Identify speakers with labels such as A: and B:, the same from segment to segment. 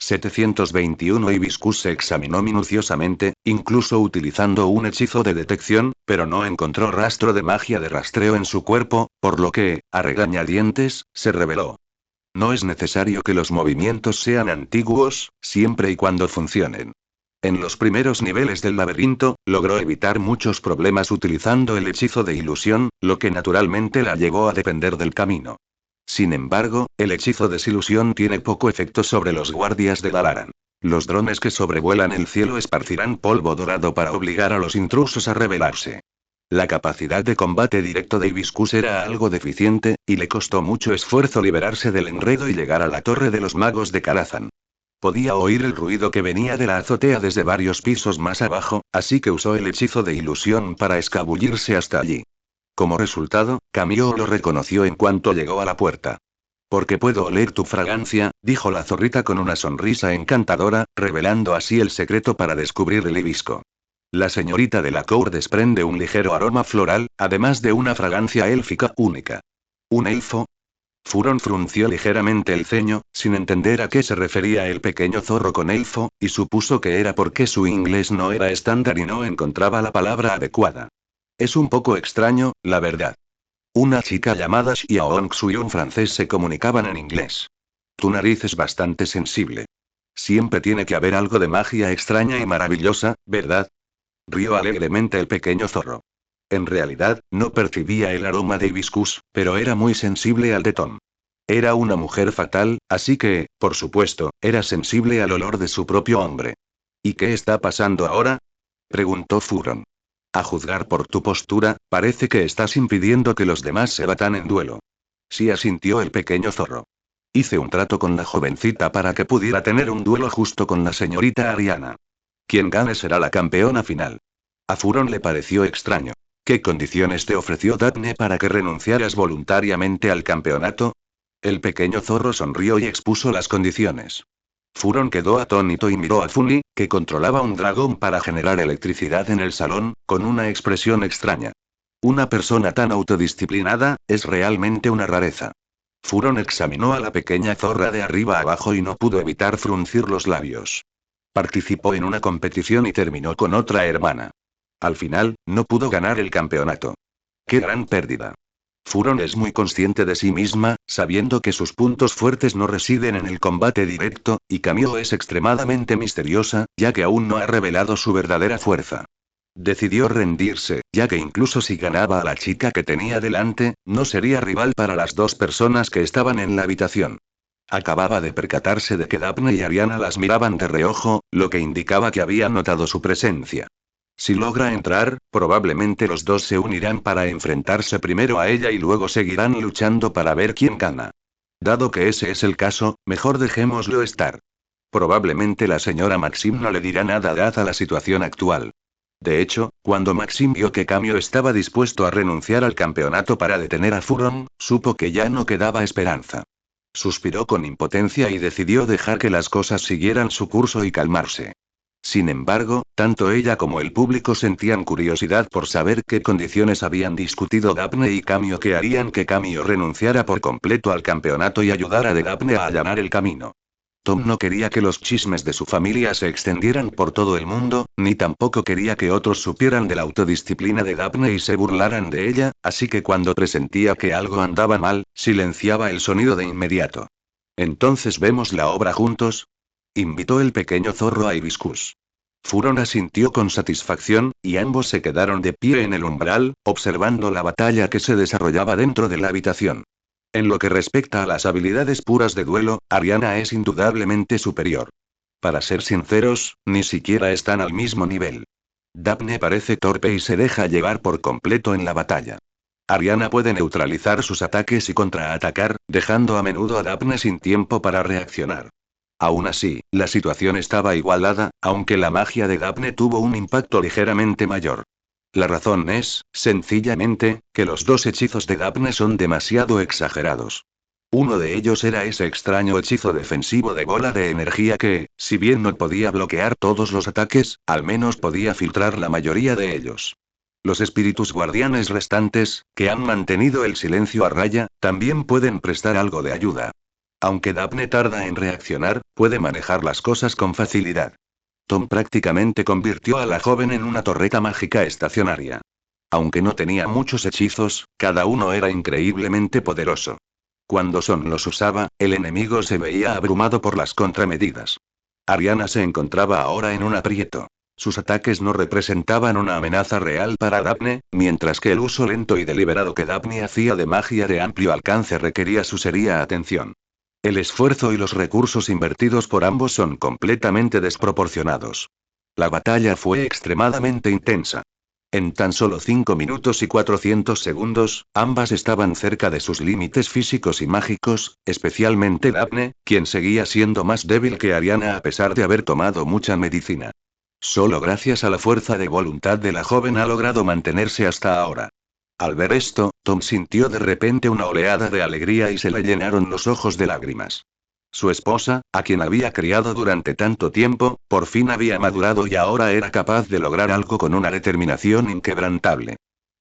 A: 721 Hibiscus se examinó minuciosamente, incluso utilizando un hechizo de detección, pero no encontró rastro de magia de rastreo en su cuerpo, por lo que, a regañadientes, se reveló. No es necesario que los movimientos sean antiguos, siempre y cuando funcionen. En los primeros niveles del laberinto, logró evitar muchos problemas utilizando el hechizo de ilusión, lo que naturalmente la llevó a depender del camino. Sin embargo, el hechizo de desilusión tiene poco efecto sobre los guardias de Dalaran. Los drones que sobrevuelan el cielo esparcirán polvo dorado para obligar a los intrusos a rebelarse. La capacidad de combate directo de Hibiscus era algo deficiente, y le costó mucho esfuerzo liberarse del enredo y llegar a la torre de los magos de Karazhan. Podía oír el ruido que venía de la azotea desde varios pisos más abajo, así que usó el hechizo de ilusión para escabullirse hasta allí. Como resultado, Camio lo reconoció en cuanto llegó a la puerta. Porque puedo oler tu fragancia, dijo la zorrita con una sonrisa encantadora, revelando así el secreto para descubrir el hibisco. La señorita de la Cour desprende un ligero aroma floral, además de una fragancia élfica única. ¿Un elfo? Furon frunció ligeramente el ceño, sin entender a qué se refería el pequeño zorro con elfo, y supuso que era porque su inglés no era estándar y no encontraba la palabra adecuada. Es un poco extraño, la verdad. Una chica llamada Xiaongshu y un francés se comunicaban en inglés. Tu nariz es bastante sensible. Siempre tiene que haber algo de magia extraña y maravillosa, ¿verdad? Rió alegremente el pequeño zorro. En realidad, no percibía el aroma de hibiscus, pero era muy sensible al de Tom. Era una mujer fatal, así que, por supuesto, era sensible al olor de su propio hombre. ¿Y qué está pasando ahora? Preguntó Furon. A juzgar por tu postura, parece que estás impidiendo que los demás se batan en duelo. Sí, asintió el pequeño zorro. Hice un trato con la jovencita para que pudiera tener un duelo justo con la señorita Ariana. Quien gane será la campeona final. A Furon le pareció extraño. ¿Qué condiciones te ofreció Daphne para que renunciaras voluntariamente al campeonato? El pequeño zorro sonrió y expuso las condiciones. Furon quedó atónito y miró a Funny, que controlaba un dragón para generar electricidad en el salón, con una expresión extraña. Una persona tan autodisciplinada, es realmente una rareza. Furon examinó a la pequeña zorra de arriba abajo y no pudo evitar fruncir los labios. Participó en una competición y terminó con otra hermana. Al final, no pudo ganar el campeonato. ¡Qué gran pérdida! Furon es muy consciente de sí misma, sabiendo que sus puntos fuertes no residen en el combate directo, y Camille es extremadamente misteriosa, ya que aún no ha revelado su verdadera fuerza. Decidió rendirse, ya que incluso si ganaba a la chica que tenía delante, no sería rival para las dos personas que estaban en la habitación. Acababa de percatarse de que Daphne y Ariana las miraban de reojo, lo que indicaba que habían notado su presencia. Si logra entrar, probablemente los dos se unirán para enfrentarse primero a ella y luego seguirán luchando para ver quién gana. Dado que ese es el caso, mejor dejémoslo estar. Probablemente la señora Maxim no le dirá nada dada la situación actual. De hecho, cuando Maxim vio que Camio estaba dispuesto a renunciar al campeonato para detener a Furon, supo que ya no quedaba esperanza. Suspiró con impotencia y decidió dejar que las cosas siguieran su curso y calmarse. Sin embargo, tanto ella como el público sentían curiosidad por saber qué condiciones habían discutido Daphne y Camio que harían que Camio renunciara por completo al campeonato y ayudara a Daphne a allanar el camino. Tom no quería que los chismes de su familia se extendieran por todo el mundo, ni tampoco quería que otros supieran de la autodisciplina de Daphne y se burlaran de ella, así que cuando presentía que algo andaba mal, silenciaba el sonido de inmediato. ¿Entonces vemos la obra juntos? Invitó el pequeño zorro a Hibiscus. Furon asintió con satisfacción, y ambos se quedaron de pie en el umbral, observando la batalla que se desarrollaba dentro de la habitación. En lo que respecta a las habilidades puras de duelo, Ariana es indudablemente superior. Para ser sinceros, ni siquiera están al mismo nivel. Daphne parece torpe y se deja llevar por completo en la batalla. Ariana puede neutralizar sus ataques y contraatacar, dejando a menudo a Daphne sin tiempo para reaccionar. Aún así, la situación estaba igualada, aunque la magia de Daphne tuvo un impacto ligeramente mayor. La razón es, sencillamente, que los dos hechizos de Daphne son demasiado exagerados. Uno de ellos era ese extraño hechizo defensivo de bola de energía que, si bien no podía bloquear todos los ataques, al menos podía filtrar la mayoría de ellos. Los espíritus guardianes restantes, que han mantenido el silencio a raya, también pueden prestar algo de ayuda. Aunque Daphne tarda en reaccionar, puede manejar las cosas con facilidad. Tom prácticamente convirtió a la joven en una torreta mágica estacionaria. Aunque no tenía muchos hechizos, cada uno era increíblemente poderoso. Cuando Son los usaba, el enemigo se veía abrumado por las contramedidas. Ariana se encontraba ahora en un aprieto. Sus ataques no representaban una amenaza real para Daphne, mientras que el uso lento y deliberado que Daphne hacía de magia de amplio alcance requería su seria atención. El esfuerzo y los recursos invertidos por ambos son completamente desproporcionados. La batalla fue extremadamente intensa. En tan solo 5 minutos y 400 segundos, ambas estaban cerca de sus límites físicos y mágicos, especialmente Daphne, quien seguía siendo más débil que Ariana a pesar de haber tomado mucha medicina. Solo gracias a la fuerza de voluntad de la joven ha logrado mantenerse hasta ahora. Al ver esto, Tom sintió de repente una oleada de alegría y se le llenaron los ojos de lágrimas. Su esposa, a quien había criado durante tanto tiempo, por fin había madurado y ahora era capaz de lograr algo con una determinación inquebrantable.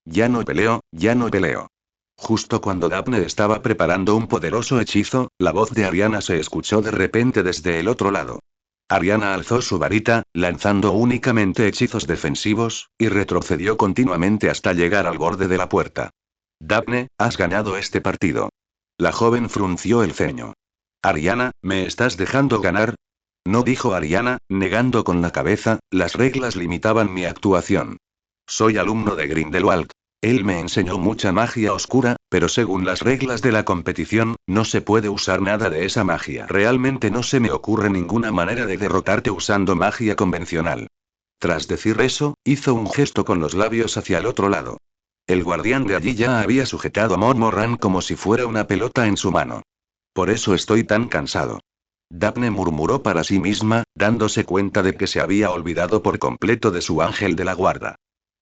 A: Ya no peleo, ya no peleo. Justo cuando Daphne estaba preparando un poderoso hechizo, la voz de Ariana se escuchó de repente desde el otro lado. Ariana alzó su varita, lanzando únicamente hechizos defensivos, y retrocedió continuamente hasta llegar al borde de la puerta. Daphne, has ganado este partido. La joven frunció el ceño. Ariana, ¿me estás dejando ganar? No, dijo Ariana, negando con la cabeza, las reglas limitaban mi actuación. Soy alumno de Grindelwald. Él me enseñó mucha magia oscura, pero según las reglas de la competición, no se puede usar nada de esa magia. Realmente no se me ocurre ninguna manera de derrotarte usando magia convencional. Tras decir eso, hizo un gesto con los labios hacia el otro lado. El guardián de allí ya había sujetado a Mormorran como si fuera una pelota en su mano. Por eso estoy tan cansado. Daphne murmuró para sí misma, dándose cuenta de que se había olvidado por completo de su ángel de la guarda.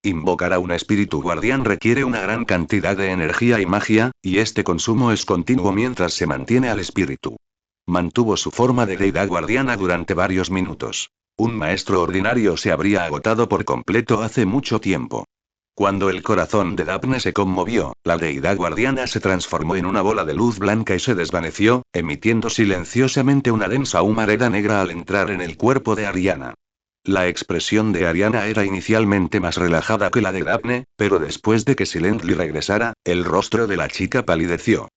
A: Invocar a un espíritu guardián requiere una gran cantidad de energía y magia, y este consumo es continuo mientras se mantiene al espíritu. Mantuvo su forma de deidad guardiana durante varios minutos. Un maestro ordinario se habría agotado por completo hace mucho tiempo. Cuando el corazón de Daphne se conmovió, la deidad guardiana se transformó en una bola de luz blanca y se desvaneció, emitiendo silenciosamente una densa humareda negra al entrar en el cuerpo de Ariana. La expresión de Ariana era inicialmente más relajada que la de Daphne, pero después de que Silently regresara, el rostro de la chica palideció.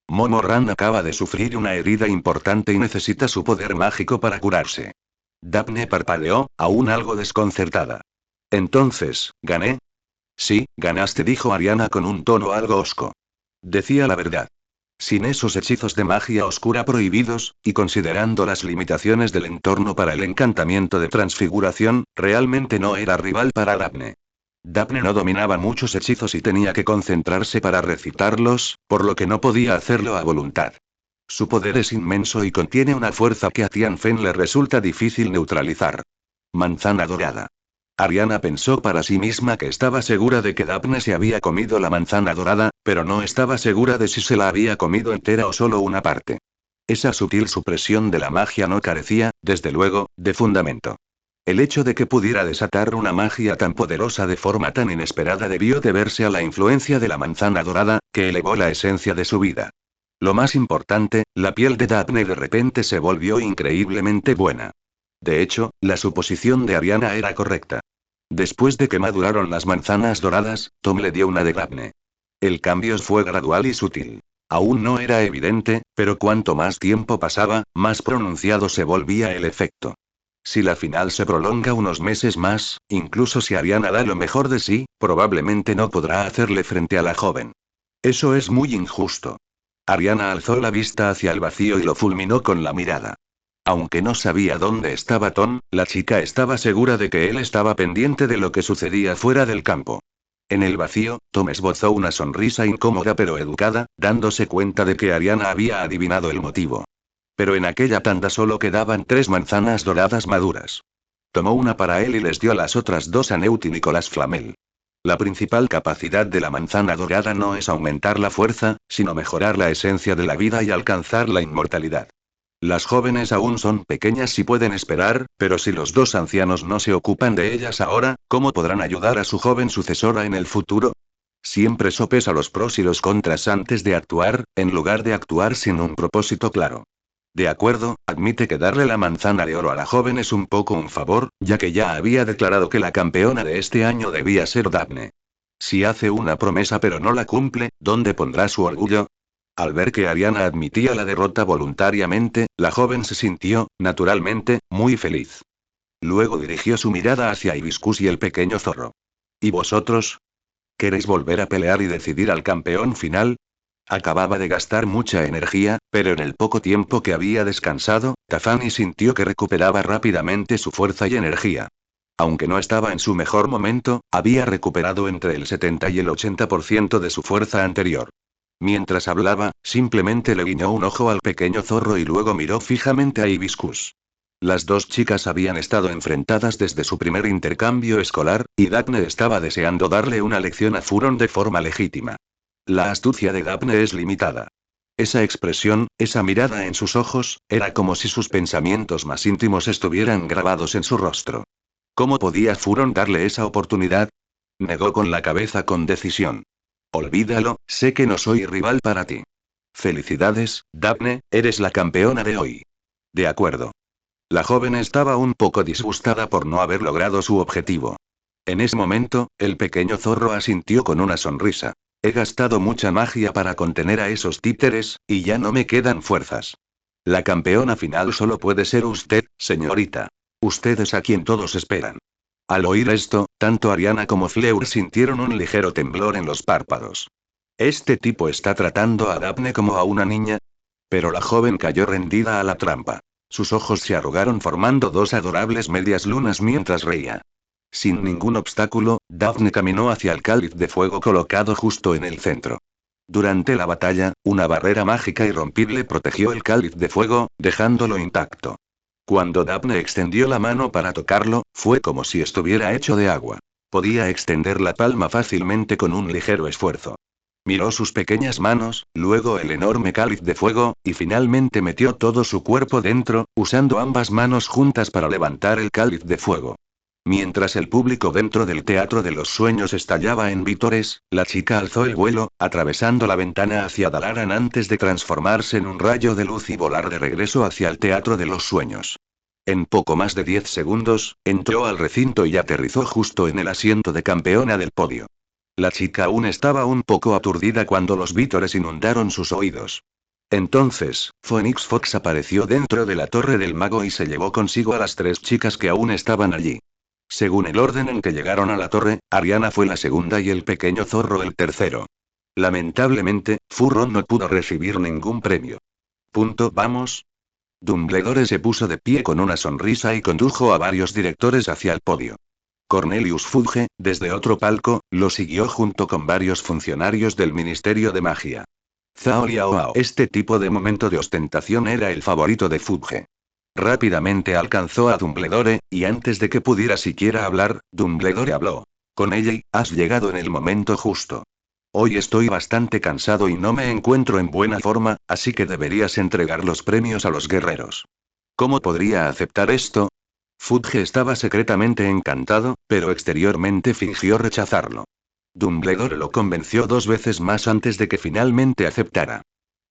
A: Mormorran acaba de sufrir una herida importante y necesita su poder mágico para curarse. Daphne parpadeó, aún algo desconcertada. Entonces, ¿gané? Sí, ganaste, dijo Ariana con un tono algo hosco. Decía la verdad. Sin esos hechizos de magia oscura prohibidos, y considerando las limitaciones del entorno para el encantamiento de transfiguración, realmente no era rival para Daphne. Daphne no dominaba muchos hechizos y tenía que concentrarse para recitarlos, por lo que no podía hacerlo a voluntad. Su poder es inmenso y contiene una fuerza que a Tianfen le resulta difícil neutralizar. Manzana dorada. Ariana pensó para sí misma que estaba segura de que Daphne se había comido la manzana dorada, pero no estaba segura de si se la había comido entera o solo una parte. Esa sutil supresión de la magia no carecía, desde luego, de fundamento. El hecho de que pudiera desatar una magia tan poderosa de forma tan inesperada debió deberse a la influencia de la manzana dorada, que elevó la esencia de su vida. Lo más importante, la piel de Daphne de repente se volvió increíblemente buena. De hecho, la suposición de Ariana era correcta. Después de que maduraron las manzanas doradas, Tom le dio una de Daphne. El cambio fue gradual y sutil. Aún no era evidente, pero cuanto más tiempo pasaba, más pronunciado se volvía el efecto. Si la final se prolonga unos meses más, incluso si Ariana da lo mejor de sí, probablemente no podrá hacerle frente a la joven. Eso es muy injusto. Ariana alzó la vista hacia el vacío y lo fulminó con la mirada. Aunque no sabía dónde estaba Tom, la chica estaba segura de que él estaba pendiente de lo que sucedía fuera del campo. En el vacío, Tom esbozó una sonrisa incómoda pero educada, dándose cuenta de que Ariana había adivinado el motivo. Pero en aquella tanda solo quedaban 3 manzanas doradas maduras. Tomó una para él y les dio las otras 2 a Newt y Nicholas Flamel. La principal capacidad de la manzana dorada no es aumentar la fuerza, sino mejorar la esencia de la vida y alcanzar la inmortalidad. Las jóvenes aún son pequeñas y pueden esperar, pero si los 2 ancianos no se ocupan de ellas ahora, ¿cómo podrán ayudar a su joven sucesora en el futuro? Siempre sopesa los pros y los contras antes de actuar, en lugar de actuar sin un propósito claro. De acuerdo, admite que darle la manzana de oro a la joven es un poco un favor, ya que ya había declarado que la campeona de este año debía ser Daphne. Si hace una promesa pero no la cumple, ¿dónde pondrá su orgullo? Al ver que Ariana admitía la derrota voluntariamente, la joven se sintió, naturalmente, muy feliz. Luego dirigió su mirada hacia Hibiscus y el pequeño zorro. ¿Y vosotros? ¿Queréis volver a pelear y decidir al campeón final? Acababa de gastar mucha energía, pero en el poco tiempo que había descansado, Tafani sintió que recuperaba rápidamente su fuerza y energía. Aunque no estaba en su mejor momento, había recuperado entre el 70 y el 80% de su fuerza anterior. Mientras hablaba, simplemente le guiñó un ojo al pequeño zorro y luego miró fijamente a Hibiscus. Las dos chicas habían estado enfrentadas desde su primer intercambio escolar, y Daphne estaba deseando darle una lección a Furon de forma legítima. La astucia de Daphne es limitada. Esa expresión, esa mirada en sus ojos, era como si sus pensamientos más íntimos estuvieran grabados en su rostro. ¿Cómo podía Furon darle esa oportunidad? Negó con la cabeza con decisión. Olvídalo, sé que no soy rival para ti. Felicidades, Daphne, eres la campeona de hoy. De acuerdo. La joven estaba un poco disgustada por no haber logrado su objetivo. En ese momento, el pequeño zorro asintió con una sonrisa. He gastado mucha magia para contener a esos títeres, y ya no me quedan fuerzas. La campeona final solo puede ser usted, señorita. Usted es a quien todos esperan. Al oír esto, tanto Ariana como Fleur sintieron un ligero temblor en los párpados. ¿Este tipo está tratando a Daphne como a una niña? Pero la joven cayó rendida a la trampa. Sus ojos se arrugaron formando dos adorables medias lunas mientras reía. Sin ningún obstáculo, Daphne caminó hacia el cáliz de fuego colocado justo en el centro. Durante la batalla, una barrera mágica irrompible protegió el cáliz de fuego, dejándolo intacto. Cuando Daphne extendió la mano para tocarlo, fue como si estuviera hecho de agua. Podía extender la palma fácilmente con un ligero esfuerzo. Miró sus pequeñas manos, luego el enorme cáliz de fuego, y finalmente metió todo su cuerpo dentro, usando ambas manos juntas para levantar el cáliz de fuego. Mientras el público dentro del Teatro de los Sueños estallaba en vítores, la chica alzó el vuelo, atravesando la ventana hacia Dalaran antes de transformarse en un rayo de luz y volar de regreso hacia el Teatro de los Sueños. En poco más de 10 segundos, entró al recinto y aterrizó justo en el asiento de campeona del podio. La chica aún estaba un poco aturdida cuando los vítores inundaron sus oídos. Entonces, Phoenix Fox apareció dentro de la torre del mago y se llevó consigo a las tres chicas que aún estaban allí. Según el orden en que llegaron a la torre, Ariana fue la segunda y el pequeño zorro el tercero. Lamentablemente, Furron no pudo recibir ningún premio. Vamos. Dumbledore se puso de pie con una sonrisa y condujo a varios directores hacia el podio. Cornelius Fudge, desde otro palco, lo siguió junto con varios funcionarios del Ministerio de Magia. Zhao Liao. Este tipo de momento de ostentación era el favorito de Fudge. Rápidamente alcanzó a Dumbledore, y antes de que pudiera siquiera hablar, Dumbledore habló. Con ella, has llegado en el momento justo. Hoy estoy bastante cansado y no me encuentro en buena forma, así que deberías entregar los premios a los guerreros. ¿Cómo podría aceptar esto? Fudge estaba secretamente encantado, pero exteriormente fingió rechazarlo. Dumbledore lo convenció 2 veces más antes de que finalmente aceptara.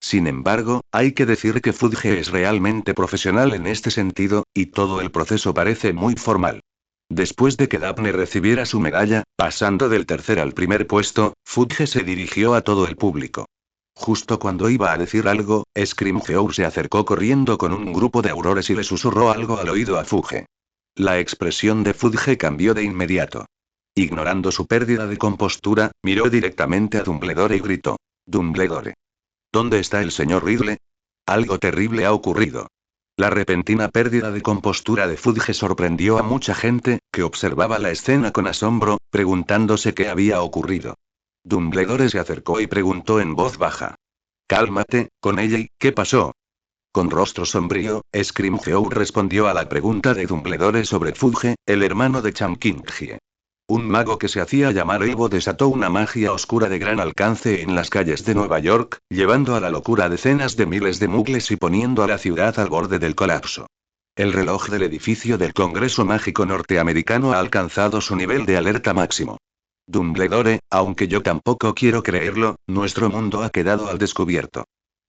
A: Sin embargo, hay que decir que Fudge es realmente profesional en este sentido, y todo el proceso parece muy formal. Después de que Daphne recibiera su medalla, pasando del tercer al primer puesto, Fudge se dirigió a todo el público. Justo cuando iba a decir algo, Scrimgeour se acercó corriendo con un grupo de aurores y le susurró algo al oído a Fudge. La expresión de Fudge cambió de inmediato. Ignorando su pérdida de compostura, miró directamente a Dumbledore y gritó. Dumbledore. ¿Dónde está el señor Riddle? Algo terrible ha ocurrido. La repentina pérdida de compostura de Fudge sorprendió a mucha gente, que observaba la escena con asombro, preguntándose qué había ocurrido. Dumbledore se acercó y preguntó en voz baja. Cálmate, con ella, ¿qué pasó? Con rostro sombrío, Scrimgeour respondió a la pregunta de Dumbledore sobre Fudge, el hermano de Changqing. Un mago que se hacía llamar Elbo desató una magia oscura de gran alcance en las calles de Nueva York, llevando a la locura a decenas de miles de muggles y poniendo a la ciudad al borde del colapso. El reloj del edificio del Congreso Mágico norteamericano ha alcanzado su nivel de alerta máximo. Dumbledore, aunque yo tampoco quiero creerlo, nuestro mundo ha quedado al descubierto.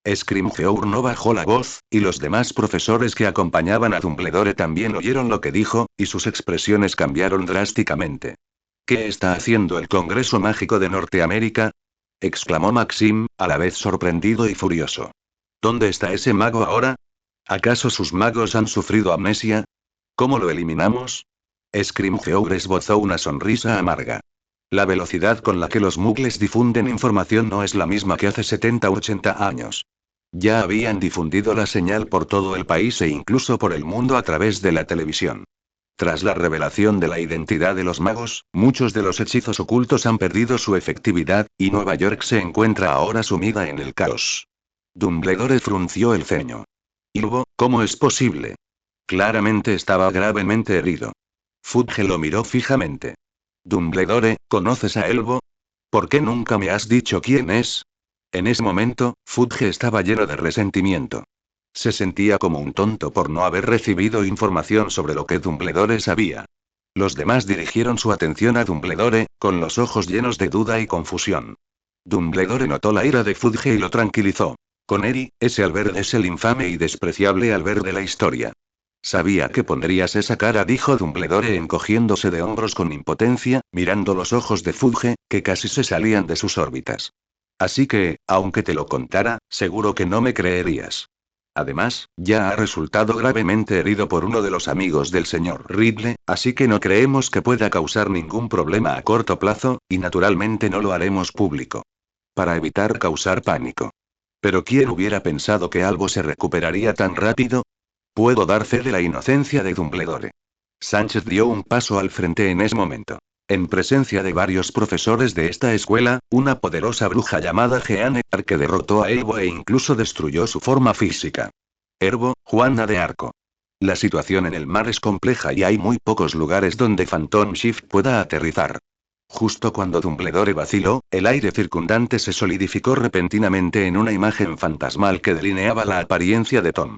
A: Scrimgeour no bajó la voz, y los demás profesores que acompañaban a Dumbledore también oyeron lo que dijo, y sus expresiones cambiaron drásticamente. ¿Qué está haciendo el Congreso Mágico de Norteamérica? Exclamó Maxim, a la vez sorprendido y furioso. ¿Dónde está ese mago ahora? ¿Acaso sus magos han sufrido amnesia? ¿Cómo lo eliminamos? Scrimgeour esbozó una sonrisa amarga. La velocidad con la que los muggles difunden información no es la misma que hace 70 u 80 años. Ya habían difundido la señal por todo el país e incluso por el mundo a través de la televisión. Tras la revelación de la identidad de los magos, muchos de los hechizos ocultos han perdido su efectividad, y Nueva York se encuentra ahora sumida en el caos. Dumbledore frunció el ceño. Ilvo, ¿cómo es posible? Claramente estaba gravemente herido. Fudge lo miró fijamente. Dumbledore, ¿conoces a Elbo? ¿Por qué nunca me has dicho quién es? En ese momento, Fudge estaba lleno de resentimiento. Se sentía como un tonto por no haber recibido información sobre lo que Dumbledore sabía. Los demás dirigieron su atención a Dumbledore, con los ojos llenos de duda y confusión. Dumbledore notó la ira de Fudge y lo tranquilizó. Connery, ese Albert es el infame y despreciable Albert de la historia. Sabía que pondrías esa cara, dijo Dumbledore encogiéndose de hombros con impotencia, mirando los ojos de Fudge, que casi se salían de sus órbitas. Así que, aunque te lo contara, seguro que no me creerías. Además, ya ha resultado gravemente herido por uno de los amigos del señor Ridley, así que no creemos que pueda causar ningún problema a corto plazo, y naturalmente no lo haremos público. Para evitar causar pánico. Pero ¿quién hubiera pensado que Albo se recuperaría tan rápido? Puedo dar fe de la inocencia de Dumbledore. Sánchez dio un paso al frente en ese momento. En presencia de varios profesores de esta escuela, una poderosa bruja llamada Jeanne d'Arc que derrotó a Elbo e incluso destruyó su forma física. Herbo, Juana de Arco. La situación en el mar es compleja y hay muy pocos lugares donde Phantom Shift pueda aterrizar. Justo cuando Dumbledore vaciló, el aire circundante se solidificó repentinamente en una imagen fantasmal que delineaba la apariencia de Tom.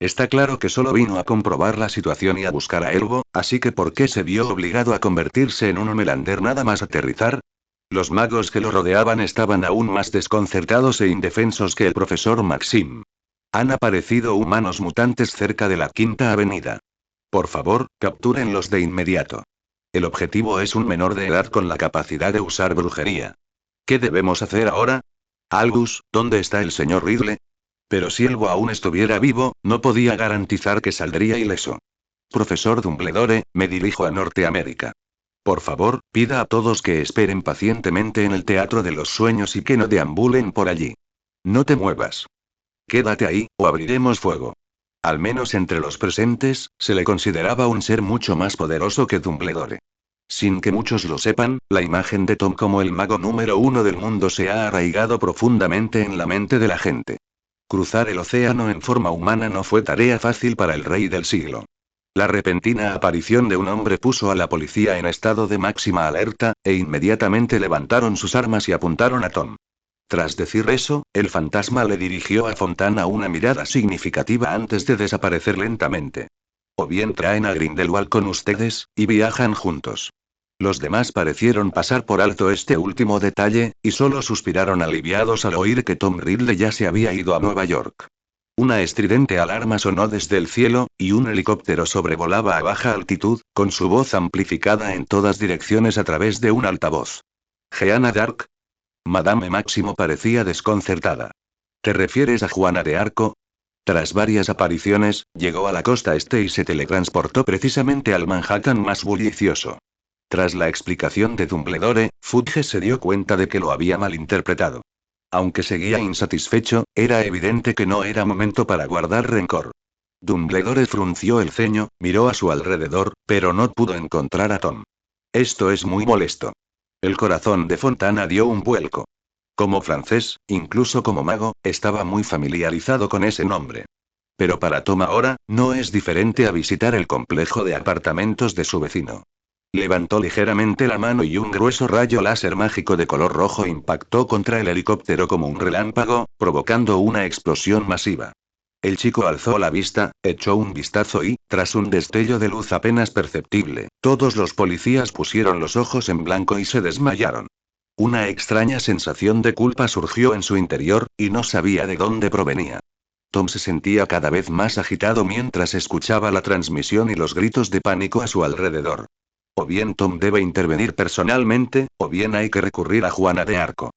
A: Está claro que solo vino a comprobar la situación y a buscar a Elbo, así que ¿por qué se vio obligado a convertirse en un Homelander nada más aterrizar? Los magos que lo rodeaban estaban aún más desconcertados e indefensos que el profesor Maxim. Han aparecido humanos mutantes cerca de la Quinta Avenida. Por favor, captúrenlos de inmediato. El objetivo es un menor de edad con la capacidad de usar brujería. ¿Qué debemos hacer ahora? Albus, ¿dónde está el señor Ridley? Pero si Elbo aún estuviera vivo, no podía garantizar que saldría ileso. Profesor Dumbledore, me dirijo a Norteamérica. Por favor, pida a todos que esperen pacientemente en el Teatro de los Sueños y que no deambulen por allí. No te muevas. Quédate ahí, o abriremos fuego. Al menos entre los presentes, se le consideraba un ser mucho más poderoso que Dumbledore. Sin que muchos lo sepan, la imagen de Tom como el mago número uno del mundo se ha arraigado profundamente en la mente de la gente. Cruzar el océano en forma humana no fue tarea fácil para el rey del siglo. La repentina aparición de un hombre puso a la policía en estado de máxima alerta, e inmediatamente levantaron sus armas y apuntaron a Tom. Tras decir eso, el fantasma le dirigió a Fontana una mirada significativa antes de desaparecer lentamente. O bien traen a Grindelwald con ustedes, y viajan juntos. Los demás parecieron pasar por alto este último detalle, y solo suspiraron aliviados al oír que Tom Ridley ya se había ido a Nueva York. Una estridente alarma sonó desde el cielo, y un helicóptero sobrevolaba a baja altitud, con su voz amplificada en todas direcciones a través de un altavoz. ¿Jeanne d'Arc? Madame Máximo parecía desconcertada. ¿Te refieres a Juana de Arco? Tras varias apariciones, llegó a la costa este y se teletransportó precisamente al Manhattan más bullicioso. Tras la explicación de Dumbledore, Fudge se dio cuenta de que lo había malinterpretado. Aunque seguía insatisfecho, era evidente que no era momento para guardar rencor. Dumbledore frunció el ceño, miró a su alrededor, pero no pudo encontrar a Tom. Esto es muy molesto. El corazón de Fontana dio un vuelco. Como francés, incluso como mago, estaba muy familiarizado con ese nombre. Pero para Tom ahora, no es diferente a visitar el complejo de apartamentos de su vecino. Levantó ligeramente la mano y un grueso rayo láser mágico de color rojo impactó contra el helicóptero como un relámpago, provocando una explosión masiva. El chico alzó la vista, echó un vistazo y, tras un destello de luz apenas perceptible, todos los policías pusieron los ojos en blanco y se desmayaron. Una extraña sensación de culpa surgió en su interior, y no sabía de dónde provenía. Tom se sentía cada vez más agitado mientras escuchaba la transmisión y los gritos de pánico a su alrededor. O bien Tom debe intervenir personalmente, o bien hay que recurrir a Juana de Arco.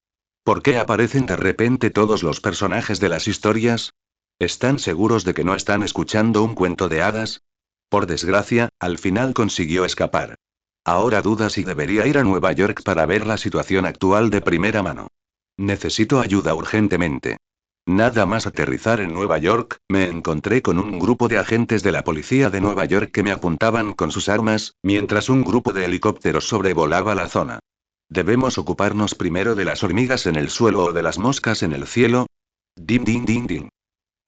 A: ¿Por qué aparecen de repente todos los personajes de las historias? ¿Están seguros de que no están escuchando un cuento de hadas? Por desgracia, al final consiguió escapar. Ahora duda si debería ir a Nueva York para ver la situación actual de primera mano. Necesito ayuda urgentemente. Nada más aterrizar en Nueva York, me encontré con un grupo de agentes de la policía de Nueva York que me apuntaban con sus armas, mientras un grupo de helicópteros sobrevolaba la zona. ¿Debemos ocuparnos primero de las hormigas en el suelo o de las moscas en el cielo? Din din din din.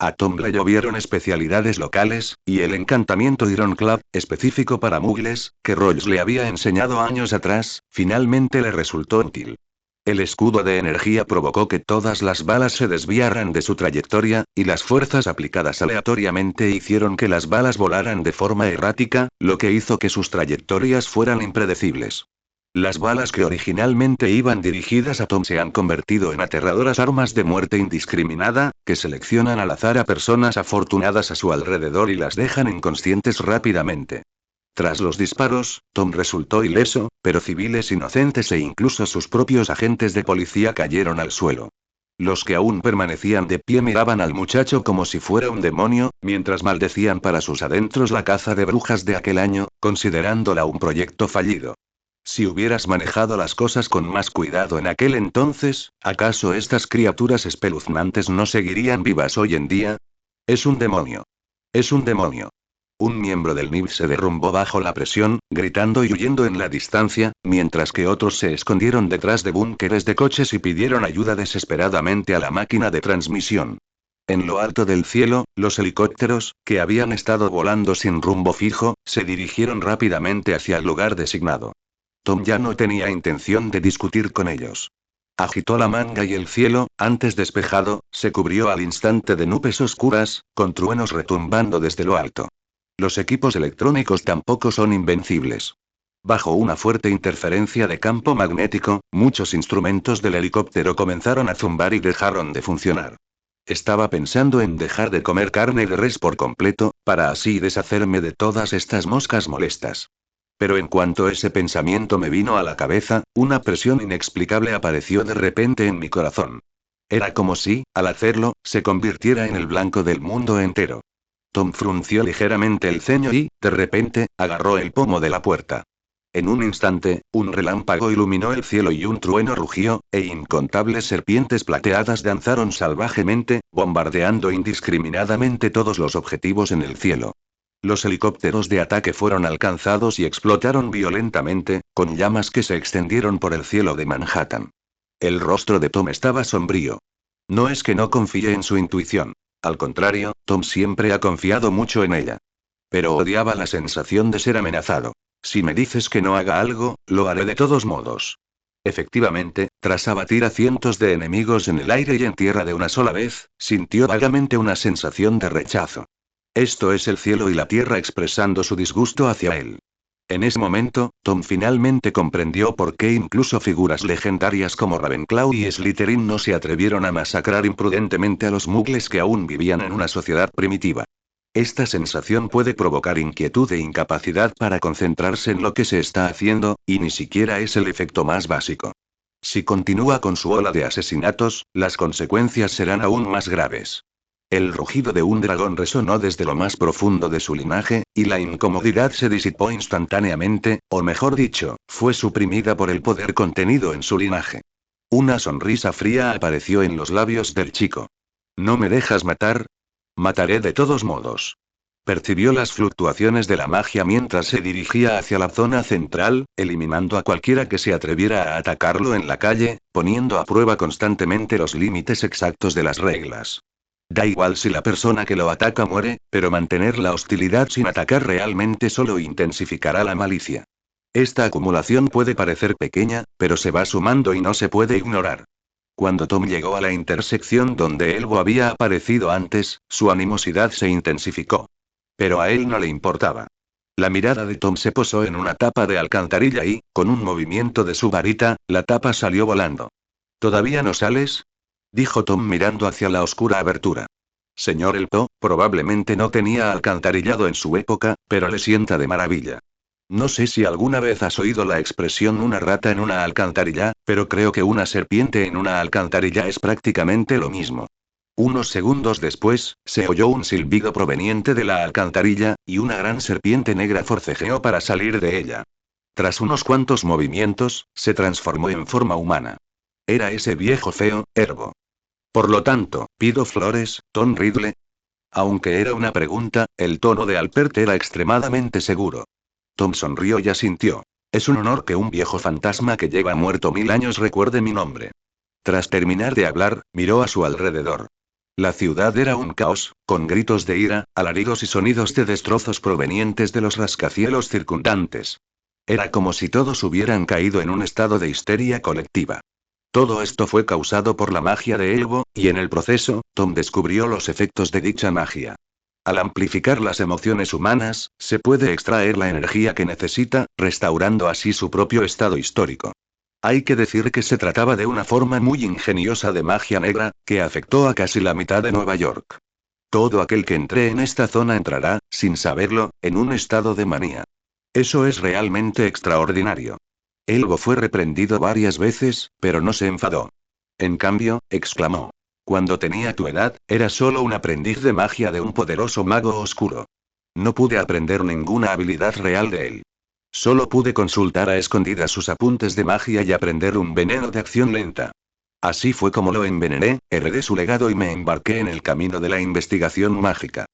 A: A Tom le llovieron especialidades locales, y el encantamiento Ironclad, específico para muggles, que Rolls le había enseñado años atrás, finalmente le resultó útil. El escudo de energía provocó que todas las balas se desviaran de su trayectoria, y las fuerzas aplicadas aleatoriamente hicieron que las balas volaran de forma errática, lo que hizo que sus trayectorias fueran impredecibles. Las balas que originalmente iban dirigidas a Tom se han convertido en aterradoras armas de muerte indiscriminada, que seleccionan al azar a personas afortunadas a su alrededor y las dejan inconscientes rápidamente. Tras los disparos, Tom resultó ileso, pero civiles inocentes e incluso sus propios agentes de policía cayeron al suelo. Los que aún permanecían de pie miraban al muchacho como si fuera un demonio, mientras maldecían para sus adentros la caza de brujas de aquel año, considerándola un proyecto fallido. Si hubieras manejado las cosas con más cuidado en aquel entonces, ¿acaso estas criaturas espeluznantes no seguirían vivas hoy en día? Es un demonio. Es un demonio. Un miembro del NIB se derrumbó bajo la presión, gritando y huyendo en la distancia, mientras que otros se escondieron detrás de búnkeres de coches y pidieron ayuda desesperadamente a la máquina de transmisión. En lo alto del cielo, los helicópteros, que habían estado volando sin rumbo fijo, se dirigieron rápidamente hacia el lugar designado. Tom ya no tenía intención de discutir con ellos. Agitó la manga y el cielo, antes despejado, se cubrió al instante de nubes oscuras, con truenos retumbando desde lo alto. Los equipos electrónicos tampoco son invencibles. Bajo una fuerte interferencia de campo magnético, muchos instrumentos del helicóptero comenzaron a zumbar y dejaron de funcionar. Estaba pensando en dejar de comer carne de res por completo, para así deshacerme de todas estas moscas molestas. Pero en cuanto ese pensamiento me vino a la cabeza, una presión inexplicable apareció de repente en mi corazón. Era como si, al hacerlo, se convirtiera en el blanco del mundo entero. Tom frunció ligeramente el ceño y, de repente, agarró el pomo de la puerta. En un instante, un relámpago iluminó el cielo y un trueno rugió, e incontables serpientes plateadas danzaron salvajemente, bombardeando indiscriminadamente todos los objetivos en el cielo. Los helicópteros de ataque fueron alcanzados y explotaron violentamente, con llamas que se extendieron por el cielo de Manhattan. El rostro de Tom estaba sombrío. No es que no confíe en su intuición. Al contrario, Tom siempre ha confiado mucho en ella. Pero odiaba la sensación de ser amenazado. Si me dices que no haga algo, lo haré de todos modos. Efectivamente, tras abatir a cientos de enemigos en el aire y en tierra de una sola vez, sintió vagamente una sensación de rechazo. Esto es el cielo y la tierra expresando su disgusto hacia él. En ese momento, Tom finalmente comprendió por qué incluso figuras legendarias como Ravenclaw y Slytherin no se atrevieron a masacrar imprudentemente a los muggles que aún vivían en una sociedad primitiva. Esta sensación puede provocar inquietud e incapacidad para concentrarse en lo que se está haciendo, y ni siquiera es el efecto más básico. Si continúa con su ola de asesinatos, las consecuencias serán aún más graves. El rugido de un dragón resonó desde lo más profundo de su linaje, y la incomodidad se disipó instantáneamente, o mejor dicho, fue suprimida por el poder contenido en su linaje. Una sonrisa fría apareció en los labios del chico. ¿No me dejas matar? Mataré de todos modos. Percibió las fluctuaciones de la magia mientras se dirigía hacia la zona central, eliminando a cualquiera que se atreviera a atacarlo en la calle, poniendo a prueba constantemente los límites exactos de las reglas. Da igual si la persona que lo ataca muere, pero mantener la hostilidad sin atacar realmente solo intensificará la malicia. Esta acumulación puede parecer pequeña, pero se va sumando y no se puede ignorar. Cuando Tom llegó a la intersección donde Elbo había aparecido antes, su animosidad se intensificó. Pero a él no le importaba. La mirada de Tom se posó en una tapa de alcantarilla y, con un movimiento de su varita, la tapa salió volando. ¿Todavía no sales? Dijo Tom mirando hacia la oscura abertura. Señor Elpo, probablemente no tenía alcantarillado en su época, pero le sienta de maravilla. No sé si alguna vez has oído la expresión una rata en una alcantarilla, pero creo que una serpiente en una alcantarilla es prácticamente lo mismo. Unos segundos después, se oyó un silbido proveniente de la alcantarilla, y una gran serpiente negra forcejeó para salir de ella. Tras unos cuantos movimientos, se transformó en forma humana. Era ese viejo feo, Erbo. Por lo tanto, ¿pido flores, Tom Riddle? Aunque era una pregunta, el tono de Alpert era extremadamente seguro. Tom sonrió y asintió. Es un honor que un viejo fantasma que lleva muerto 1000 años recuerde mi nombre. Tras terminar de hablar, miró a su alrededor. La ciudad era un caos, con gritos de ira, alaridos y sonidos de destrozos provenientes de los rascacielos circundantes. Era como si todos hubieran caído en un estado de histeria colectiva. Todo esto fue causado por la magia de Elbo, y en el proceso, Tom descubrió los efectos de dicha magia. Al amplificar las emociones humanas, se puede extraer la energía que necesita, restaurando así su propio estado histórico. Hay que decir que se trataba de una forma muy ingeniosa de magia negra, que afectó a casi la mitad de Nueva York. Todo aquel que entre en esta zona entrará, sin saberlo, en un estado de manía. Eso es realmente extraordinario. Elbo fue reprendido varias veces, pero no se enfadó. En cambio, exclamó. Cuando tenía tu edad, era solo un aprendiz de magia de un poderoso mago oscuro. No pude aprender ninguna habilidad real de él. Solo pude consultar a escondidas sus apuntes de magia y aprender un veneno de acción lenta. Así fue como lo envenené, heredé su legado y me embarqué en el camino de la investigación mágica.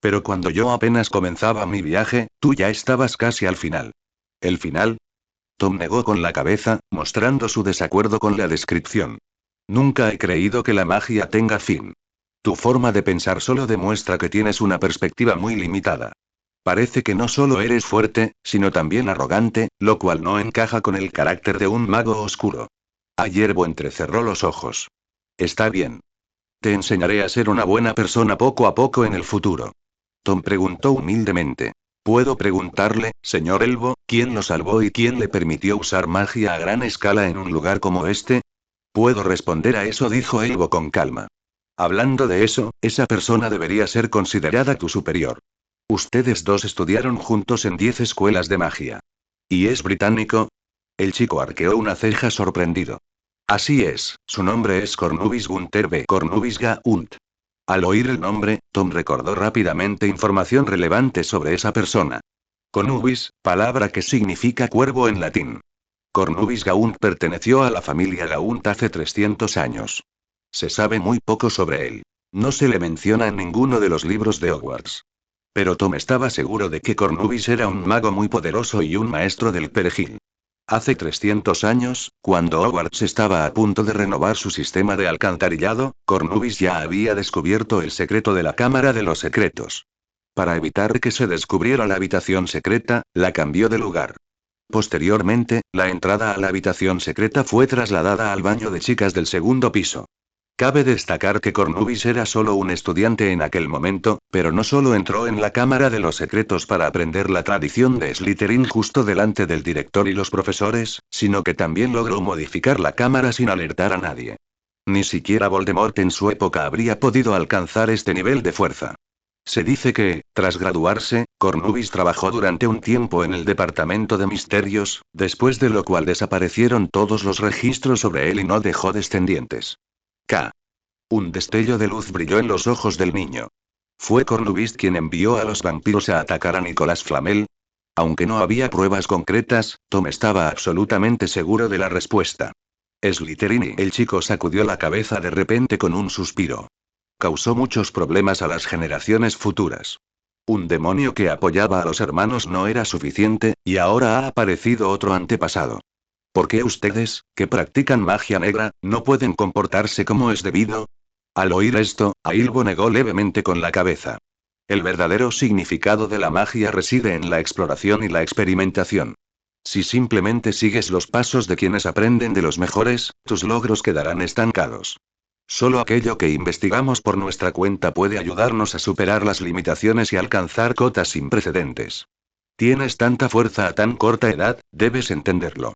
A: Pero cuando yo apenas comenzaba mi viaje, tú ya estabas casi al final. ¿El final? Tom negó con la cabeza, mostrando su desacuerdo con la descripción. Nunca he creído que la magia tenga fin. Tu forma de pensar solo demuestra que tienes una perspectiva muy limitada. Parece que no solo eres fuerte, sino también arrogante, lo cual no encaja con el carácter de un mago oscuro. Ayerbo entrecerró los ojos. Está bien. Te enseñaré a ser una buena persona poco a poco en el futuro. Tom preguntó humildemente. ¿Puedo preguntarle, señor Elbo, quién lo salvó y quién le permitió usar magia a gran escala en un lugar como este? Puedo responder a eso, dijo Elbo con calma. Hablando de eso, esa persona debería ser considerada tu superior. Ustedes dos estudiaron juntos en 10 escuelas de magia. ¿Y es británico? El chico arqueó una ceja sorprendido. Así es, su nombre es Cornubis Gunther B. Cornubis Gaunt. Al oír el nombre, Tom recordó rápidamente información relevante sobre esa persona. Cornubis, palabra que significa cuervo en latín. Cornubis Gaunt perteneció a la familia Gaunt hace 300 años. Se sabe muy poco sobre él. No se le menciona en ninguno de los libros de Hogwarts. Pero Tom estaba seguro de que Cornubis era un mago muy poderoso y un maestro del perejil. Hace 300 años, cuando Hogwarts estaba a punto de renovar su sistema de alcantarillado, Cornubis ya había descubierto el secreto de la Cámara de los Secretos. Para evitar que se descubriera la habitación secreta, la cambió de lugar. Posteriormente, la entrada a la habitación secreta fue trasladada al baño de chicas del segundo piso. Cabe destacar que Cornubis era solo un estudiante en aquel momento, pero no solo entró en la Cámara de los Secretos para aprender la tradición de Slytherin justo delante del director y los profesores, sino que también logró modificar la cámara sin alertar a nadie. Ni siquiera Voldemort en su época habría podido alcanzar este nivel de fuerza. Se dice que, tras graduarse, Cornubis trabajó durante un tiempo en el Departamento de Misterios, después de lo cual desaparecieron todos los registros sobre él y no dejó descendientes. Un destello de luz brilló en los ojos del niño. ¿Fue Cornubis quien envió a los vampiros a atacar a Nicolás Flamel? Aunque no había pruebas concretas, Tom estaba absolutamente seguro de la respuesta. Slytherin. El chico sacudió la cabeza de repente con un suspiro. Causó muchos problemas a las generaciones futuras. Un demonio que apoyaba a los hermanos no era suficiente, y ahora ha aparecido otro antepasado. ¿Por qué ustedes, que practican magia negra, no pueden comportarse como es debido? Al oír esto, Ailbo negó levemente con la cabeza. El verdadero significado de la magia reside en la exploración y la experimentación. Si simplemente sigues los pasos de quienes aprenden de los mejores, tus logros quedarán estancados. Solo aquello que investigamos por nuestra cuenta puede ayudarnos a superar las limitaciones y alcanzar cotas sin precedentes. Tienes tanta fuerza a tan corta edad, debes entenderlo.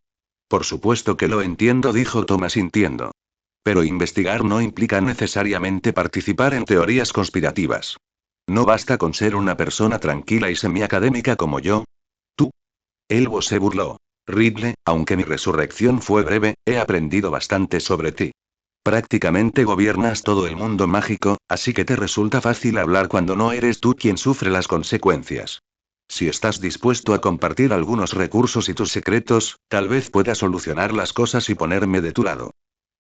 A: Por supuesto que lo entiendo, dijo Tom asintiendo. Pero investigar no implica necesariamente participar en teorías conspirativas. No basta con ser una persona tranquila y semiacadémica como yo. Tú. Elbo se burló. Ridley, aunque mi resurrección fue breve, he aprendido bastante sobre ti. Prácticamente gobiernas todo el mundo mágico, así que te resulta fácil hablar cuando no eres tú quien sufre las consecuencias. Si estás dispuesto a compartir algunos recursos y tus secretos, tal vez pueda solucionar las cosas y ponerme de tu lado.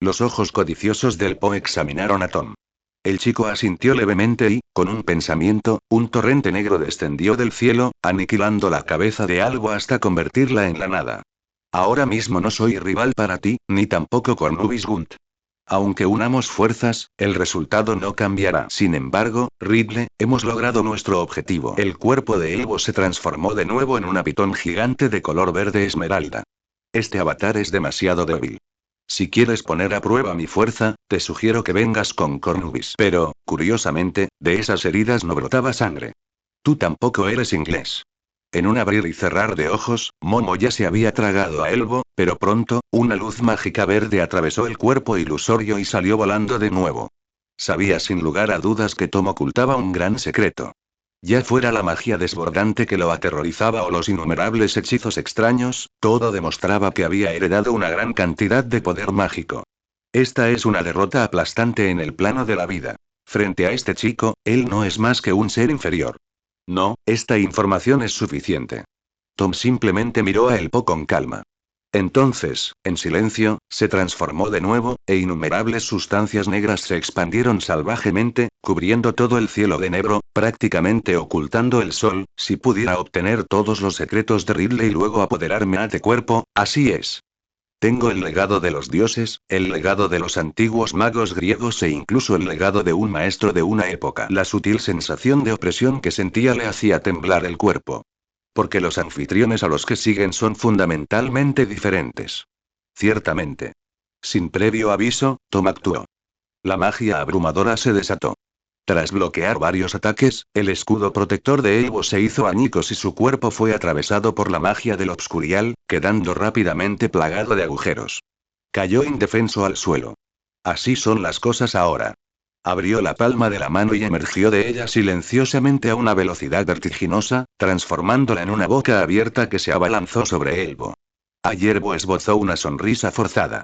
A: Los ojos codiciosos del Po examinaron a Tom. El chico asintió levemente y, con un pensamiento, un torrente negro descendió del cielo, aniquilando la cabeza de algo hasta convertirla en la nada. Ahora mismo no soy rival para ti, ni tampoco Cornubis Gunt. Aunque unamos fuerzas, el resultado no cambiará. Sin embargo, Ridley, hemos logrado nuestro objetivo. El cuerpo de Elbo se transformó de nuevo en una pitón gigante de color verde esmeralda. Este avatar es demasiado débil. Si quieres poner a prueba mi fuerza, te sugiero que vengas con Cornubis. Pero, curiosamente, de esas heridas no brotaba sangre. Tú tampoco eres inglés. En un abrir y cerrar de ojos, Momo ya se había tragado a Elbo, pero pronto, una luz mágica verde atravesó el cuerpo ilusorio y salió volando de nuevo. Sabía sin lugar a dudas que Tom ocultaba un gran secreto. Ya fuera la magia desbordante que lo aterrorizaba o los innumerables hechizos extraños, todo demostraba que había heredado una gran cantidad de poder mágico. Esta es una derrota aplastante en el plano de la vida. Frente a este chico, él no es más que un ser inferior. No, esta información es suficiente. Tom simplemente miró a Elpo con calma. Entonces, en silencio, se transformó de nuevo, e innumerables sustancias negras se expandieron salvajemente, cubriendo todo el cielo de negro, prácticamente ocultando el sol. Si pudiera obtener todos los secretos de Ridley y luego apoderarme de cuerpo, así es. Tengo el legado de los dioses, el legado de los antiguos magos griegos e incluso el legado de un maestro de una época. La sutil sensación de opresión que sentía le hacía temblar el cuerpo. Porque los anfitriones a los que siguen son fundamentalmente diferentes. Ciertamente. Sin previo aviso, Tom actuó. La magia abrumadora se desató. Tras bloquear varios ataques, el escudo protector de Elbo se hizo añicos y su cuerpo fue atravesado por la magia del Obscurial, quedando rápidamente plagado de agujeros. Cayó indefenso al suelo. Así son las cosas ahora. Abrió la palma de la mano y emergió de ella silenciosamente a una velocidad vertiginosa, transformándola en una boca abierta que se abalanzó sobre Elbo. Ayerbo esbozó una sonrisa forzada.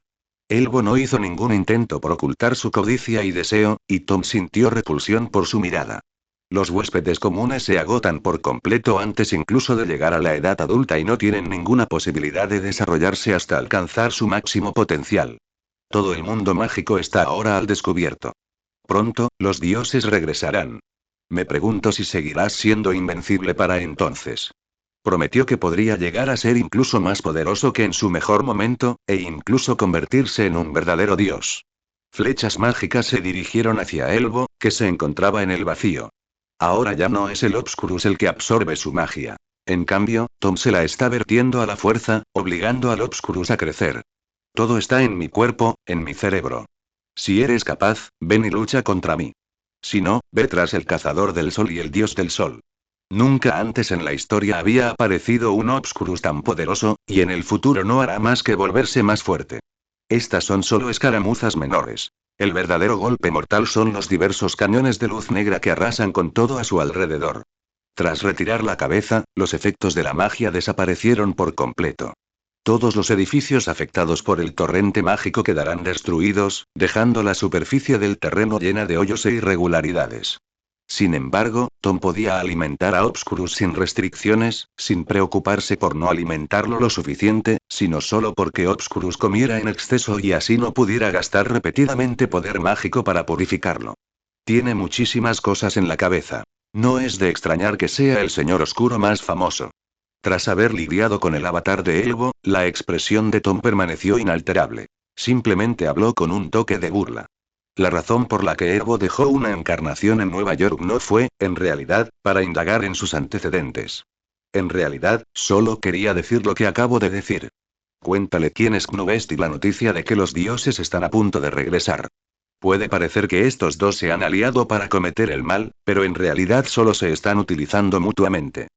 A: Elbo no hizo ningún intento por ocultar su codicia y deseo, y Tom sintió repulsión por su mirada. Los huéspedes comunes se agotan por completo antes incluso de llegar a la edad adulta y no tienen ninguna posibilidad de desarrollarse hasta alcanzar su máximo potencial. Todo el mundo mágico está ahora al descubierto. Pronto, los dioses regresarán. Me pregunto si seguirás siendo invencible para entonces. Prometió que podría llegar a ser incluso más poderoso que en su mejor momento, e incluso convertirse en un verdadero dios. Flechas mágicas se dirigieron hacia Elbo, que se encontraba en el vacío. Ahora ya no es el Obscurus el que absorbe su magia. En cambio, Tom se la está vertiendo a la fuerza, obligando al Obscurus a crecer. Todo está en mi cuerpo, en mi cerebro. Si eres capaz, ven y lucha contra mí. Si no, ve tras el cazador del sol y el dios del sol. Nunca antes en la historia había aparecido un Obscurus tan poderoso, y en el futuro no hará más que volverse más fuerte. Estas son solo escaramuzas menores. El verdadero golpe mortal son los diversos cañones de luz negra que arrasan con todo a su alrededor. Tras retirar la cabeza, los efectos de la magia desaparecieron por completo. Todos los edificios afectados por el torrente mágico quedarán destruidos, dejando la superficie del terreno llena de hoyos e irregularidades. Sin embargo, Tom podía alimentar a Obscurus sin restricciones, sin preocuparse por no alimentarlo lo suficiente, sino solo porque Obscurus comiera en exceso y así no pudiera gastar repetidamente poder mágico para purificarlo. Tiene muchísimas cosas en la cabeza. No es de extrañar que sea el señor oscuro más famoso. Tras haber lidiado con el avatar de Elbo, la expresión de Tom permaneció inalterable. Simplemente habló con un toque de burla. La razón por la que Elbo dejó una encarnación en Nueva York no fue, en realidad, para indagar en sus antecedentes. En realidad, solo quería decir lo que acabo de decir. Cuéntale quién es Knubest y la noticia de que los dioses están a punto de regresar. Puede parecer que estos dos se han aliado para cometer el mal, pero en realidad solo se están utilizando mutuamente.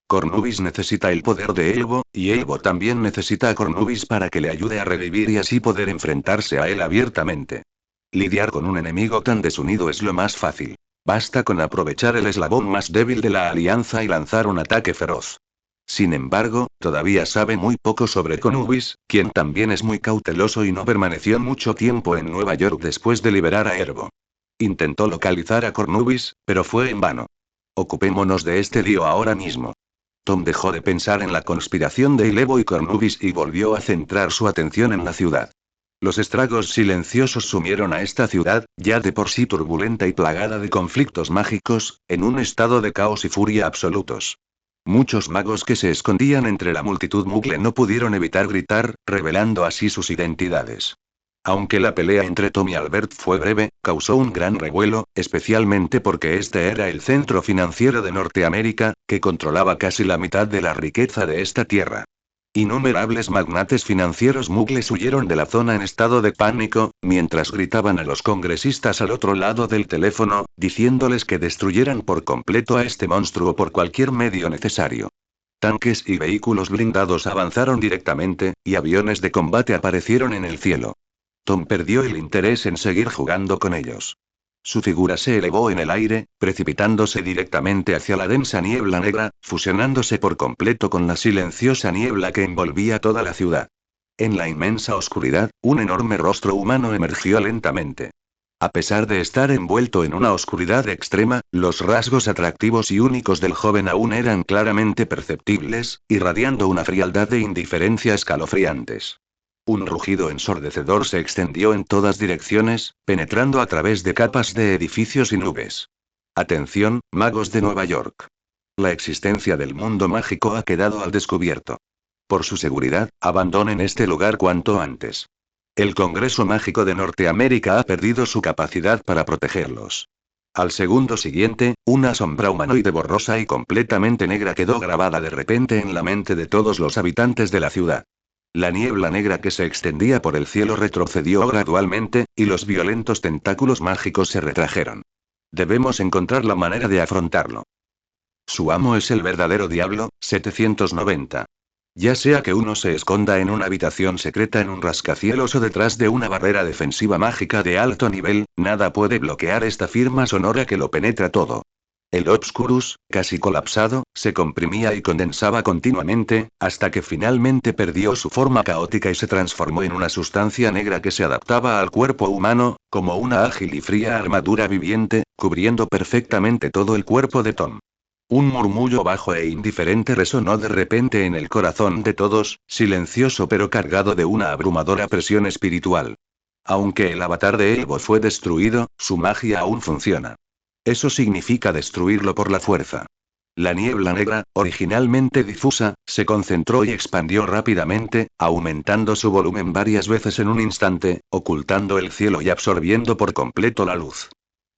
A: Cornubis necesita el poder de Elbo, y Elbo también necesita a Cornubis para que le ayude a revivir y así poder enfrentarse a él abiertamente. Lidiar con un enemigo tan desunido es lo más fácil. Basta con aprovechar el eslabón más débil de la alianza y lanzar un ataque feroz. Sin embargo, todavía sabe muy poco sobre Cornubis, quien también es muy cauteloso y no permaneció mucho tiempo en Nueva York después de liberar a Erbo. Intentó localizar a Cornubis, pero fue en vano. Ocupémonos de este lío ahora mismo. Tom dejó de pensar en la conspiración de Ilebo y Cornubis y volvió a centrar su atención en la ciudad. Los estragos silenciosos sumieron a esta ciudad, ya de por sí turbulenta y plagada de conflictos mágicos, en un estado de caos y furia absolutos. Muchos magos que se escondían entre la multitud mugle no pudieron evitar gritar, revelando así sus identidades. Aunque la pelea entre Tom y Albert fue breve, causó un gran revuelo, especialmente porque este era el centro financiero de Norteamérica, que controlaba casi la mitad de la riqueza de esta tierra. Innumerables magnates financieros mugles huyeron de la zona en estado de pánico, mientras gritaban a los congresistas al otro lado del teléfono, diciéndoles que destruyeran por completo a este monstruo por cualquier medio necesario. Tanques y vehículos blindados avanzaron directamente, y aviones de combate aparecieron en el cielo. Tom perdió el interés en seguir jugando con ellos. Su figura se elevó en el aire, precipitándose directamente hacia la densa niebla negra, fusionándose por completo con la silenciosa niebla que envolvía toda la ciudad. En la inmensa oscuridad, un enorme rostro humano emergió lentamente. A pesar de estar envuelto en una oscuridad extrema, los rasgos atractivos y únicos del joven aún eran claramente perceptibles, irradiando una frialdad e indiferencia escalofriantes. Un rugido ensordecedor se extendió en todas direcciones, penetrando a través de capas de edificios y nubes. Atención, magos de Nueva York. La existencia del mundo mágico ha quedado al descubierto. Por su seguridad, abandonen este lugar cuanto antes. El Congreso Mágico de Norteamérica ha perdido su capacidad para protegerlos. Al segundo siguiente, una sombra humanoide borrosa y completamente negra quedó grabada de repente en la mente de todos los habitantes de la ciudad. La niebla negra que se extendía por el cielo retrocedió gradualmente, y los violentos tentáculos mágicos se retrajeron. Debemos encontrar la manera de afrontarlo. Su amo es el verdadero diablo, 790. Ya sea que uno se esconda en una habitación secreta en un rascacielos o detrás de una barrera defensiva mágica de alto nivel, nada puede bloquear esta firma sonora que lo penetra todo. El Obscurus, casi colapsado, se comprimía y condensaba continuamente, hasta que finalmente perdió su forma caótica y se transformó en una sustancia negra que se adaptaba al cuerpo humano, como una ágil y fría armadura viviente, cubriendo perfectamente todo el cuerpo de Tom. Un murmullo bajo e indiferente resonó de repente en el corazón de todos, silencioso pero cargado de una abrumadora presión espiritual. Aunque el avatar de Elbo fue destruido, su magia aún funciona. Eso significa destruirlo por la fuerza. La niebla negra, originalmente difusa, se concentró y expandió rápidamente, aumentando su volumen varias veces en un instante, ocultando el cielo y absorbiendo por completo la luz.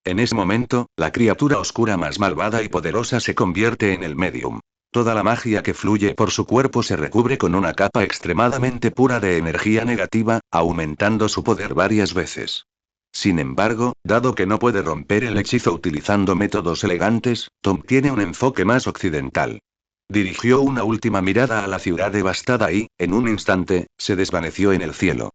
A: En ese momento, la criatura oscura más malvada y poderosa se convierte en el medium. Toda la magia que fluye por su cuerpo se recubre con una capa extremadamente pura de energía negativa, aumentando su poder varias veces. Sin embargo, dado que no puede romper el hechizo utilizando métodos elegantes, Tom tiene un enfoque más occidental. Dirigió una última mirada a la ciudad devastada y, en un instante, se desvaneció en el cielo.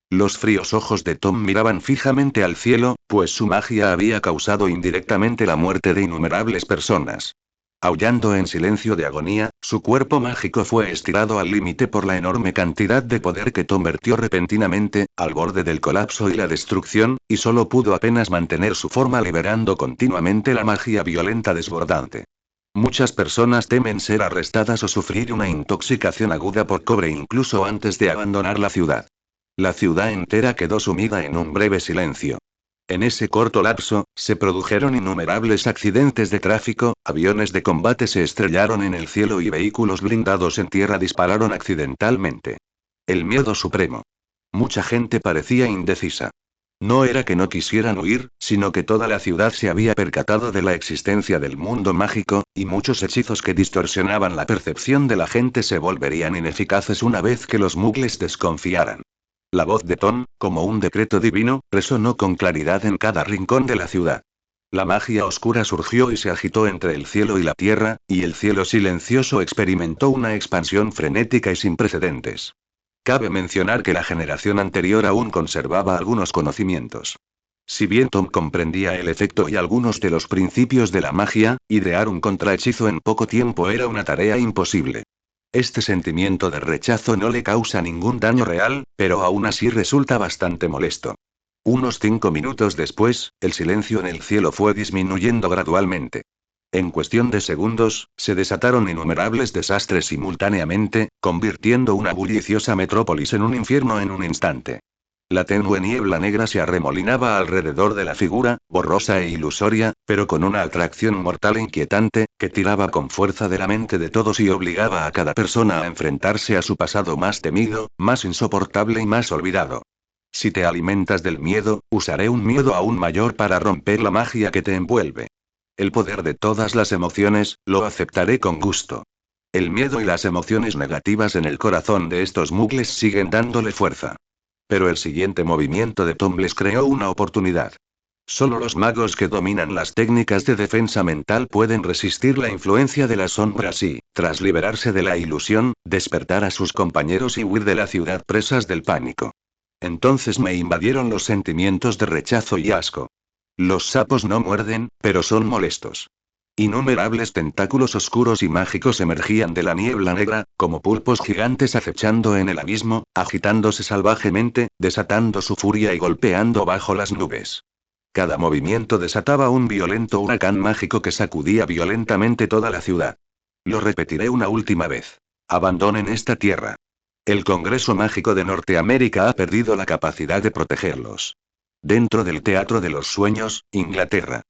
A: Los fríos ojos de Tom miraban fijamente al cielo, pues su magia había causado indirectamente la muerte de innumerables personas. Aullando en silencio de agonía, su cuerpo mágico fue estirado al límite por la enorme cantidad de poder que Tom vertió repentinamente, al borde del colapso y la destrucción, y solo pudo apenas mantener su forma liberando continuamente la magia violenta desbordante. Muchas personas temen ser arrestadas o sufrir una intoxicación aguda por cobre incluso antes de abandonar la ciudad. La ciudad entera quedó sumida en un breve silencio. En ese corto lapso, se produjeron innumerables accidentes de tráfico, aviones de combate se estrellaron en el cielo y vehículos blindados en tierra dispararon accidentalmente. El miedo supremo. Mucha gente parecía indecisa. No era que no quisieran huir, sino que toda la ciudad se había percatado de la existencia del mundo mágico, y muchos hechizos que distorsionaban la percepción de la gente se volverían ineficaces una vez que los muggles desconfiaran. La voz de Tom, como un decreto divino, resonó con claridad en cada rincón de la ciudad. La magia oscura surgió y se agitó entre el cielo y la tierra, y el cielo silencioso experimentó una expansión frenética y sin precedentes. Cabe mencionar que la generación anterior aún conservaba algunos conocimientos. Si bien Tom comprendía el efecto y algunos de los principios de la magia, idear un contrahechizo en poco tiempo era una tarea imposible. Este sentimiento de rechazo no le causa ningún daño real, pero aún así resulta bastante molesto. Unos 5 minutos después, el silencio en el cielo fue disminuyendo gradualmente. En cuestión de segundos, se desataron innumerables desastres simultáneamente, convirtiendo una bulliciosa metrópolis en un infierno en un instante. La tenue niebla negra se arremolinaba alrededor de la figura, borrosa e ilusoria, pero con una atracción mortal e inquietante, que tiraba con fuerza de la mente de todos y obligaba a cada persona a enfrentarse a su pasado más temido, más insoportable y más olvidado. Si te alimentas del miedo, usaré un miedo aún mayor para romper la magia que te envuelve. El poder de todas las emociones, lo aceptaré con gusto. El miedo y las emociones negativas en el corazón de estos muggles siguen dándole fuerza. Pero el siguiente movimiento de Tom les creó una oportunidad. Solo los magos que dominan las técnicas de defensa mental pueden resistir la influencia de las sombras y, tras liberarse de la ilusión, despertar a sus compañeros y huir de la ciudad presas del pánico. Entonces me invadieron los sentimientos de rechazo y asco. Los sapos no muerden, pero son molestos. Innumerables tentáculos oscuros y mágicos emergían de la niebla negra, como pulpos gigantes acechando en el abismo, agitándose salvajemente, desatando su furia y golpeando bajo las nubes. Cada movimiento desataba un violento huracán mágico que sacudía violentamente toda la ciudad. Lo repetiré una última vez. Abandonen esta tierra. El Congreso Mágico de Norteamérica ha perdido la capacidad de protegerlos. Dentro del Teatro de los Sueños, Inglaterra.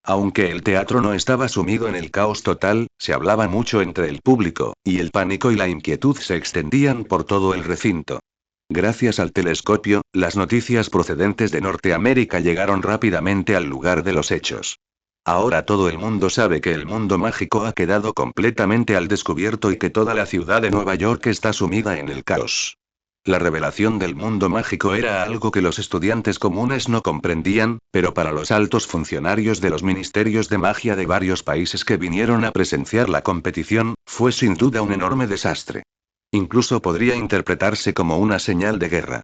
A: Aunque el teatro no estaba sumido en el caos total, se hablaba mucho entre el público, y el pánico y la inquietud se extendían por todo el recinto. Gracias al telescopio, las noticias procedentes de Norteamérica llegaron rápidamente al lugar de los hechos. Ahora todo el mundo sabe que el mundo mágico ha quedado completamente al descubierto y que toda la ciudad de Nueva York está sumida en el caos. La revelación del mundo mágico era algo que los estudiantes comunes no comprendían, pero para los altos funcionarios de los ministerios de magia de varios países que vinieron a presenciar la competición, fue sin duda un enorme desastre. Incluso podría interpretarse como una señal de guerra.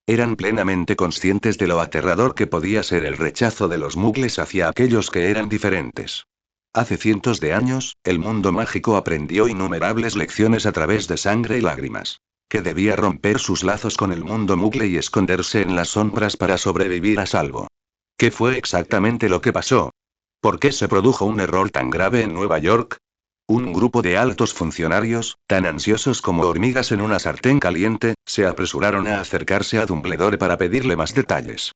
A: Eran plenamente conscientes de lo aterrador que podía ser el rechazo de los muggles hacia aquellos que eran diferentes. Hace cientos de años, el mundo mágico aprendió innumerables lecciones a través de sangre y lágrimas. Que debía romper sus lazos con el mundo muggle y esconderse en las sombras para sobrevivir a salvo. ¿Qué fue exactamente lo que pasó? ¿Por qué se produjo un error tan grave en Nueva York? Un grupo de altos funcionarios, tan ansiosos como hormigas en una sartén caliente, se apresuraron a acercarse a Dumbledore para pedirle más detalles.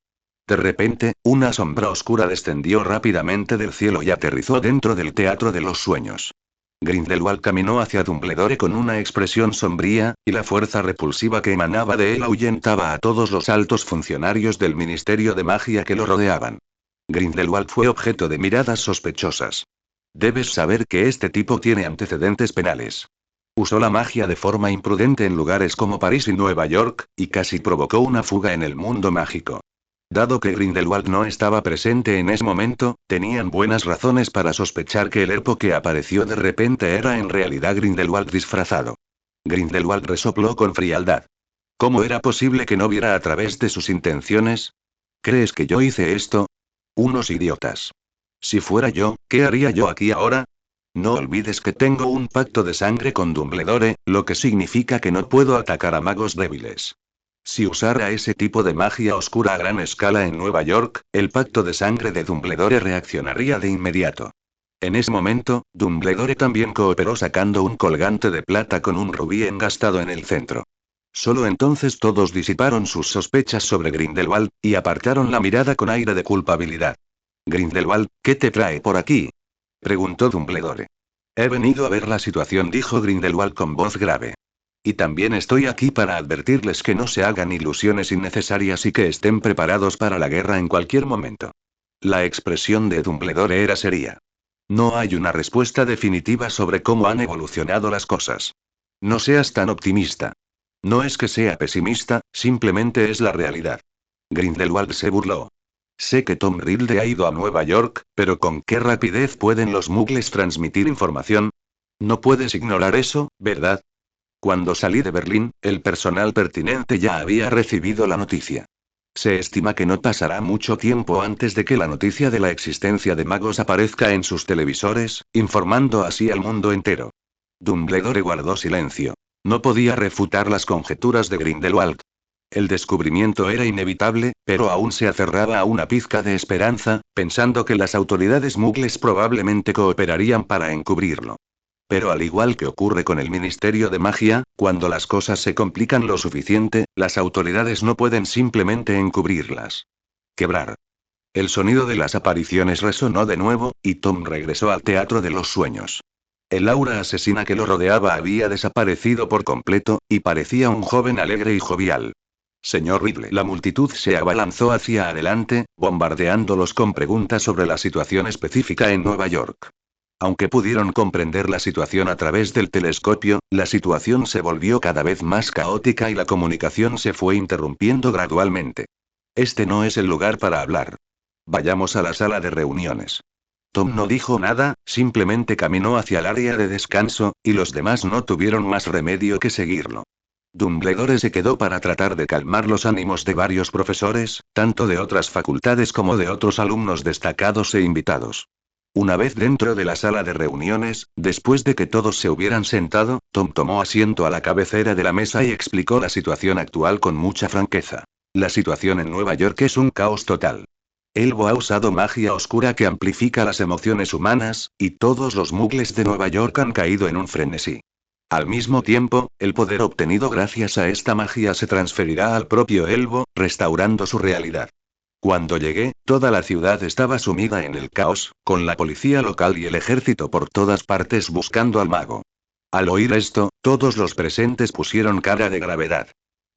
A: De repente, una sombra oscura descendió rápidamente del cielo y aterrizó dentro del Teatro de los Sueños. Grindelwald caminó hacia Dumbledore con una expresión sombría, y la fuerza repulsiva que emanaba de él ahuyentaba a todos los altos funcionarios del Ministerio de Magia que lo rodeaban. Grindelwald fue objeto de miradas sospechosas. Debes saber que este tipo tiene antecedentes penales. Usó la magia de forma imprudente en lugares como París y Nueva York, y casi provocó una fuga en el mundo mágico. Dado que Grindelwald no estaba presente en ese momento, tenían buenas razones para sospechar que el Herpo que apareció de repente era en realidad Grindelwald disfrazado. Grindelwald resopló con frialdad. ¿Cómo era posible que no viera a través de sus intenciones? ¿Crees que yo hice esto? Unos idiotas. Si fuera yo, ¿qué haría yo aquí ahora? No olvides que tengo un pacto de sangre con Dumbledore, lo que significa que no puedo atacar a magos débiles. Si usara ese tipo de magia oscura a gran escala en Nueva York, el pacto de sangre de Dumbledore reaccionaría de inmediato. En ese momento, Dumbledore también cooperó sacando un colgante de plata con un rubí engastado en el centro. Solo entonces todos disiparon sus sospechas sobre Grindelwald, y apartaron la mirada con aire de culpabilidad. Grindelwald, ¿qué te trae por aquí? Preguntó Dumbledore. He venido a ver la situación, dijo Grindelwald con voz grave. Y también estoy aquí para advertirles que no se hagan ilusiones innecesarias y que estén preparados para la guerra en cualquier momento. La expresión de Dumbledore era seria. No hay una respuesta definitiva sobre cómo han evolucionado las cosas. No seas tan optimista. No es que sea pesimista, simplemente es la realidad. Grindelwald se burló. Sé que Tom Riddle ha ido a Nueva York, pero ¿con qué rapidez pueden los muggles transmitir información? No puedes ignorar eso, ¿verdad? Cuando salí de Berlín, el personal pertinente ya había recibido la noticia. Se estima que no pasará mucho tiempo antes de que la noticia de la existencia de magos aparezca en sus televisores, informando así al mundo entero. Dumbledore guardó silencio. No podía refutar las conjeturas de Grindelwald. El descubrimiento era inevitable, pero aún se aferraba a una pizca de esperanza, pensando que las autoridades muggles probablemente cooperarían para encubrirlo. Pero al igual que ocurre con el Ministerio de Magia, cuando las cosas se complican lo suficiente, las autoridades no pueden simplemente encubrirlas. Quebrar. El sonido de las apariciones resonó de nuevo, y Tom regresó al teatro de los sueños. El aura asesina que lo rodeaba había desaparecido por completo, y parecía un joven alegre y jovial. Señor Riddle. La multitud se abalanzó hacia adelante, bombardeándolos con preguntas sobre la situación específica en Nueva York. Aunque pudieron comprender la situación a través del telescopio, la situación se volvió cada vez más caótica y la comunicación se fue interrumpiendo gradualmente. Este no es el lugar para hablar. Vayamos a la sala de reuniones. Tom no dijo nada, simplemente caminó hacia el área de descanso, y los demás no tuvieron más remedio que seguirlo. Dumbledore se quedó para tratar de calmar los ánimos de varios profesores, tanto de otras facultades como de otros alumnos destacados e invitados. Una vez dentro de la sala de reuniones, después de que todos se hubieran sentado, Tom tomó asiento a la cabecera de la mesa y explicó la situación actual con mucha franqueza. La situación en Nueva York es un caos total. Elbo ha usado magia oscura que amplifica las emociones humanas, y todos los muggles de Nueva York han caído en un frenesí. Al mismo tiempo, el poder obtenido gracias a esta magia se transferirá al propio Elbo, restaurando su realidad. Cuando llegué, toda la ciudad estaba sumida en el caos, con la policía local y el ejército por todas partes buscando al mago. Al oír esto, todos los presentes pusieron cara de gravedad.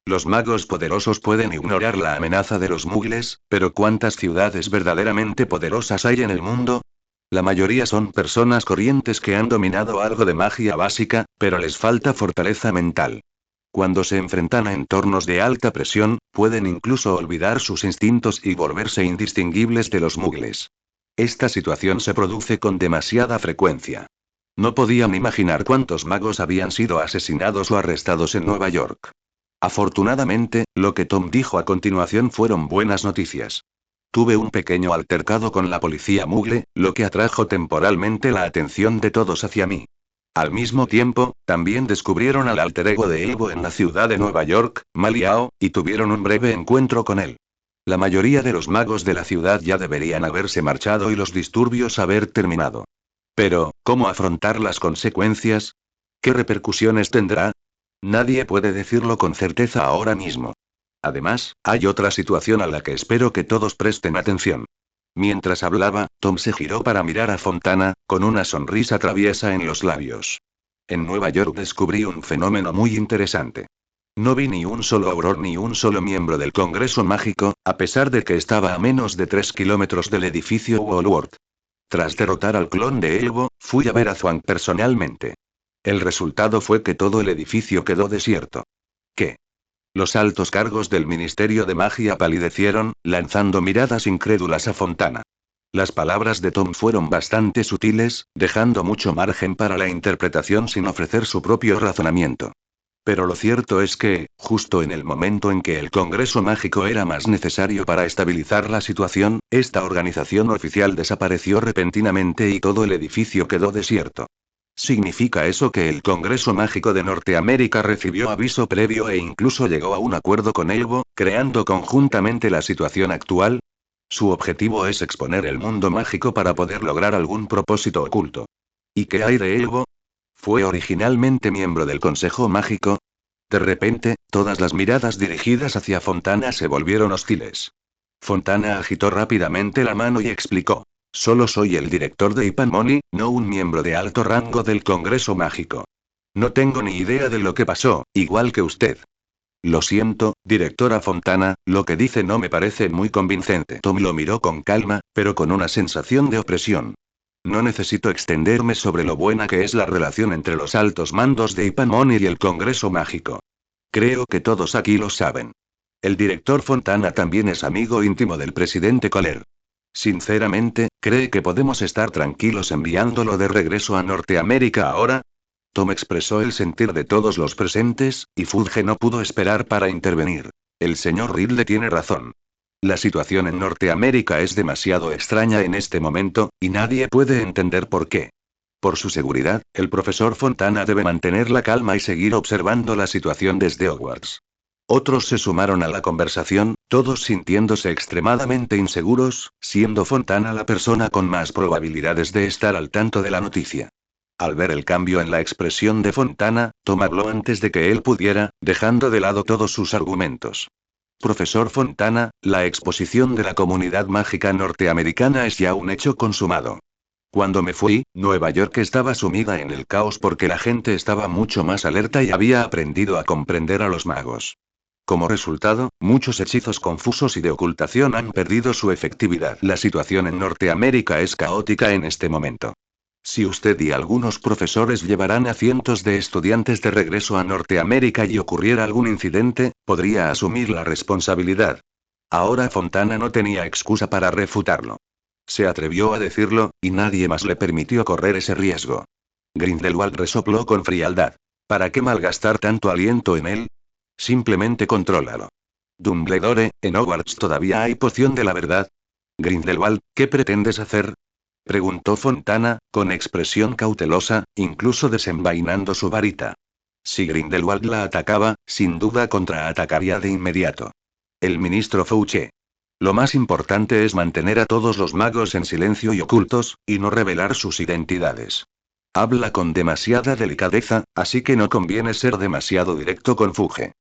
A: Los magos poderosos pueden ignorar la amenaza de los muggles, pero ¿cuántas ciudades verdaderamente poderosas hay en el mundo? La mayoría son personas corrientes que han dominado algo de magia básica, pero les falta fortaleza mental. Cuando se enfrentan a entornos de alta presión, pueden incluso olvidar sus instintos y volverse indistinguibles de los muggles. Esta situación se produce con demasiada frecuencia. No podían imaginar cuántos magos habían sido asesinados o arrestados en Nueva York. Afortunadamente, lo que Tom dijo a continuación fueron buenas noticias. Tuve un pequeño altercado con la policía muggle, lo que atrajo temporalmente la atención de todos hacia mí. Al mismo tiempo, también descubrieron al alter ego de Elbo en la ciudad de Nueva York, Maliao, y tuvieron un breve encuentro con él. La mayoría de los magos de la ciudad ya deberían haberse marchado y los disturbios haber terminado. Pero, ¿cómo afrontar las consecuencias? ¿Qué repercusiones tendrá? Nadie puede decirlo con certeza ahora mismo. Además, hay otra situación a la que espero que todos presten atención. Mientras hablaba, Tom se giró para mirar a Fontana, con una sonrisa traviesa en los labios. En Nueva York descubrí un fenómeno muy interesante. No vi ni un solo auror ni un solo miembro del Congreso Mágico, a pesar de que estaba a menos de 3 kilómetros del edificio Woolworth. Tras derrotar al clon de Elbo, fui a ver a Zhuang personalmente. El resultado fue que todo el edificio quedó desierto. ¿Qué? Los altos cargos del Ministerio de Magia palidecieron, lanzando miradas incrédulas a Fontana. Las palabras de Tom fueron bastante sutiles, dejando mucho margen para la interpretación sin ofrecer su propio razonamiento. Pero lo cierto es que, justo en el momento en que el Congreso Mágico era más necesario para estabilizar la situación, esta organización oficial desapareció repentinamente y todo el edificio quedó desierto. ¿Significa eso que el Congreso Mágico de Norteamérica recibió aviso previo e incluso llegó a un acuerdo con Elbo, creando conjuntamente la situación actual? Su objetivo es exponer el mundo mágico para poder lograr algún propósito oculto. ¿Y qué hay de Elbo? ¿Fue originalmente miembro del Consejo Mágico? De repente, todas las miradas dirigidas hacia Fontana se volvieron hostiles. Fontana agitó rápidamente la mano y explicó. Solo soy el director de Ipan Money, no un miembro de alto rango del Congreso Mágico. No tengo ni idea de lo que pasó, igual que usted. Lo siento, directora Fontana, lo que dice no me parece muy convincente. Tom lo miró con calma, pero con una sensación de opresión. No necesito extenderme sobre lo buena que es la relación entre los altos mandos de Ipamoni y el Congreso Mágico. Creo que todos aquí lo saben. El director Fontana también es amigo íntimo del presidente Kohler. Sinceramente, ¿cree que podemos estar tranquilos enviándolo de regreso a Norteamérica ahora? Tom expresó el sentir de todos los presentes, y Fudge no pudo esperar para intervenir. El señor Ridley tiene razón. La situación en Norteamérica es demasiado extraña en este momento, y nadie puede entender por qué. Por su seguridad, el profesor Fontana debe mantener la calma y seguir observando la situación desde Hogwarts. Otros se sumaron a la conversación, todos sintiéndose extremadamente inseguros, siendo Fontana la persona con más probabilidades de estar al tanto de la noticia. Al ver el cambio en la expresión de Fontana, Tom habló antes de que él pudiera, dejando de lado todos sus argumentos. Profesor Fontana, la exposición de la comunidad mágica norteamericana es ya un hecho consumado. Cuando me fui, Nueva York estaba sumida en el caos porque la gente estaba mucho más alerta y había aprendido a comprender a los magos. Como resultado, muchos hechizos confusos y de ocultación han perdido su efectividad. La situación en Norteamérica es caótica en este momento. Si usted y algunos profesores llevarán a cientos de estudiantes de regreso a Norteamérica y ocurriera algún incidente, podría asumir la responsabilidad. Ahora Fontana no tenía excusa para refutarlo. Se atrevió a decirlo, y nadie más le permitió correr ese riesgo. Grindelwald resopló con frialdad. ¿Para qué malgastar tanto aliento en él? Simplemente contrólalo. Dumbledore, ¿en Hogwarts todavía hay poción de la verdad? Grindelwald, ¿qué pretendes hacer? Preguntó Fontana, con expresión cautelosa, incluso desenvainando su varita. Si Grindelwald la atacaba, sin duda contraatacaría de inmediato. El ministro Fauche. Lo más importante es mantener a todos los magos en silencio y ocultos, y no revelar sus identidades. Habla con demasiada delicadeza, así que no conviene ser demasiado directo con Fudge.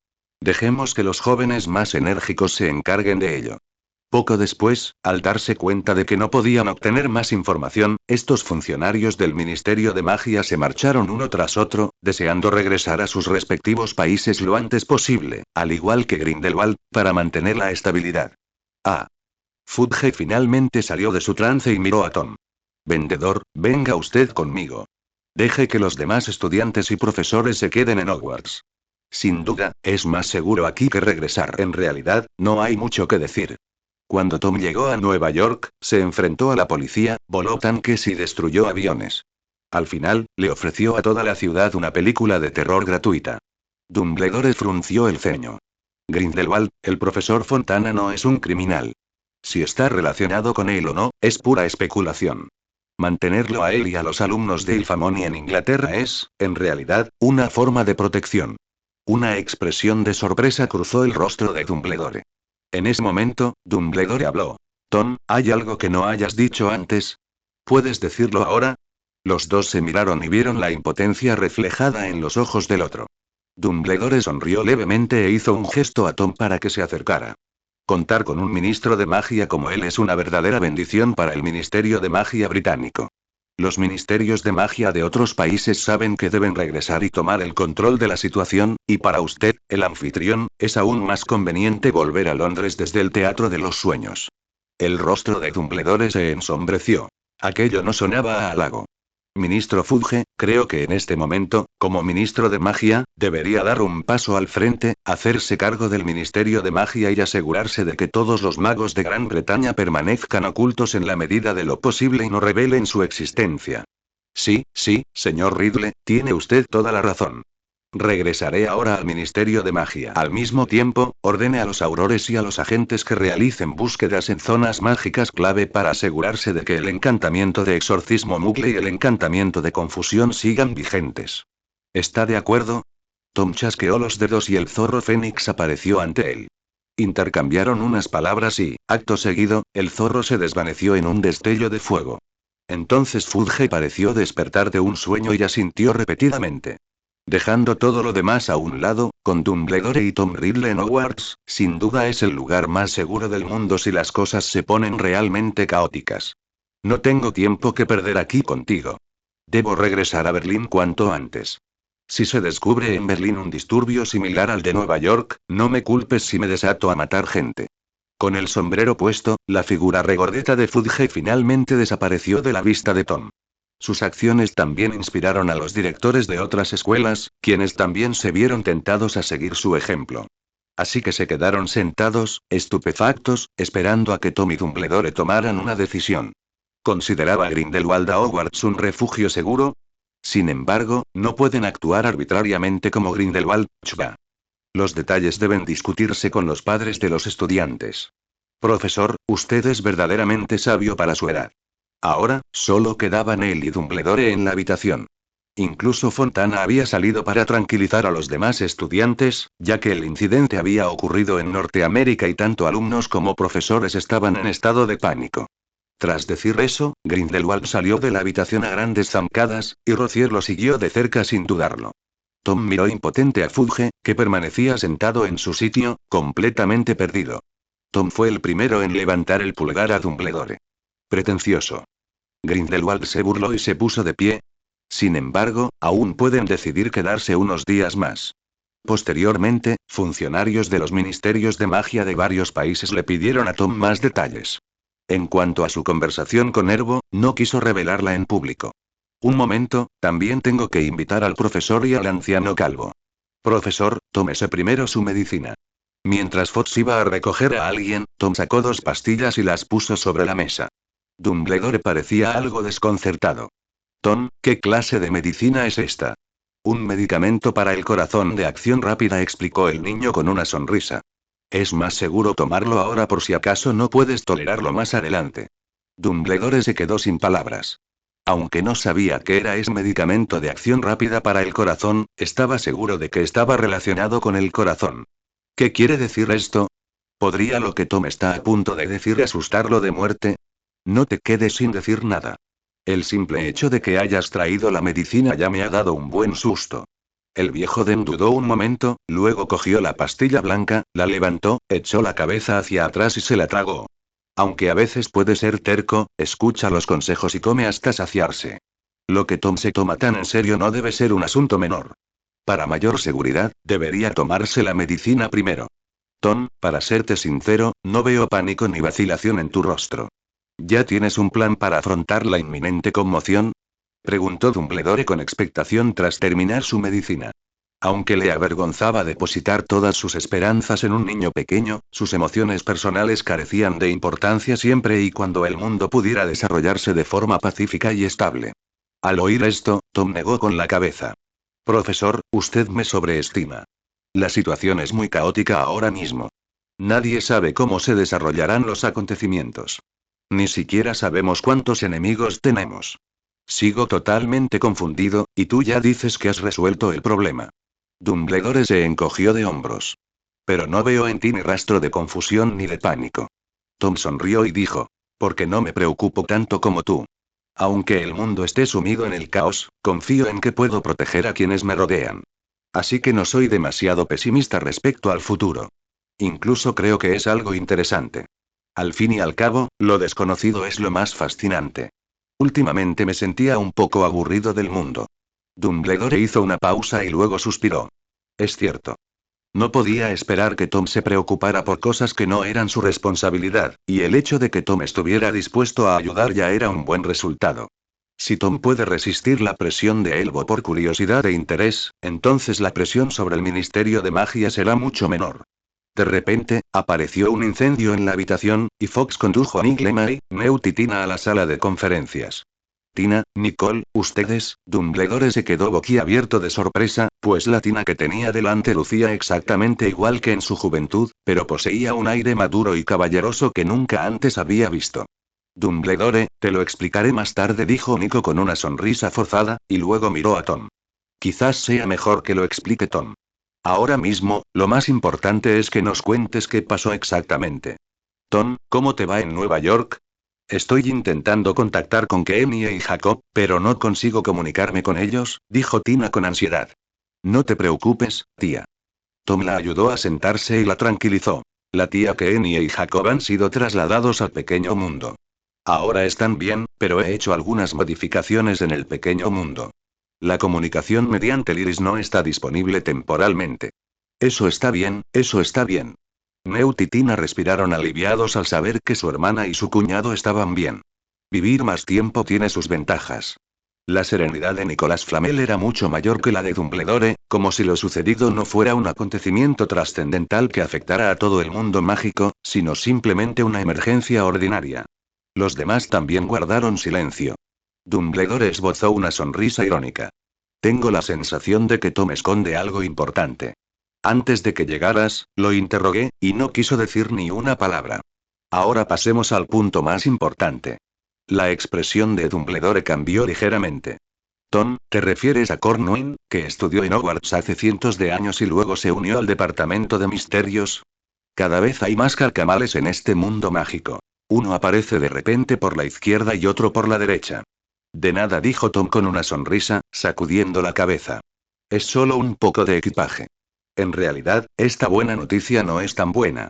A: Dejemos que los jóvenes más enérgicos se encarguen de ello. Poco después, al darse cuenta de que no podían obtener más información, estos funcionarios del Ministerio de Magia se marcharon uno tras otro, deseando regresar a sus respectivos países lo antes posible, al igual que Grindelwald, para mantener la estabilidad. Ah. Fudge finalmente salió de su trance y miró a Tom. Vendedor, venga usted conmigo. Deje que los demás estudiantes y profesores se queden en Hogwarts. Sin duda, es más seguro aquí que regresar. En realidad, no hay mucho que decir. Cuando Tom llegó a Nueva York, se enfrentó a la policía, voló tanques y destruyó aviones. Al final, le ofreció a toda la ciudad una película de terror gratuita. Dumbledore frunció el ceño. Grindelwald, el profesor Fontana no es un criminal. Si está relacionado con él o no, es pura especulación. Mantenerlo a él y a los alumnos de Ilfamoni en Inglaterra es, en realidad, una forma de protección. Una expresión de sorpresa cruzó el rostro de Dumbledore. En ese momento, Dumbledore habló. Tom, ¿hay algo que no hayas dicho antes? ¿Puedes decirlo ahora? Los dos se miraron y vieron la impotencia reflejada en los ojos del otro. Dumbledore sonrió levemente e hizo un gesto a Tom para que se acercara. Contar con un ministro de magia como él es una verdadera bendición para el Ministerio de Magia británico. Los ministerios de magia de otros países saben que deben regresar y tomar el control de la situación, y para usted, el anfitrión, es aún más conveniente volver a Londres desde el Teatro de los Sueños. El rostro de Dumbledore se ensombreció. Aquello no sonaba a halago. Ministro Fudge, creo que en este momento, como ministro de magia, debería dar un paso al frente, hacerse cargo del Ministerio de Magia y asegurarse de que todos los magos de Gran Bretaña permanezcan ocultos en la medida de lo posible y no revelen su existencia. Sí, señor Ridley, tiene usted toda la razón. Regresaré ahora al Ministerio de Magia. Al mismo tiempo, ordene a los aurores y a los agentes que realicen búsquedas en zonas mágicas clave para asegurarse de que el encantamiento de exorcismo Muggle y el encantamiento de confusión sigan vigentes. ¿Está de acuerdo? Tom chasqueó los dedos y el zorro Fénix apareció ante él. Intercambiaron unas palabras y, acto seguido, el zorro se desvaneció en un destello de fuego. Entonces Fudge pareció despertar de un sueño y asintió repetidamente. Dejando todo lo demás a un lado, con Dumbledore y Tom Riddle en Hogwarts, sin duda es el lugar más seguro del mundo si las cosas se ponen realmente caóticas. No tengo tiempo que perder aquí contigo. Debo regresar a Berlín cuanto antes. Si se descubre en Berlín un disturbio similar al de Nueva York, no me culpes si me desato a matar gente. Con el sombrero puesto, la figura regordeta de Fudge finalmente desapareció de la vista de Tom. Sus acciones también inspiraron a los directores de otras escuelas, quienes también se vieron tentados a seguir su ejemplo. Así que se quedaron sentados, estupefactos, esperando a que Tom y Dumbledore tomaran una decisión. ¿Consideraba Grindelwald a Hogwarts un refugio seguro? Sin embargo, no pueden actuar arbitrariamente como Grindelwald, Chua. Los detalles deben discutirse con los padres de los estudiantes. Profesor, usted es verdaderamente sabio para su edad. Ahora, solo quedaban él y Dumbledore en la habitación. Incluso Fontana había salido para tranquilizar a los demás estudiantes, ya que el incidente había ocurrido en Norteamérica y tanto alumnos como profesores estaban en estado de pánico. Tras decir eso, Grindelwald salió de la habitación a grandes zancadas, y Rozier lo siguió de cerca sin dudarlo. Tom miró impotente a Fudge, que permanecía sentado en su sitio, completamente perdido. Tom fue el primero en levantar el pulgar a Dumbledore. Pretencioso. Grindelwald se burló y se puso de pie. Sin embargo, aún pueden decidir quedarse unos días más. Posteriormente, funcionarios de los ministerios de magia de varios países le pidieron a Tom más detalles. En cuanto a su conversación con Herbo, no quiso revelarla en público. Un momento, también tengo que invitar al profesor y al anciano calvo. Profesor, tómese primero su medicina. Mientras Fox iba a recoger a alguien, Tom sacó 2 pastillas y las puso sobre la mesa. Dumbledore parecía algo desconcertado. Tom, ¿qué clase de medicina es esta? Un medicamento para el corazón de acción rápida, explicó el niño con una sonrisa. Es más seguro tomarlo ahora por si acaso no puedes tolerarlo más adelante. Dumbledore se quedó sin palabras. Aunque no sabía qué era ese medicamento de acción rápida para el corazón, estaba seguro de que estaba relacionado con el corazón. ¿Qué quiere decir esto? ¿Podría lo que Tom está a punto de decir asustarlo de muerte? No te quedes sin decir nada. El simple hecho de que hayas traído la medicina ya me ha dado un buen susto. El viejo Den dudó un momento, luego cogió la pastilla blanca, la levantó, echó la cabeza hacia atrás y se la tragó. Aunque a veces puede ser terco, escucha los consejos y come hasta saciarse. Lo que Tom se toma tan en serio no debe ser un asunto menor. Para mayor seguridad, debería tomarse la medicina primero. Tom, para serte sincero, no veo pánico ni vacilación en tu rostro. ¿Ya tienes un plan para afrontar la inminente conmoción? Preguntó Dumbledore con expectación tras terminar su medicina. Aunque le avergonzaba depositar todas sus esperanzas en un niño pequeño, sus emociones personales carecían de importancia siempre y cuando el mundo pudiera desarrollarse de forma pacífica y estable. Al oír esto, Tom negó con la cabeza. Profesor, usted me sobreestima. La situación es muy caótica ahora mismo. Nadie sabe cómo se desarrollarán los acontecimientos. Ni siquiera sabemos cuántos enemigos tenemos. Sigo totalmente confundido, y tú ya dices que has resuelto el problema. Dumbledore se encogió de hombros. Pero no veo en ti ni rastro de confusión ni de pánico. Tom sonrió y dijo. Porque no me preocupo tanto como tú. Aunque el mundo esté sumido en el caos, confío en que puedo proteger a quienes me rodean. Así que no soy demasiado pesimista respecto al futuro. Incluso creo que es algo interesante. Al fin y al cabo, lo desconocido es lo más fascinante. Últimamente me sentía un poco aburrido del mundo. Dumbledore hizo una pausa y luego suspiró. Es cierto. No podía esperar que Tom se preocupara por cosas que no eran su responsabilidad, y el hecho de que Tom estuviera dispuesto a ayudar ya era un buen resultado. Si Tom puede resistir la presión de Elbo por curiosidad e interés, entonces la presión sobre el Ministerio de Magia será mucho menor. De repente, apareció un incendio en la habitación, y Fox condujo a Nick Lemay, Newt y Tina a la sala de conferencias. Tina, Nicole, ustedes, Dumbledore se quedó boquiabierto de sorpresa, pues la Tina que tenía delante lucía exactamente igual que en su juventud, pero poseía un aire maduro y caballeroso que nunca antes había visto. Dumbledore, te lo explicaré más tarde, dijo Nico con una sonrisa forzada, y luego miró a Tom. Quizás sea mejor que lo explique Tom. Ahora mismo, lo más importante es que nos cuentes qué pasó exactamente. Tom, ¿cómo te va en Nueva York? Estoy intentando contactar con Kenia y Jacob, pero no consigo comunicarme con ellos, dijo Tina con ansiedad. No te preocupes, tía. Tom la ayudó a sentarse y la tranquilizó. La tía Kenia y Jacob han sido trasladados al pequeño mundo. Ahora están bien, pero he hecho algunas modificaciones en el pequeño mundo. La comunicación mediante el iris no está disponible temporalmente. Eso está bien, eso está bien. Neut y Tina respiraron aliviados al saber que su hermana y su cuñado estaban bien. Vivir más tiempo tiene sus ventajas. La serenidad de Nicolas Flamel era mucho mayor que la de Dumbledore, como si lo sucedido no fuera un acontecimiento trascendental que afectara a todo el mundo mágico, sino simplemente una emergencia ordinaria. Los demás también guardaron silencio. Dumbledore esbozó una sonrisa irónica. Tengo la sensación de que Tom esconde algo importante. Antes de que llegaras, lo interrogué, y no quiso decir ni una palabra. Ahora pasemos al punto más importante. La expresión de Dumbledore cambió ligeramente. Tom, ¿te refieres a Cornwall, que estudió en Hogwarts hace cientos de años y luego se unió al departamento de misterios? Cada vez hay más carcamales en este mundo mágico. Uno aparece de repente por la izquierda y otro por la derecha. De nada, dijo Tom con una sonrisa, sacudiendo la cabeza. Es solo un poco de equipaje. En realidad, esta buena noticia no es tan buena.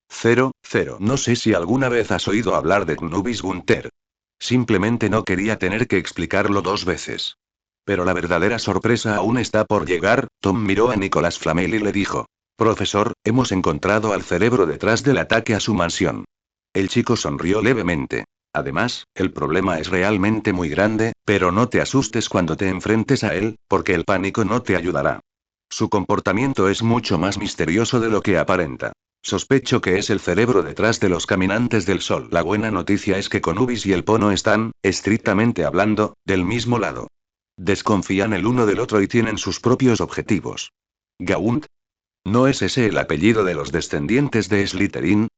A: Cero. No sé si alguna vez has oído hablar de Nubis Gunter. Simplemente no quería tener que explicarlo dos veces. Pero la verdadera sorpresa aún está por llegar. Tom miró a Nicolas Flamel y le dijo. Profesor, hemos encontrado al cerebro detrás del ataque a su mansión. El chico sonrió levemente. Además, el problema es realmente muy grande, pero no te asustes cuando te enfrentes a él, porque el pánico no te ayudará. Su comportamiento es mucho más misterioso de lo que aparenta. Sospecho que es el cerebro detrás de los caminantes del sol. La buena noticia es que Conubis y el Pono están, estrictamente hablando, del mismo lado. Desconfían el uno del otro y tienen sus propios objetivos. ¿Gaunt? ¿No es ese el apellido de los descendientes de Slytherin?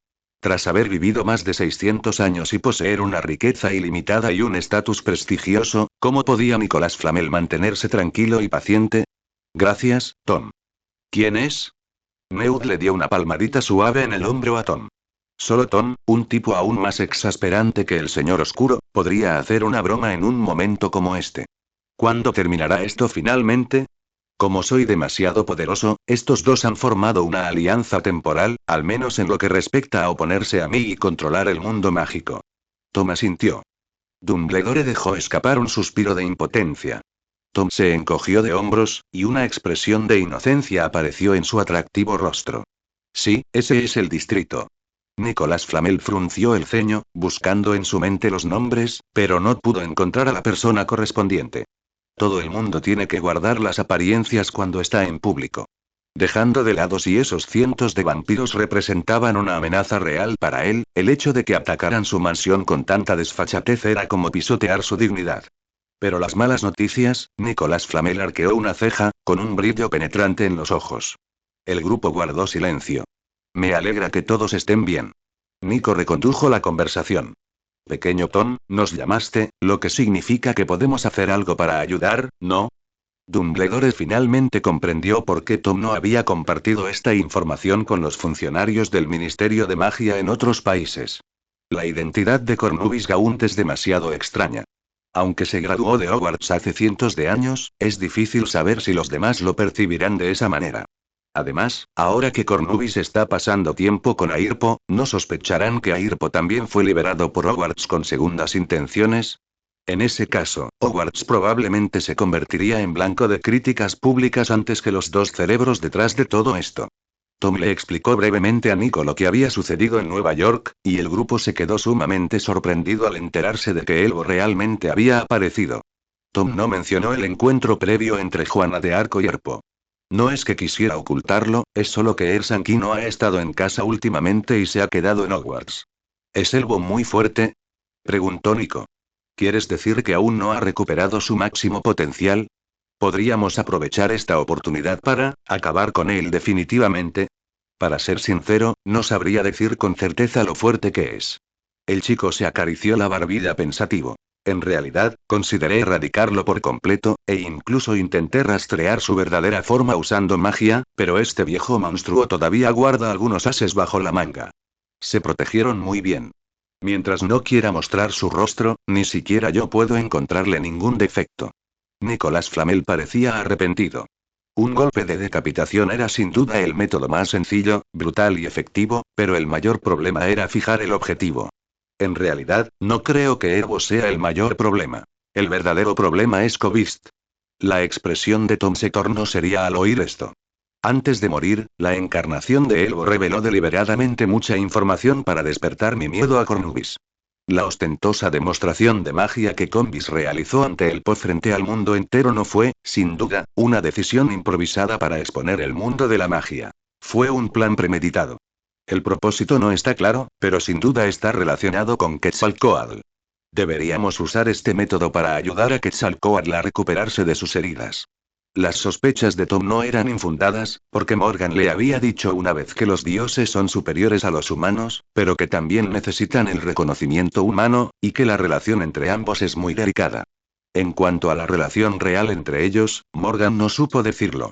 A: Tras haber vivido más de 600 años y poseer una riqueza ilimitada y un estatus prestigioso, ¿cómo podía Nicolas Flamel mantenerse tranquilo y paciente? Gracias, Tom. ¿Quién es? Newt le dio una palmadita suave en el hombro a Tom. Solo Tom, un tipo aún más exasperante que el señor oscuro, podría hacer una broma en un momento como este. ¿Cuándo terminará esto finalmente? Como soy demasiado poderoso, estos dos han formado una alianza temporal, al menos en lo que respecta a oponerse a mí y controlar el mundo mágico. Tom asintió. Dumbledore dejó escapar un suspiro de impotencia. Tom se encogió de hombros, y una expresión de inocencia apareció en su atractivo rostro. Sí, ese es el distrito. Nicolas Flamel frunció el ceño, buscando en su mente los nombres, pero no pudo encontrar a la persona correspondiente. Todo el mundo tiene que guardar las apariencias cuando está en público. Dejando de lado si esos cientos de vampiros representaban una amenaza real para él, el hecho de que atacaran su mansión con tanta desfachatez era como pisotear su dignidad. Pero las malas noticias, Nicolas Flamel arqueó una ceja, con un brillo penetrante en los ojos. El grupo guardó silencio. Me alegra que todos estén bien. Nico recondujo la conversación. Pequeño Tom, nos llamaste, lo que significa que podemos hacer algo para ayudar, ¿no? Dumbledore finalmente comprendió por qué Tom no había compartido esta información con los funcionarios del Ministerio de Magia en otros países. La identidad de Cornubis Gaunt es demasiado extraña. Aunque se graduó de Hogwarts hace cientos de años, es difícil saber si los demás lo percibirán de esa manera. Además, ahora que Cornubis está pasando tiempo con Airpo, ¿no sospecharán que Airpo también fue liberado por Hogwarts con segundas intenciones? En ese caso, Hogwarts probablemente se convertiría en blanco de críticas públicas antes que los dos cerebros detrás de todo esto. Tom le explicó brevemente a Nico lo que había sucedido en Nueva York, y el grupo se quedó sumamente sorprendido al enterarse de que Elbo realmente había aparecido. Tom no mencionó el encuentro previo entre Juana de Arco y Airpo. No es que quisiera ocultarlo, es solo que Ersanki no ha estado en casa últimamente y se ha quedado en Hogwarts. ¿Es Elbo muy fuerte? Preguntó Nico. ¿Quieres decir que aún no ha recuperado su máximo potencial? ¿Podríamos aprovechar esta oportunidad para acabar con él definitivamente? Para ser sincero, no sabría decir con certeza lo fuerte que es. El chico se acarició la barbilla pensativo. En realidad, consideré erradicarlo por completo, e incluso intenté rastrear su verdadera forma usando magia, pero este viejo monstruo todavía guarda algunos ases bajo la manga. Se protegieron muy bien. Mientras no quiera mostrar su rostro, ni siquiera yo puedo encontrarle ningún defecto. Nicolas Flamel parecía arrepentido. Un golpe de decapitación era sin duda el método más sencillo, brutal y efectivo, pero el mayor problema era fijar el objetivo. En realidad, no creo que Erbo sea el mayor problema. El verdadero problema es Covist. La expresión de Tom se tornó seria al oír esto. Antes de morir, la encarnación de Elbo reveló deliberadamente mucha información para despertar mi miedo a Cornubis. La ostentosa demostración de magia que Combis realizó ante el Po frente al mundo entero no fue, sin duda, una decisión improvisada para exponer el mundo de la magia. Fue un plan premeditado. El propósito no está claro, pero sin duda está relacionado con Quetzalcóatl. Deberíamos usar este método para ayudar a Quetzalcóatl a recuperarse de sus heridas. Las sospechas de Tom no eran infundadas, porque Morgan le había dicho una vez que los dioses son superiores a los humanos, pero que también necesitan el reconocimiento humano, y que la relación entre ambos es muy delicada. En cuanto a la relación real entre ellos, Morgan no supo decirlo.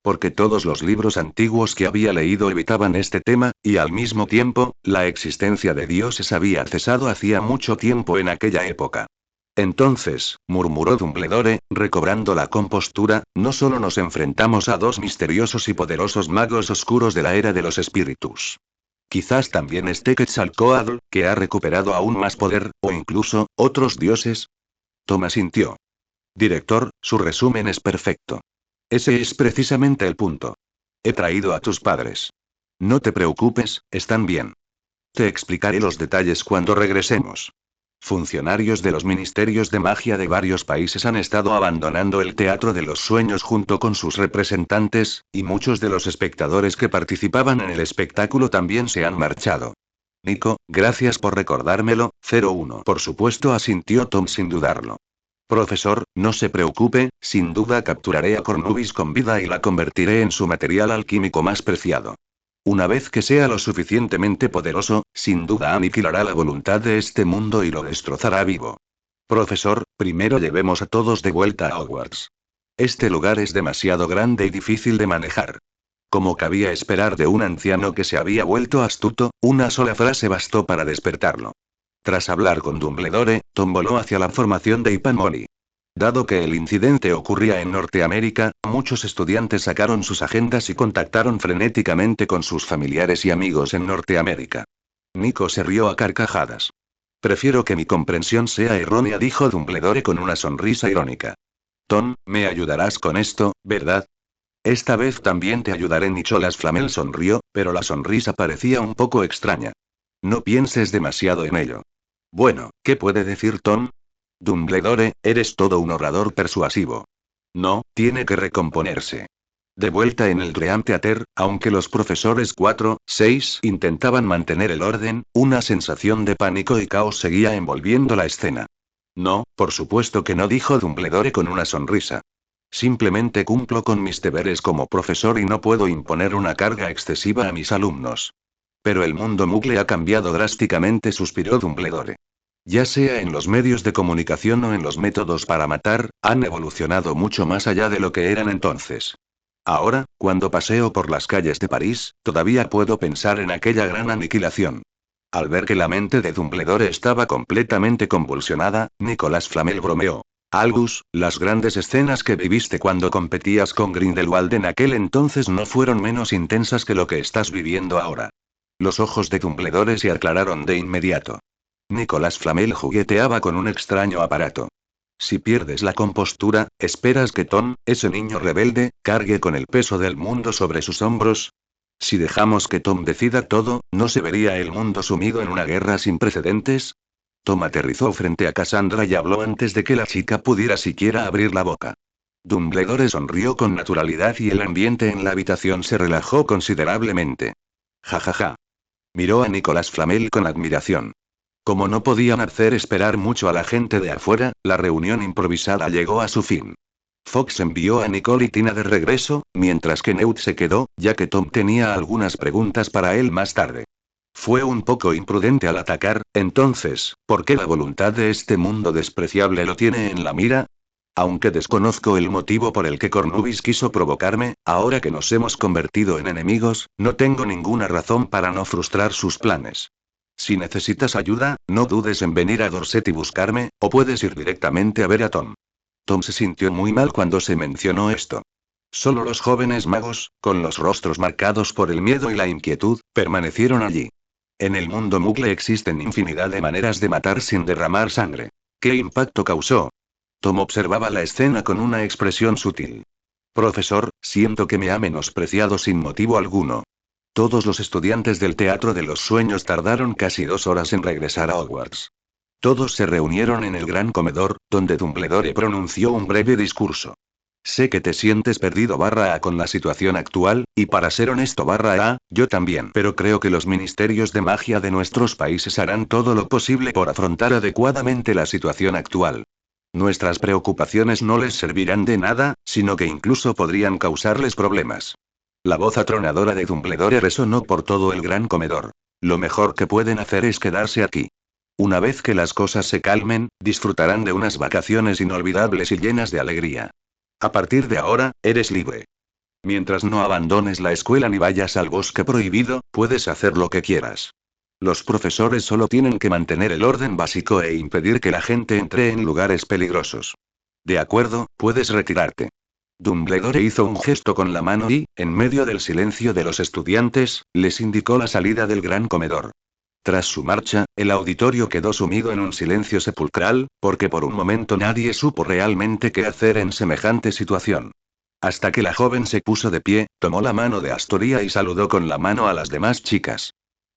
A: Porque todos los libros antiguos que había leído evitaban este tema, y al mismo tiempo, la existencia de dioses había cesado hacía mucho tiempo en aquella época. Entonces, murmuró Dumbledore, recobrando la compostura, no solo nos enfrentamos a dos misteriosos y poderosos magos oscuros de la era de los espíritus. Quizás también esté Quetzalcóatl, que ha recuperado aún más poder, o incluso, otros dioses. Tom asintió. Director, su resumen es perfecto. Ese es precisamente el punto. He traído a tus padres. No te preocupes, están bien. Te explicaré los detalles cuando regresemos. Funcionarios de los ministerios de magia de varios países han estado abandonando el Teatro de los Sueños junto con sus representantes, y muchos de los espectadores que participaban en el espectáculo también se han marchado. Nico, gracias por recordármelo, 01. Por supuesto, asintió Tom sin dudarlo. Profesor, no se preocupe, sin duda capturaré a Cornubis con vida y la convertiré en su material alquímico más preciado. Una vez que sea lo suficientemente poderoso, sin duda aniquilará la voluntad de este mundo y lo destrozará vivo. Profesor, primero llevemos a todos de vuelta a Hogwarts. Este lugar es demasiado grande y difícil de manejar. Como cabía esperar de un anciano que se había vuelto astuto, una sola frase bastó para despertarlo. Tras hablar con Dumbledore, Tom voló hacia la formación de Ipanmoli. Dado que el incidente ocurría en Norteamérica, muchos estudiantes sacaron sus agendas y contactaron frenéticamente con sus familiares y amigos en Norteamérica. Nico se rió a carcajadas. Prefiero que mi comprensión sea errónea, dijo Dumbledore con una sonrisa irónica. Tom, me ayudarás con esto, ¿verdad? Esta vez también te ayudaré. Nicholas Flamel sonrió, pero la sonrisa parecía un poco extraña. No pienses demasiado en ello. Bueno, ¿qué puede decir Tom? Dumbledore, eres todo un orador persuasivo. No, tiene que recomponerse. De vuelta en el Dream Theater, aunque los profesores 4, 6 intentaban mantener el orden, una sensación de pánico y caos seguía envolviendo la escena. No, por supuesto que no, dijo Dumbledore con una sonrisa. Simplemente cumplo con mis deberes como profesor y no puedo imponer una carga excesiva a mis alumnos. Pero el mundo Muggle ha cambiado drásticamente, suspiró Dumbledore. Ya sea en los medios de comunicación o en los métodos para matar, han evolucionado mucho más allá de lo que eran entonces. Ahora, cuando paseo por las calles de París, todavía puedo pensar en aquella gran aniquilación. Al ver que la mente de Dumbledore estaba completamente convulsionada, Nicolas Flamel bromeó. Albus, las grandes escenas que viviste cuando competías con Grindelwald en aquel entonces no fueron menos intensas que lo que estás viviendo ahora. Los ojos de Dumbledore se aclararon de inmediato. Nicolas Flamel jugueteaba con un extraño aparato. Si pierdes la compostura, ¿esperas que Tom, ese niño rebelde, cargue con el peso del mundo sobre sus hombros? Si dejamos que Tom decida todo, ¿no se vería el mundo sumido en una guerra sin precedentes? Tom aterrizó frente a Cassandra y habló antes de que la chica pudiera siquiera abrir la boca. Dumbledore sonrió con naturalidad y el ambiente en la habitación se relajó considerablemente. Ja ja ja. Miró a Nicolas Flamel con admiración. Como no podían hacer esperar mucho a la gente de afuera, la reunión improvisada llegó a su fin. Fox envió a Nicole y Tina de regreso, mientras que Newt se quedó, ya que Tom tenía algunas preguntas para él más tarde. Fue un poco imprudente al atacar, entonces, ¿por qué la voluntad de este mundo despreciable lo tiene en la mira? Aunque desconozco el motivo por el que Cornubis quiso provocarme, ahora que nos hemos convertido en enemigos, no tengo ninguna razón para no frustrar sus planes. Si necesitas ayuda, no dudes en venir a Dorset y buscarme, o puedes ir directamente a ver a Tom. Tom se sintió muy mal cuando se mencionó esto. Solo los jóvenes magos, con los rostros marcados por el miedo y la inquietud, permanecieron allí. En el mundo Muggle existen infinidad de maneras de matar sin derramar sangre. ¿Qué impacto causó? Tom observaba la escena con una expresión sutil. Profesor, siento que me ha menospreciado sin motivo alguno. Todos los estudiantes del Teatro de los Sueños tardaron casi 2 horas en regresar a Hogwarts. Todos se reunieron en el gran comedor, donde Dumbledore pronunció un breve discurso. Sé que te sientes perdido /A con la situación actual, y para ser honesto /A, yo también. Pero creo que los ministerios de magia de nuestros países harán todo lo posible por afrontar adecuadamente la situación actual. Nuestras preocupaciones no les servirán de nada, sino que incluso podrían causarles problemas. La voz atronadora de Dumbledore resonó por todo el gran comedor. Lo mejor que pueden hacer es quedarse aquí. Una vez que las cosas se calmen, disfrutarán de unas vacaciones inolvidables y llenas de alegría. A partir de ahora, eres libre. Mientras no abandones la escuela ni vayas al bosque prohibido, puedes hacer lo que quieras. Los profesores solo tienen que mantener el orden básico e impedir que la gente entre en lugares peligrosos. De acuerdo, puedes retirarte. Dumbledore hizo un gesto con la mano y, en medio del silencio de los estudiantes, les indicó la salida del gran comedor. Tras su marcha, el auditorio quedó sumido en un silencio sepulcral, porque por un momento nadie supo realmente qué hacer en semejante situación. Hasta que la joven se puso de pie, tomó la mano de Astoria y saludó con la mano a las demás chicas.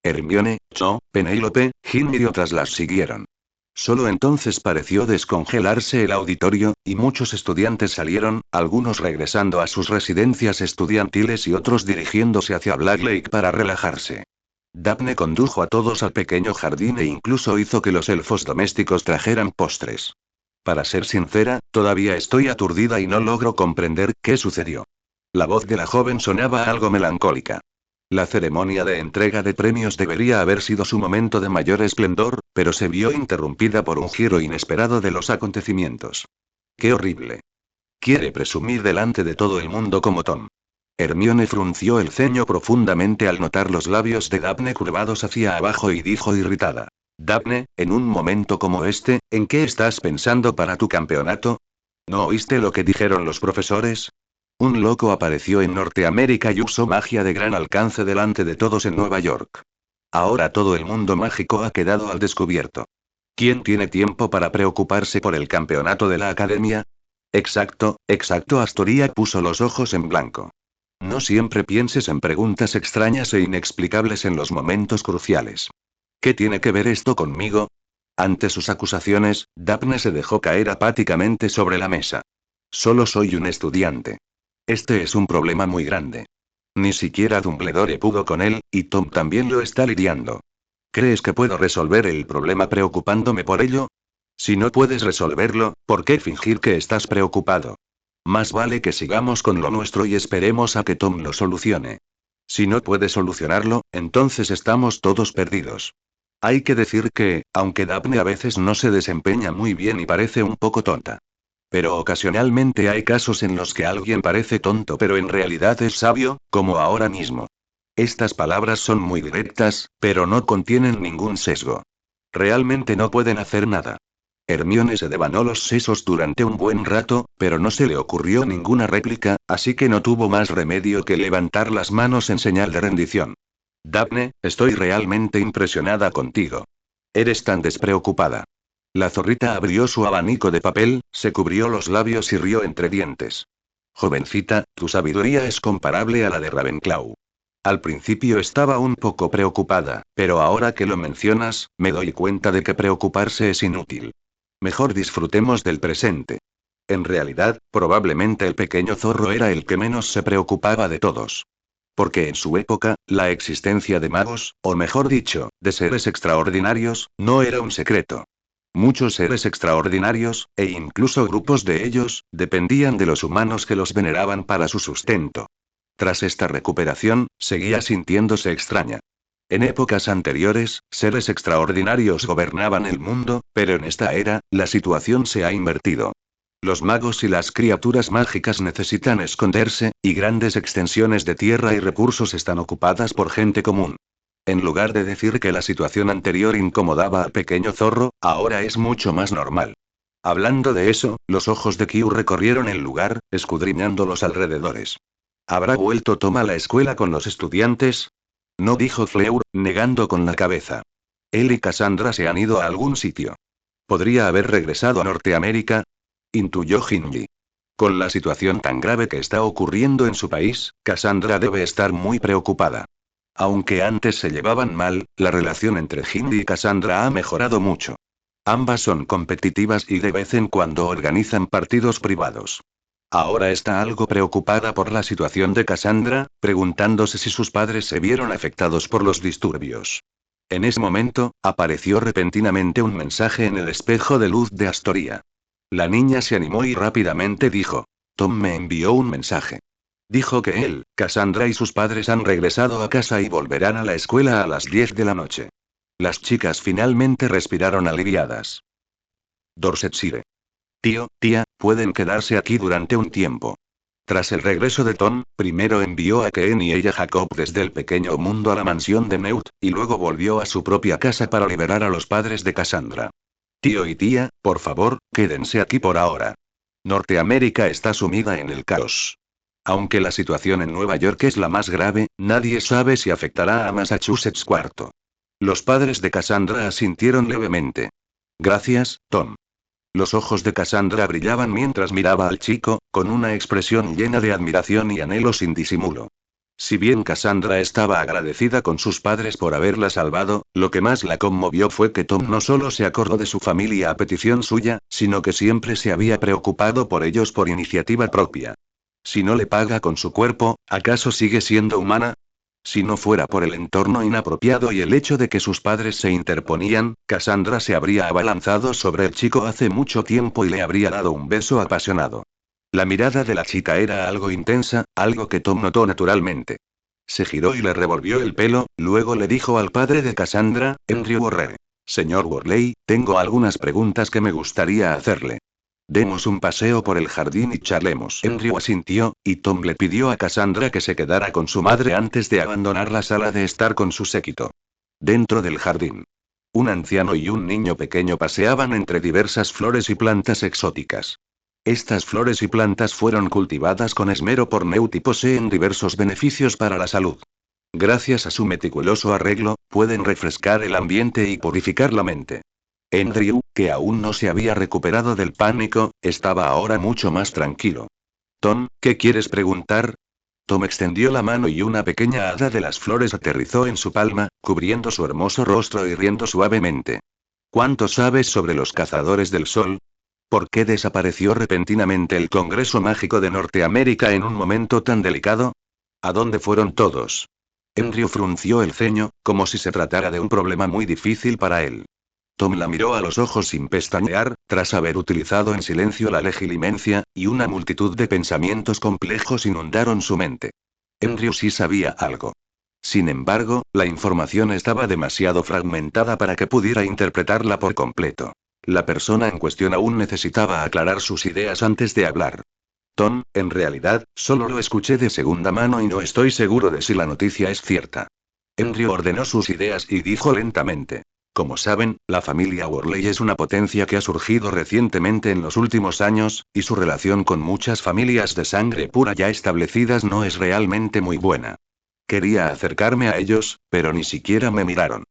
A: Hermione, Cho, Penélope, Ginny y otras las siguieron. Solo entonces pareció descongelarse el auditorio, y muchos estudiantes salieron, algunos regresando a sus residencias estudiantiles y otros dirigiéndose hacia Blacklake para relajarse. Daphne condujo a todos al pequeño jardín e incluso hizo que los elfos domésticos trajeran postres. Para ser sincera, todavía estoy aturdida y no logro comprender qué sucedió. La voz de la joven sonaba algo melancólica. La ceremonia de entrega de premios debería haber sido su momento de mayor esplendor, pero se vio interrumpida por un giro inesperado de los acontecimientos. ¡Qué horrible! Quiere presumir delante de todo el mundo como Tom. Hermione frunció el ceño profundamente al notar los labios de Daphne curvados hacia abajo y dijo irritada. Daphne, en un momento como este, ¿en qué estás pensando para tu campeonato? ¿No oíste lo que dijeron los profesores? Un loco apareció en Norteamérica y usó magia de gran alcance delante de todos en Nueva York. Ahora todo el mundo mágico ha quedado al descubierto. ¿Quién tiene tiempo para preocuparse por el campeonato de la academia? Exacto, Astoria puso los ojos en blanco. No siempre pienses en preguntas extrañas e inexplicables en los momentos cruciales. ¿Qué tiene que ver esto conmigo? Ante sus acusaciones, Daphne se dejó caer apáticamente sobre la mesa. Solo soy un estudiante. Este es un problema muy grande. Ni siquiera Dumbledore pudo con él, y Tom también lo está lidiando. ¿Crees que puedo resolver el problema preocupándome por ello? Si no puedes resolverlo, ¿por qué fingir que estás preocupado? Más vale que sigamos con lo nuestro y esperemos a que Tom lo solucione. Si no puede solucionarlo, entonces estamos todos perdidos. Hay que decir que, aunque Daphne a veces no se desempeña muy bien y parece un poco tonta. Pero ocasionalmente hay casos en los que alguien parece tonto pero en realidad es sabio, como ahora mismo. Estas palabras son muy directas, pero no contienen ningún sesgo. Realmente no pueden hacer nada. Hermione se devanó los sesos durante un buen rato, pero no se le ocurrió ninguna réplica, así que no tuvo más remedio que levantar las manos en señal de rendición. Daphne, estoy realmente impresionada contigo. Eres tan despreocupada. La zorrita abrió su abanico de papel, se cubrió los labios y rió entre dientes. Jovencita, tu sabiduría es comparable a la de Ravenclaw. Al principio estaba un poco preocupada, pero ahora que lo mencionas, me doy cuenta de que preocuparse es inútil. Mejor disfrutemos del presente. En realidad, probablemente el pequeño zorro era el que menos se preocupaba de todos. Porque en su época, la existencia de magos, o mejor dicho, de seres extraordinarios, no era un secreto. Muchos seres extraordinarios, e incluso grupos de ellos, dependían de los humanos que los veneraban para su sustento. Tras esta recuperación, seguía sintiéndose extraña. En épocas anteriores, seres extraordinarios gobernaban el mundo, pero en esta era, la situación se ha invertido. Los magos y las criaturas mágicas necesitan esconderse, y grandes extensiones de tierra y recursos están ocupadas por gente común. En lugar de decir que la situación anterior incomodaba al pequeño zorro, ahora es mucho más normal. Hablando de eso, los ojos de Q recorrieron el lugar, escudriñando los alrededores. ¿Habrá vuelto Tom a la escuela con los estudiantes? No, dijo Fleur, negando con la cabeza. Él y Cassandra se han ido a algún sitio. ¿Podría haber regresado a Norteamérica? Intuyó Hinji. Con la situación tan grave que está ocurriendo en su país, Cassandra debe estar muy preocupada. Aunque antes se llevaban mal, la relación entre Hinji y Cassandra ha mejorado mucho. Ambas son competitivas y de vez en cuando organizan partidos privados. Ahora está algo preocupada por la situación de Cassandra, preguntándose si sus padres se vieron afectados por los disturbios. En ese momento, apareció repentinamente un mensaje en el espejo de luz de Astoria. La niña se animó y rápidamente dijo: Tom me envió un mensaje. Dijo que él, Cassandra y sus padres han regresado a casa y volverán a la escuela a las 10 de la noche. Las chicas finalmente respiraron aliviadas. Dorsetshire. Tío, tía, pueden quedarse aquí durante un tiempo. Tras el regreso de Tom, primero envió a Ken y ella Jacob desde el pequeño mundo a la mansión de Newt, y luego volvió a su propia casa para liberar a los padres de Cassandra. Tío y tía, por favor, quédense aquí por ahora. Norteamérica está sumida en el caos. Aunque la situación en Nueva York es la más grave, nadie sabe si afectará a Massachusetts cuarto. Los padres de Cassandra asintieron levemente. Gracias, Tom. Los ojos de Cassandra brillaban mientras miraba al chico, con una expresión llena de admiración y anhelo sin disimulo. Si bien Cassandra estaba agradecida con sus padres por haberla salvado, lo que más la conmovió fue que Tom no solo se acordó de su familia a petición suya, sino que siempre se había preocupado por ellos por iniciativa propia. Si no le paga con su cuerpo, ¿acaso sigue siendo humana? Si no fuera por el entorno inapropiado y el hecho de que sus padres se interponían, Cassandra se habría abalanzado sobre el chico hace mucho tiempo y le habría dado un beso apasionado. La mirada de la chica era algo intensa, algo que Tom notó naturalmente. Se giró y le revolvió el pelo, luego le dijo al padre de Cassandra, Andrew Worrell: Señor Worley, tengo algunas preguntas que me gustaría hacerle. Demos un paseo por el jardín y charlemos. Andrew asintió, y Tom le pidió a Cassandra que se quedara con su madre antes de abandonar la sala de estar con su séquito. Dentro del jardín, un anciano y un niño pequeño paseaban entre diversas flores y plantas exóticas. Estas flores y plantas fueron cultivadas con esmero por Newt y poseen diversos beneficios para la salud. Gracias a su meticuloso arreglo, pueden refrescar el ambiente y purificar la mente. Andrew, que aún no se había recuperado del pánico, estaba ahora mucho más tranquilo. Tom, ¿qué quieres preguntar? Tom extendió la mano y una pequeña hada de las flores aterrizó en su palma, cubriendo su hermoso rostro y riendo suavemente. ¿Cuánto sabes sobre los cazadores del sol? ¿Por qué desapareció repentinamente el Congreso Mágico de Norteamérica en un momento tan delicado? ¿A dónde fueron todos? Andrew frunció el ceño, como si se tratara de un problema muy difícil para él. Tom la miró a los ojos sin pestañear, tras haber utilizado en silencio la legilimencia, y una multitud de pensamientos complejos inundaron su mente. Andrew sí sabía algo. Sin embargo, la información estaba demasiado fragmentada para que pudiera interpretarla por completo. La persona en cuestión aún necesitaba aclarar sus ideas antes de hablar. Tom, en realidad, solo lo escuché de segunda mano y no estoy seguro de si la noticia es cierta. Andrew ordenó sus ideas y dijo lentamente: Como saben, la familia Worley es una potencia que ha surgido recientemente en los últimos años, y su relación con muchas familias de sangre pura ya establecidas no es realmente muy buena. Quería acercarme a ellos, pero ni siquiera me miraron.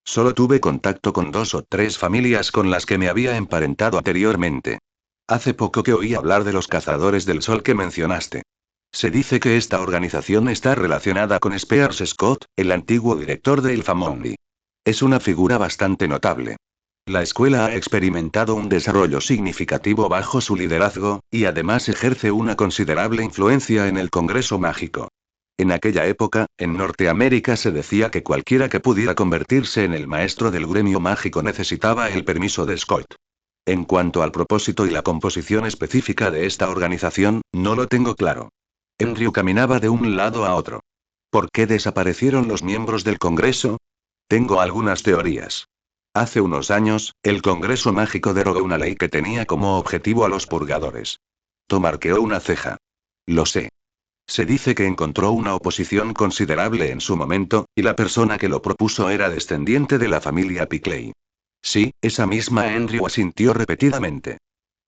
A: Solo tuve contacto con 2 o 3 familias con las que me había emparentado anteriormente. Hace poco que oí hablar de los cazadores del sol que mencionaste. Se dice que esta organización está relacionada con Spears Scott, el antiguo director de Ilfamondi. Es una figura bastante notable. La escuela ha experimentado un desarrollo significativo bajo su liderazgo, y además ejerce una considerable influencia en el Congreso Mágico. En aquella época, en Norteamérica se decía que cualquiera que pudiera convertirse en el maestro del gremio mágico necesitaba el permiso de Scott. En cuanto al propósito y la composición específica de esta organización, no lo tengo claro. Andrew caminaba de un lado a otro. ¿Por qué desaparecieron los miembros del Congreso? Tengo algunas teorías. Hace unos años, el Congreso Mágico derogó una ley que tenía como objetivo a los purgadores. Tom arqueó una ceja. Lo sé. Se dice que encontró una oposición considerable en su momento, y la persona que lo propuso era descendiente de la familia Pickley. Sí, esa misma. Andrew asintió repetidamente.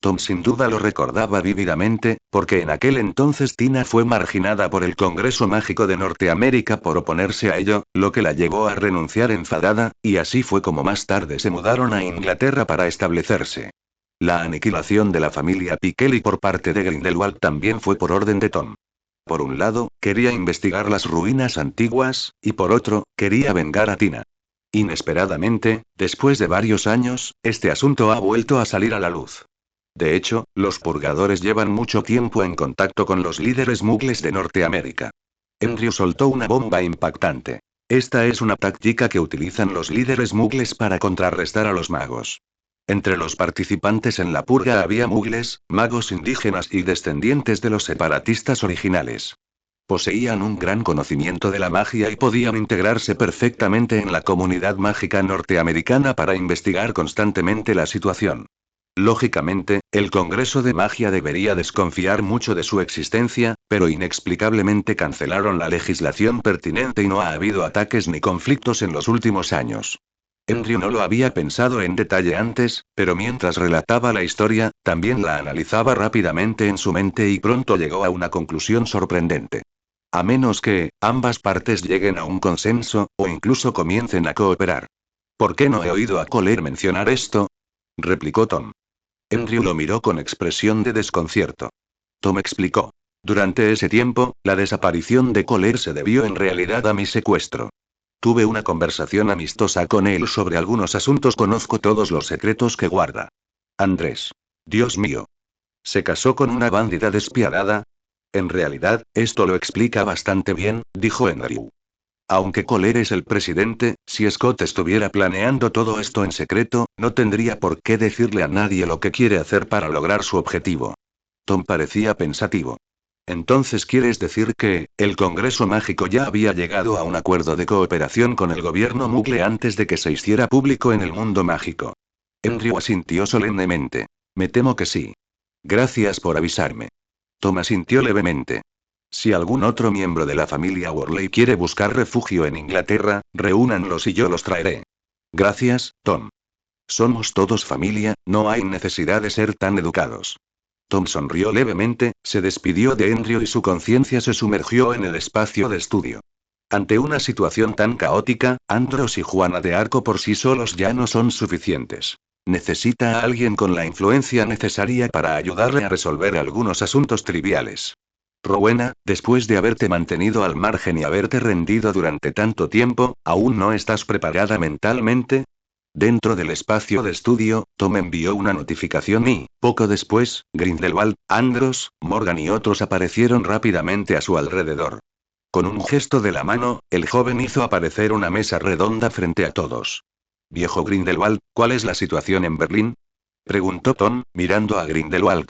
A: Tom sin duda lo recordaba vívidamente, porque en aquel entonces Tina fue marginada por el Congreso Mágico de Norteamérica por oponerse a ello, lo que la llevó a renunciar enfadada, y así fue como más tarde se mudaron a Inglaterra para establecerse. La aniquilación de la familia Pikeli por parte de Grindelwald también fue por orden de Tom. Por un lado, quería investigar las ruinas antiguas, y por otro, quería vengar a Tina. Inesperadamente, después de varios años, este asunto ha vuelto a salir a la luz. De hecho, los purgadores llevan mucho tiempo en contacto con los líderes muggles de Norteamérica. Andrew soltó una bomba impactante. Esta es una táctica que utilizan los líderes muggles para contrarrestar a los magos. Entre los participantes en la purga había muggles, magos indígenas y descendientes de los separatistas originales. Poseían un gran conocimiento de la magia y podían integrarse perfectamente en la comunidad mágica norteamericana para investigar constantemente la situación. Lógicamente, el Congreso de Magia debería desconfiar mucho de su existencia, pero inexplicablemente cancelaron la legislación pertinente y no ha habido ataques ni conflictos en los últimos años. Andrew no lo había pensado en detalle antes, pero mientras relataba la historia, también la analizaba rápidamente en su mente y pronto llegó a una conclusión sorprendente. A menos que, ambas partes lleguen a un consenso, o incluso comiencen a cooperar. ¿Por qué no he oído a Coler mencionar esto?, replicó Tom. Andrew lo miró con expresión de desconcierto. Tom explicó. Durante ese tiempo, la desaparición de Coler se debió en realidad a mi secuestro. Tuve una conversación amistosa con él sobre algunos asuntos. Conozco todos los secretos que guarda. Andrés. Dios mío. ¿Se casó con una bandida despiadada? En realidad, esto lo explica bastante bien, dijo Andrew. Aunque Coler es el presidente, si Scott estuviera planeando todo esto en secreto, no tendría por qué decirle a nadie lo que quiere hacer para lograr su objetivo. Tom parecía pensativo. Entonces quieres decir que, el Congreso Mágico ya había llegado a un acuerdo de cooperación con el gobierno Muggle antes de que se hiciera público en el mundo mágico. Andrew asintió solemnemente. Me temo que sí. Gracias por avisarme. Tom asintió levemente. Si algún otro miembro de la familia Worley quiere buscar refugio en Inglaterra, reúnanlos y yo los traeré. Gracias, Tom. Somos todos familia, no hay necesidad de ser tan educados. Tom sonrió levemente, se despidió de Andrew y su conciencia se sumergió en el espacio de estudio. Ante una situación tan caótica, Andros y Juana de Arco por sí solos ya no son suficientes. Necesita a alguien con la influencia necesaria para ayudarle a resolver algunos asuntos triviales. Rowena, después de haberte mantenido al margen y haberte rendido durante tanto tiempo, ¿aún no estás preparada mentalmente? Dentro del espacio de estudio, Tom envió una notificación y, poco después, Grindelwald, Andros, Morgan y otros aparecieron rápidamente a su alrededor. Con un gesto de la mano, el joven hizo aparecer una mesa redonda frente a todos. Viejo Grindelwald, ¿cuál es la situación en Berlín?, preguntó Tom, mirando a Grindelwald.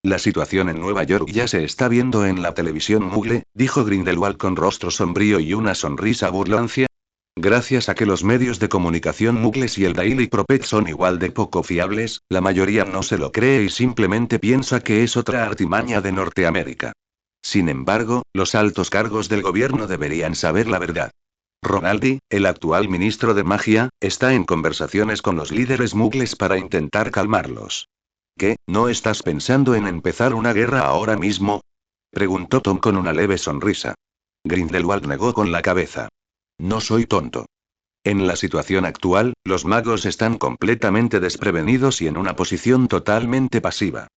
A: La situación en Nueva York ya se está viendo en la televisión Muggle, dijo Grindelwald con rostro sombrío y una sonrisa burlancia. Gracias a que los medios de comunicación Muggles y el Daily Prophet son igual de poco fiables, la mayoría no se lo cree y simplemente piensa que es otra artimaña de Norteamérica. Sin embargo, los altos cargos del gobierno deberían saber la verdad. Ronaldi, el actual ministro de magia, está en conversaciones con los líderes Muggles para intentar calmarlos. ¿Qué, no estás pensando en empezar una guerra ahora mismo?, preguntó Tom con una leve sonrisa. Grindelwald negó con la cabeza. No soy tonto. En la situación actual, los magos están completamente desprevenidos y en una posición totalmente pasiva.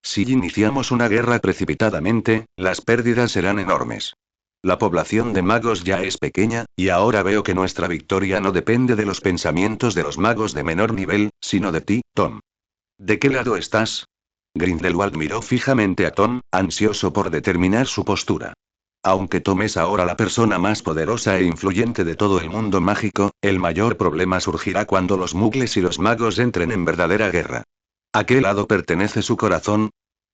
A: Si iniciamos una guerra precipitadamente, las pérdidas serán enormes. La población de magos ya es pequeña, y ahora veo que nuestra victoria no depende de los pensamientos de los magos de menor nivel, sino de ti, Tom. ¿De qué lado estás? Grindelwald miró fijamente a Tom, ansioso por determinar su postura. Aunque Tom es ahora la persona más poderosa e influyente de todo el mundo mágico, el mayor problema surgirá cuando los Muggles y los magos entren en verdadera guerra. ¿A qué lado pertenece su corazón?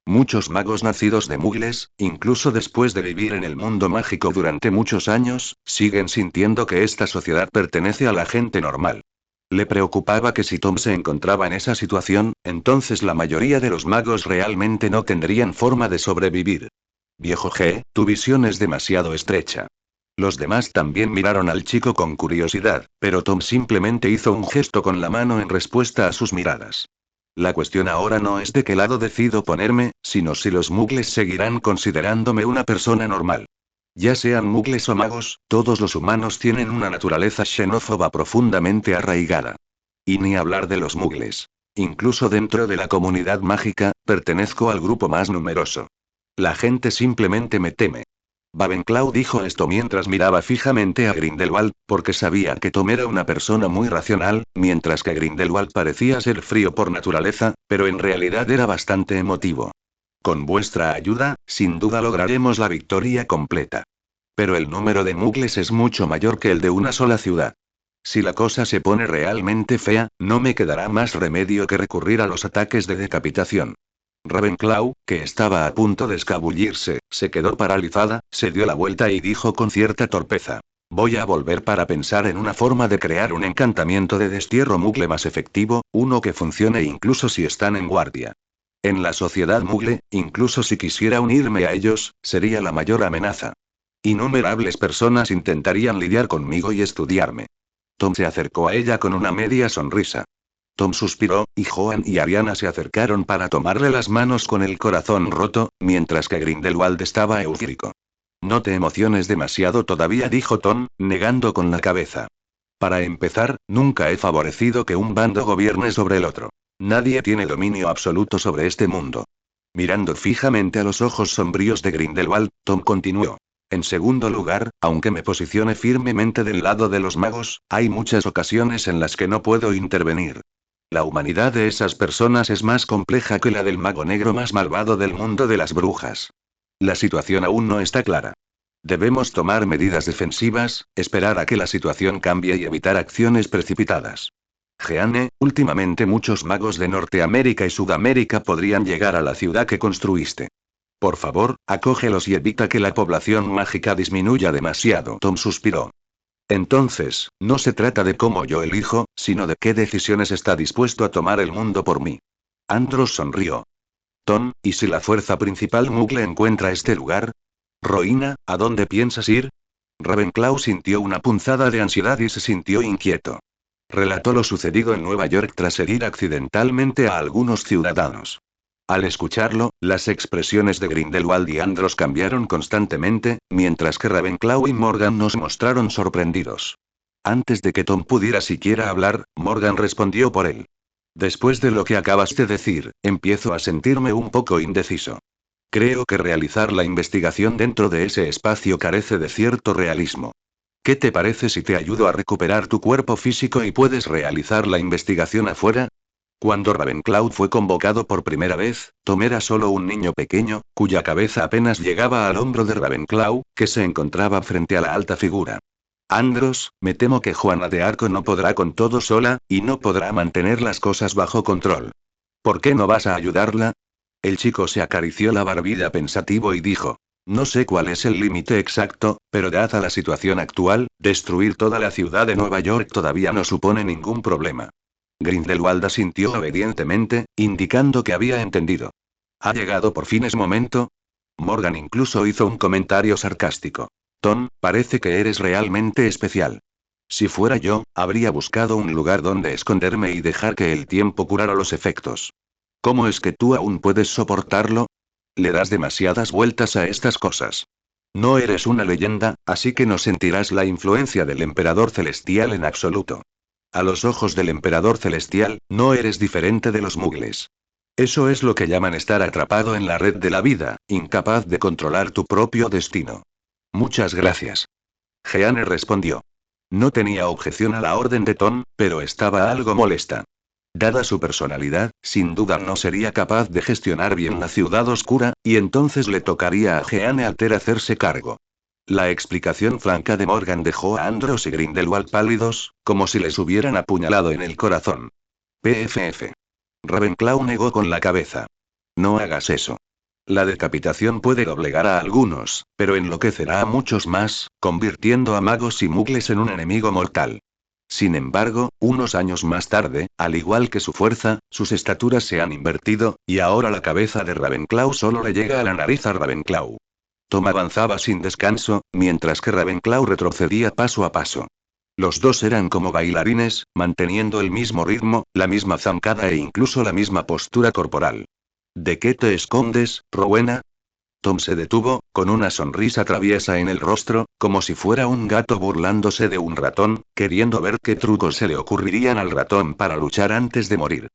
A: Muchos magos nacidos de Muggles, incluso después de vivir en el mundo mágico durante muchos años, siguen sintiendo que esta sociedad pertenece a la gente normal. Le preocupaba que si Tom se encontraba en esa situación, entonces la mayoría de los magos realmente no tendrían forma de sobrevivir. Viejo G, tu visión es demasiado estrecha. Los demás también miraron al chico con curiosidad, pero Tom simplemente hizo un gesto con la mano en respuesta a sus miradas. La cuestión ahora no es de qué lado decido ponerme, sino si los Muggles seguirán considerándome una persona normal. Ya sean Muggles o magos, todos los humanos tienen una naturaleza xenófoba profundamente arraigada. Y ni hablar de los Muggles. incluso dentro de la comunidad mágica, pertenezco al grupo más numeroso. La gente simplemente me teme. Ravenclaw dijo esto mientras miraba fijamente a Grindelwald, porque sabía que Tom era una persona muy racional, mientras que Grindelwald parecía ser frío por naturaleza, pero en realidad era bastante emotivo. Con vuestra ayuda, sin duda lograremos la victoria completa. Pero el número de muggles es mucho mayor que el de una sola ciudad. Si la cosa se pone realmente fea, no me quedará más remedio que recurrir a los ataques de decapitación. Ravenclaw, que estaba a punto de escabullirse, se quedó paralizada, se dio la vuelta y dijo con cierta torpeza: voy a volver para pensar en una forma de crear un encantamiento de destierro muggle más efectivo, uno que funcione incluso si están en guardia. En la sociedad muggle, incluso si quisiera unirme a ellos, sería la mayor amenaza. Innumerables personas intentarían lidiar conmigo y estudiarme. Tom se acercó a ella con una media sonrisa. Tom suspiró, y Joan y Ariana se acercaron para tomarle las manos con el corazón roto, mientras que Grindelwald estaba eufórico. No te emociones demasiado todavía, dijo Tom, negando con la cabeza. Para empezar, nunca he favorecido que un bando gobierne sobre el otro. Nadie tiene dominio absoluto sobre este mundo. Mirando fijamente a los ojos sombríos de Grindelwald, Tom continuó. En segundo lugar, aunque me posicione firmemente del lado de los magos, hay muchas ocasiones en las que no puedo intervenir. La humanidad de esas personas es más compleja que la del mago negro más malvado del mundo de las brujas. La situación aún no está clara. Debemos tomar medidas defensivas, esperar a que la situación cambie y evitar acciones precipitadas. Jeanne, últimamente muchos magos de Norteamérica y Sudamérica podrían llegar a la ciudad que construiste. Por favor, acógelos y evita que la población mágica disminuya demasiado. Tom suspiró. Entonces, no se trata de cómo yo elijo, sino de qué decisiones está dispuesto a tomar el mundo por mí. Andros sonrió. Tom, ¿y si la fuerza principal muggle encuentra este lugar? Roina, ¿a dónde piensas ir? Ravenclaw sintió una punzada de ansiedad y se sintió inquieto. Relató lo sucedido en Nueva York tras herir accidentalmente a algunos ciudadanos. Al escucharlo, las expresiones de Grindelwald y Andros cambiaron constantemente, mientras que Ravenclaw y Morgan nos mostraron sorprendidos. Antes de que Tom pudiera siquiera hablar, Morgan respondió por él. Después de lo que acabas de decir, empiezo a sentirme un poco indeciso. Creo que realizar la investigación dentro de ese espacio carece de cierto realismo. ¿Qué te parece si te ayudo a recuperar tu cuerpo físico y puedes realizar la investigación afuera? Cuando Ravenclaw fue convocado por primera vez, Tom era solo un niño pequeño, cuya cabeza apenas llegaba al hombro de Ravenclaw, que se encontraba frente a la alta figura. Andros, me temo que Juana de Arco no podrá con todo sola, y no podrá mantener las cosas bajo control. ¿Por qué no vas a ayudarla? El chico se acarició la barbilla pensativo y dijo. No sé cuál es el límite exacto, pero dada la situación actual, destruir toda la ciudad de Nueva York todavía no supone ningún problema. Grindelwald asintió obedientemente, indicando que había entendido. ¿Ha llegado por fin ese momento? Morgan incluso hizo un comentario sarcástico. Tom, parece que eres realmente especial. Si fuera yo, habría buscado un lugar donde esconderme y dejar que el tiempo curara los efectos. ¿Cómo es que tú aún puedes soportarlo? Le das demasiadas vueltas a estas cosas. No eres una leyenda, así que no sentirás la influencia del emperador celestial en absoluto. A los ojos del emperador celestial, no eres diferente de los muggles. Eso es lo que llaman estar atrapado en la red de la vida, incapaz de controlar tu propio destino. Muchas gracias. Jeanne respondió. No tenía objeción a la orden de Tom, pero estaba algo molesta. Dada su personalidad, sin duda no sería capaz de gestionar bien la ciudad oscura, y entonces le tocaría a Jeanne Alter hacerse cargo. La explicación franca de Morgan dejó a Andros y Grindelwald pálidos, como si les hubieran apuñalado en el corazón. PFF. Ravenclaw negó con la cabeza. No hagas eso. La decapitación puede doblegar a algunos, pero enloquecerá a muchos más, convirtiendo a magos y muggles en un enemigo mortal. Sin embargo, unos años más tarde, al igual que su fuerza, sus estaturas se han invertido, y ahora la cabeza de Ravenclaw solo le llega a la nariz a Ravenclaw. Tom avanzaba sin descanso, mientras que Ravenclaw retrocedía paso a paso. Los dos eran como bailarines, manteniendo el mismo ritmo, la misma zancada e incluso la misma postura corporal. ¿De qué te escondes, Rowena? Tom se detuvo, con una sonrisa traviesa en el rostro, como si fuera un gato burlándose de un ratón, queriendo ver qué trucos se le ocurrirían al ratón para luchar antes de morir.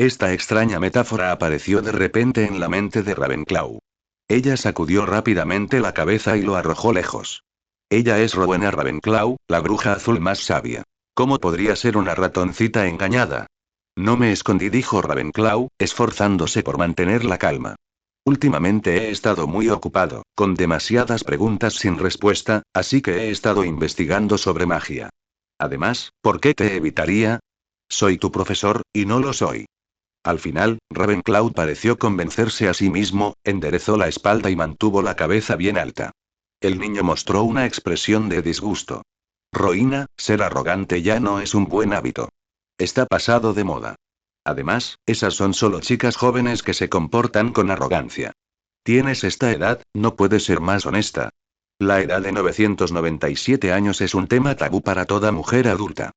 A: Esta extraña metáfora apareció de repente en la mente de Ravenclaw. Ella sacudió rápidamente la cabeza y lo arrojó lejos. Ella es Rowena Ravenclaw, la bruja azul más sabia. ¿Cómo podría ser una ratoncita engañada? No me escondí, dijo Ravenclaw, esforzándose por mantener la calma. Últimamente he estado muy ocupado, con demasiadas preguntas sin respuesta, así que he estado investigando sobre magia. Además, ¿por qué te evitaría? Soy tu profesor, y no lo soy. Al final, Ravenclaw pareció convencerse a sí mismo, enderezó la espalda y mantuvo la cabeza bien alta. El niño mostró una expresión de disgusto. Rowena, ser arrogante ya no es un buen hábito. Está pasado de moda. Además, esas son solo chicas jóvenes que se comportan con arrogancia. Tienes esta edad, no puedes ser más honesta. La edad de 997 años es un tema tabú para toda mujer adulta.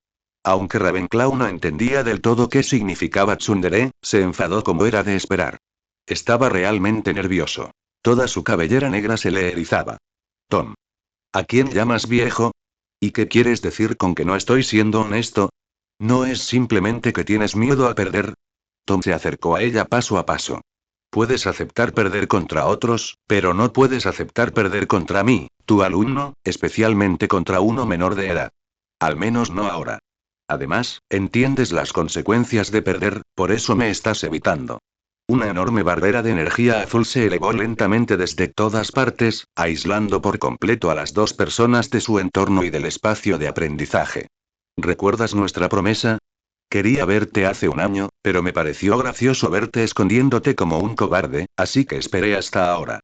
A: Aunque Ravenclaw no entendía del todo qué significaba tsundere, se enfadó como era de esperar. Estaba realmente nervioso. Toda su cabellera negra se le erizaba. Tom. ¿A quién llamas viejo? ¿Y qué quieres decir con que no estoy siendo honesto? ¿No es simplemente que tienes miedo a perder? Tom se acercó a ella paso a paso. Puedes aceptar perder contra otros, pero no puedes aceptar perder contra mí, tu alumno, especialmente contra uno menor de edad. Al menos no ahora. Además, entiendes las consecuencias de perder, por eso me estás evitando. Una enorme barrera de energía azul se elevó lentamente desde todas partes, aislando por completo a las dos personas de su entorno y del espacio de aprendizaje. ¿Recuerdas nuestra promesa? Quería verte hace un año, pero me pareció gracioso verte escondiéndote como un cobarde, así que esperé hasta ahora.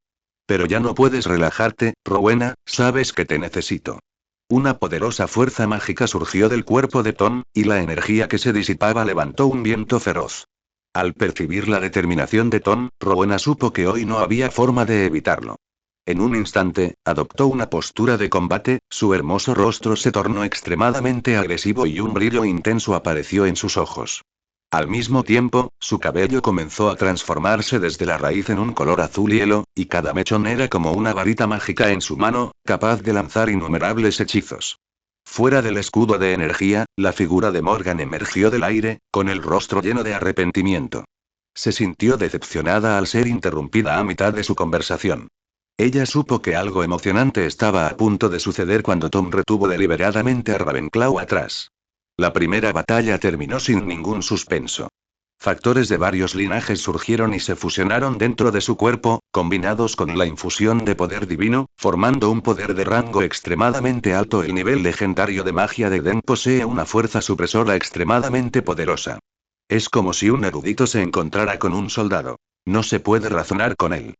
A: Pero ya no puedes relajarte, Rowena, sabes que te necesito. Una poderosa fuerza mágica surgió del cuerpo de Tom, y la energía que se disipaba levantó un viento feroz. Al percibir la determinación de Tom, Rowena supo que hoy no había forma de evitarlo. En un instante, adoptó una postura de combate, su hermoso rostro se tornó extremadamente agresivo y un brillo intenso apareció en sus ojos. Al mismo tiempo, su cabello comenzó a transformarse desde la raíz en un color azul hielo, y cada mechón era como una varita mágica en su mano, capaz de lanzar innumerables hechizos. Fuera del escudo de energía, la figura de Morgan emergió del aire, con el rostro lleno de arrepentimiento. Se sintió decepcionada al ser interrumpida a mitad de su conversación. Ella supo que algo emocionante estaba a punto de suceder cuando Tom retuvo deliberadamente a Ravenclaw atrás. La primera batalla terminó sin ningún suspenso. Factores de varios linajes surgieron y se fusionaron dentro de su cuerpo, combinados con la infusión de poder divino, formando un poder de rango extremadamente alto. El nivel legendario de magia de Den posee una fuerza supresora extremadamente poderosa. Es como si un erudito se encontrara con un soldado. No se puede razonar con él.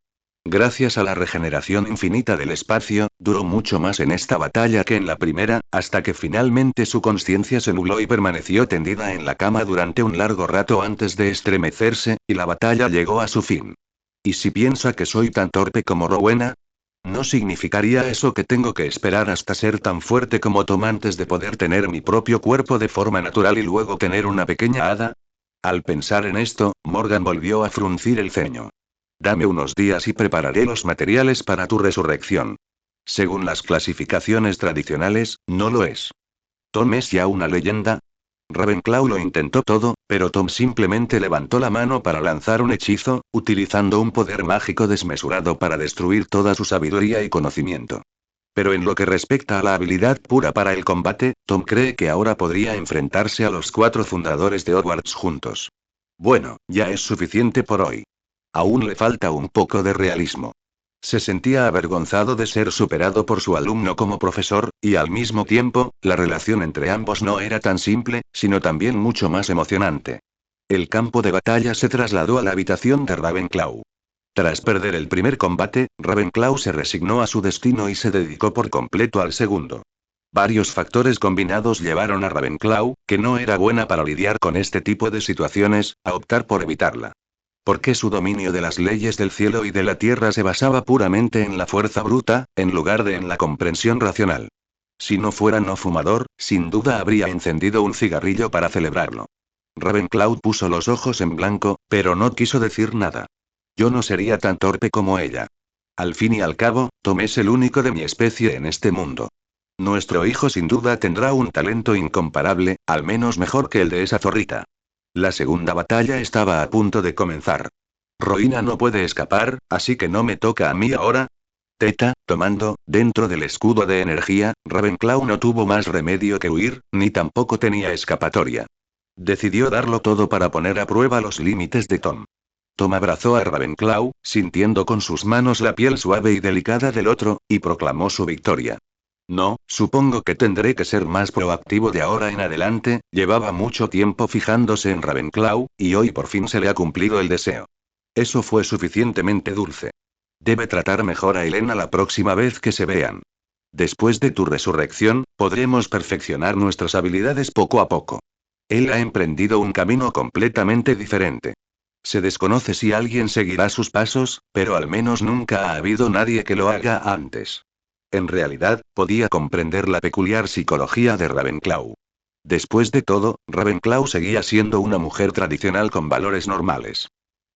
A: Gracias a la regeneración infinita del espacio, duró mucho más en esta batalla que en la primera, hasta que finalmente su conciencia se nubló y permaneció tendida en la cama durante un largo rato antes de estremecerse, y la batalla llegó a su fin. ¿Y si piensa que soy tan torpe como Rowena? ¿No significaría eso que tengo que esperar hasta ser tan fuerte como Tom antes de poder tener mi propio cuerpo de forma natural y luego tener una pequeña hada? Al pensar en esto, Morgan volvió a fruncir el ceño. Dame unos días y prepararé los materiales para tu resurrección. Según las clasificaciones tradicionales, no lo es. ¿Tom es ya una leyenda? Ravenclaw lo intentó todo, pero Tom simplemente levantó la mano para lanzar un hechizo, utilizando un poder mágico desmesurado para destruir toda su sabiduría y conocimiento. Pero en lo que respecta a la habilidad pura para el combate, Tom cree que ahora podría enfrentarse a los 4 fundadores de Hogwarts juntos. Bueno, ya es suficiente por hoy. Aún le falta un poco de realismo. Se sentía avergonzado de ser superado por su alumno como profesor, y al mismo tiempo, la relación entre ambos no era tan simple, sino también mucho más emocionante. El campo de batalla se trasladó a la habitación de Ravenclaw. Tras perder el primer combate, Ravenclaw se resignó a su destino y se dedicó por completo al segundo. Varios factores combinados llevaron a Ravenclaw, que no era buena para lidiar con este tipo de situaciones, a optar por evitarla. Porque su dominio de las leyes del cielo y de la tierra se basaba puramente en la fuerza bruta, en lugar de en la comprensión racional. Si no fuera no fumador, sin duda habría encendido un cigarrillo para celebrarlo. Ravenclaw puso los ojos en blanco, pero no quiso decir nada. Yo no sería tan torpe como ella. Al fin y al cabo, Tom es el único de mi especie en este mundo. Nuestro hijo sin duda tendrá un talento incomparable, al menos mejor que el de esa zorrita. La segunda batalla estaba a punto de comenzar. Roina no puede escapar, así que no me toca a mí ahora. Teta, tomando, dentro del escudo de energía, Ravenclaw no tuvo más remedio que huir, ni tampoco tenía escapatoria. Decidió darlo todo para poner a prueba los límites de Tom. Tom abrazó a Ravenclaw, sintiendo con sus manos la piel suave y delicada del otro, y proclamó su victoria. No, supongo que tendré que ser más proactivo de ahora en adelante, llevaba mucho tiempo fijándose en Ravenclaw, y hoy por fin se le ha cumplido el deseo. Eso fue suficientemente dulce. Debe tratar mejor a Helena la próxima vez que se vean. Después de tu resurrección, podremos perfeccionar nuestras habilidades poco a poco. Él ha emprendido un camino completamente diferente. Se desconoce si alguien seguirá sus pasos, pero al menos nunca ha habido nadie que lo haga antes. En realidad, podía comprender la peculiar psicología de Ravenclaw. Después de todo, Ravenclaw seguía siendo una mujer tradicional con valores normales.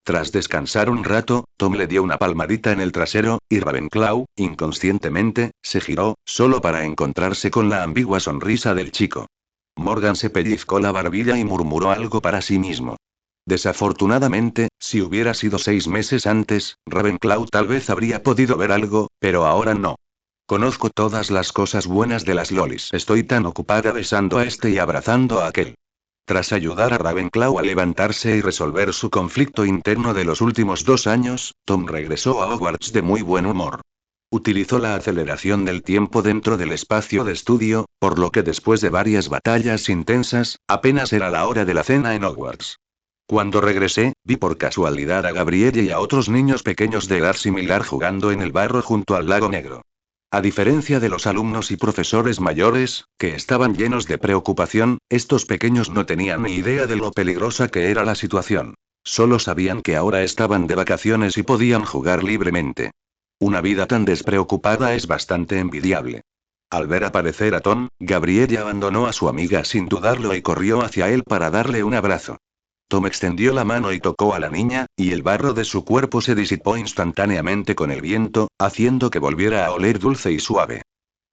A: Tras descansar un rato, Tom le dio una palmadita en el trasero, y Ravenclaw, inconscientemente, se giró, solo para encontrarse con la ambigua sonrisa del chico. Morgan se pellizcó la barbilla y murmuró algo para sí mismo. Desafortunadamente, si hubiera sido 6 meses antes, Ravenclaw tal vez habría podido ver algo, pero ahora no. Conozco todas las cosas buenas de las lolis. Estoy tan ocupada besando a este y abrazando a aquel. Tras ayudar a Ravenclaw a levantarse y resolver su conflicto interno de los últimos 2 años, Tom regresó a Hogwarts de muy buen humor. Utilizó la aceleración del tiempo dentro del espacio de estudio, por lo que después de varias batallas intensas, apenas era la hora de la cena en Hogwarts. Cuando regresé, vi por casualidad a Gabrielle y a otros niños pequeños de edad similar jugando en el barro junto al lago Negro. A diferencia de los alumnos y profesores mayores, que estaban llenos de preocupación, estos pequeños no tenían ni idea de lo peligrosa que era la situación. Solo sabían que ahora estaban de vacaciones y podían jugar libremente. Una vida tan despreocupada es bastante envidiable. Al ver aparecer a Tom, Gabrielle abandonó a su amiga sin dudarlo y corrió hacia él para darle un abrazo. Tom extendió la mano y tocó a la niña, y el barro de su cuerpo se disipó instantáneamente con el viento, haciendo que volviera a oler dulce y suave.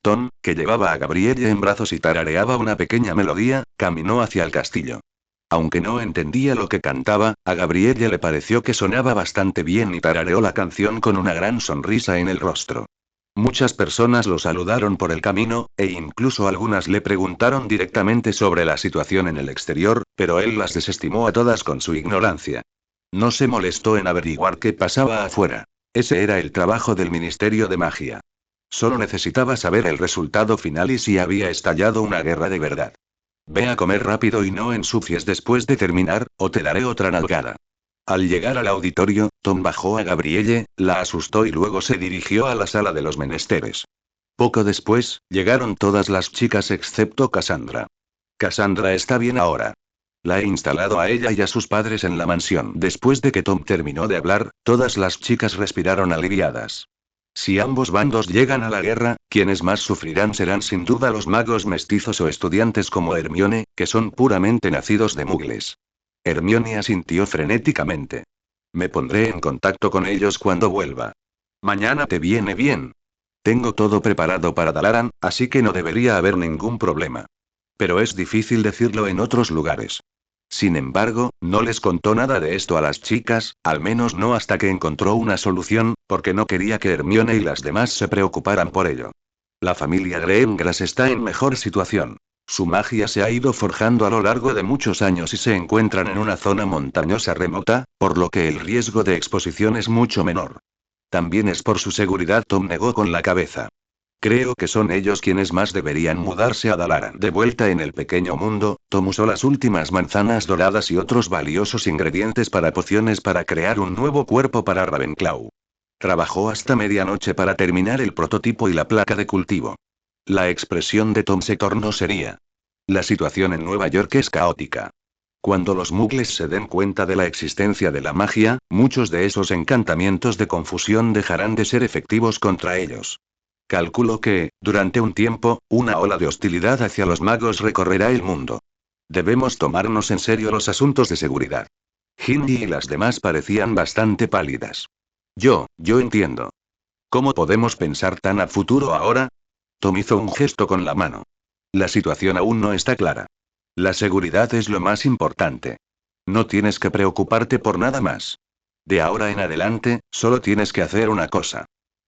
A: Tom, que llevaba a Gabrielle en brazos y tarareaba una pequeña melodía, caminó hacia el castillo. Aunque no entendía lo que cantaba, a Gabrielle le pareció que sonaba bastante bien y tarareó la canción con una gran sonrisa en el rostro. Muchas personas lo saludaron por el camino, e incluso algunas le preguntaron directamente sobre la situación en el exterior, pero él las desestimó a todas con su ignorancia. No se molestó en averiguar qué pasaba afuera. Ese era el trabajo del Ministerio de Magia. Solo necesitaba saber el resultado final y si había estallado una guerra de verdad. Ve a comer rápido y no ensucies después de terminar, o te daré otra nalgada. Al llegar al auditorio, Tom bajó a Gabrielle, la asustó y luego se dirigió a la sala de los menesteres. Poco después, llegaron todas las chicas excepto Cassandra. Cassandra está bien ahora. La he instalado a ella y a sus padres en la mansión. Después de que Tom terminó de hablar, todas las chicas respiraron aliviadas. Si ambos bandos llegan a la guerra, quienes más sufrirán serán sin duda los magos mestizos o estudiantes como Hermione, que son puramente nacidos de mugles. Hermione asintió frenéticamente. Me pondré en contacto con ellos cuando vuelva. Mañana te viene bien. Tengo todo preparado para Dalaran, así que no debería haber ningún problema. Pero es difícil decirlo en otros lugares. Sin embargo, no les contó nada de esto a las chicas, al menos no hasta que encontró una solución, porque no quería que Hermione y las demás se preocuparan por ello. La familia Greengrass está en mejor situación. Su magia se ha ido forjando a lo largo de muchos años y se encuentran en una zona montañosa remota, por lo que el riesgo de exposición es mucho menor. También es por su seguridad. Tom negó con la cabeza. Creo que son ellos quienes más deberían mudarse a Dalaran. De vuelta en el pequeño mundo, Tom usó las últimas manzanas doradas y otros valiosos ingredientes para pociones para crear un nuevo cuerpo para Ravenclaw. Trabajó hasta medianoche para terminar el prototipo y la placa de cultivo. La expresión de Tom se tornó seria. La situación en Nueva York es caótica. Cuando los muggles se den cuenta de la existencia de la magia, muchos de esos encantamientos de confusión dejarán de ser efectivos contra ellos. Calculo que, durante un tiempo, una ola de hostilidad hacia los magos recorrerá el mundo. Debemos tomarnos en serio los asuntos de seguridad. Hindi y las demás parecían bastante pálidas. Yo entiendo. ¿Cómo podemos pensar tan a futuro ahora? Tom hizo un gesto con la mano. La situación aún no está clara. La seguridad es lo más importante. No tienes que preocuparte por nada más. De ahora en adelante, solo tienes que hacer una cosa.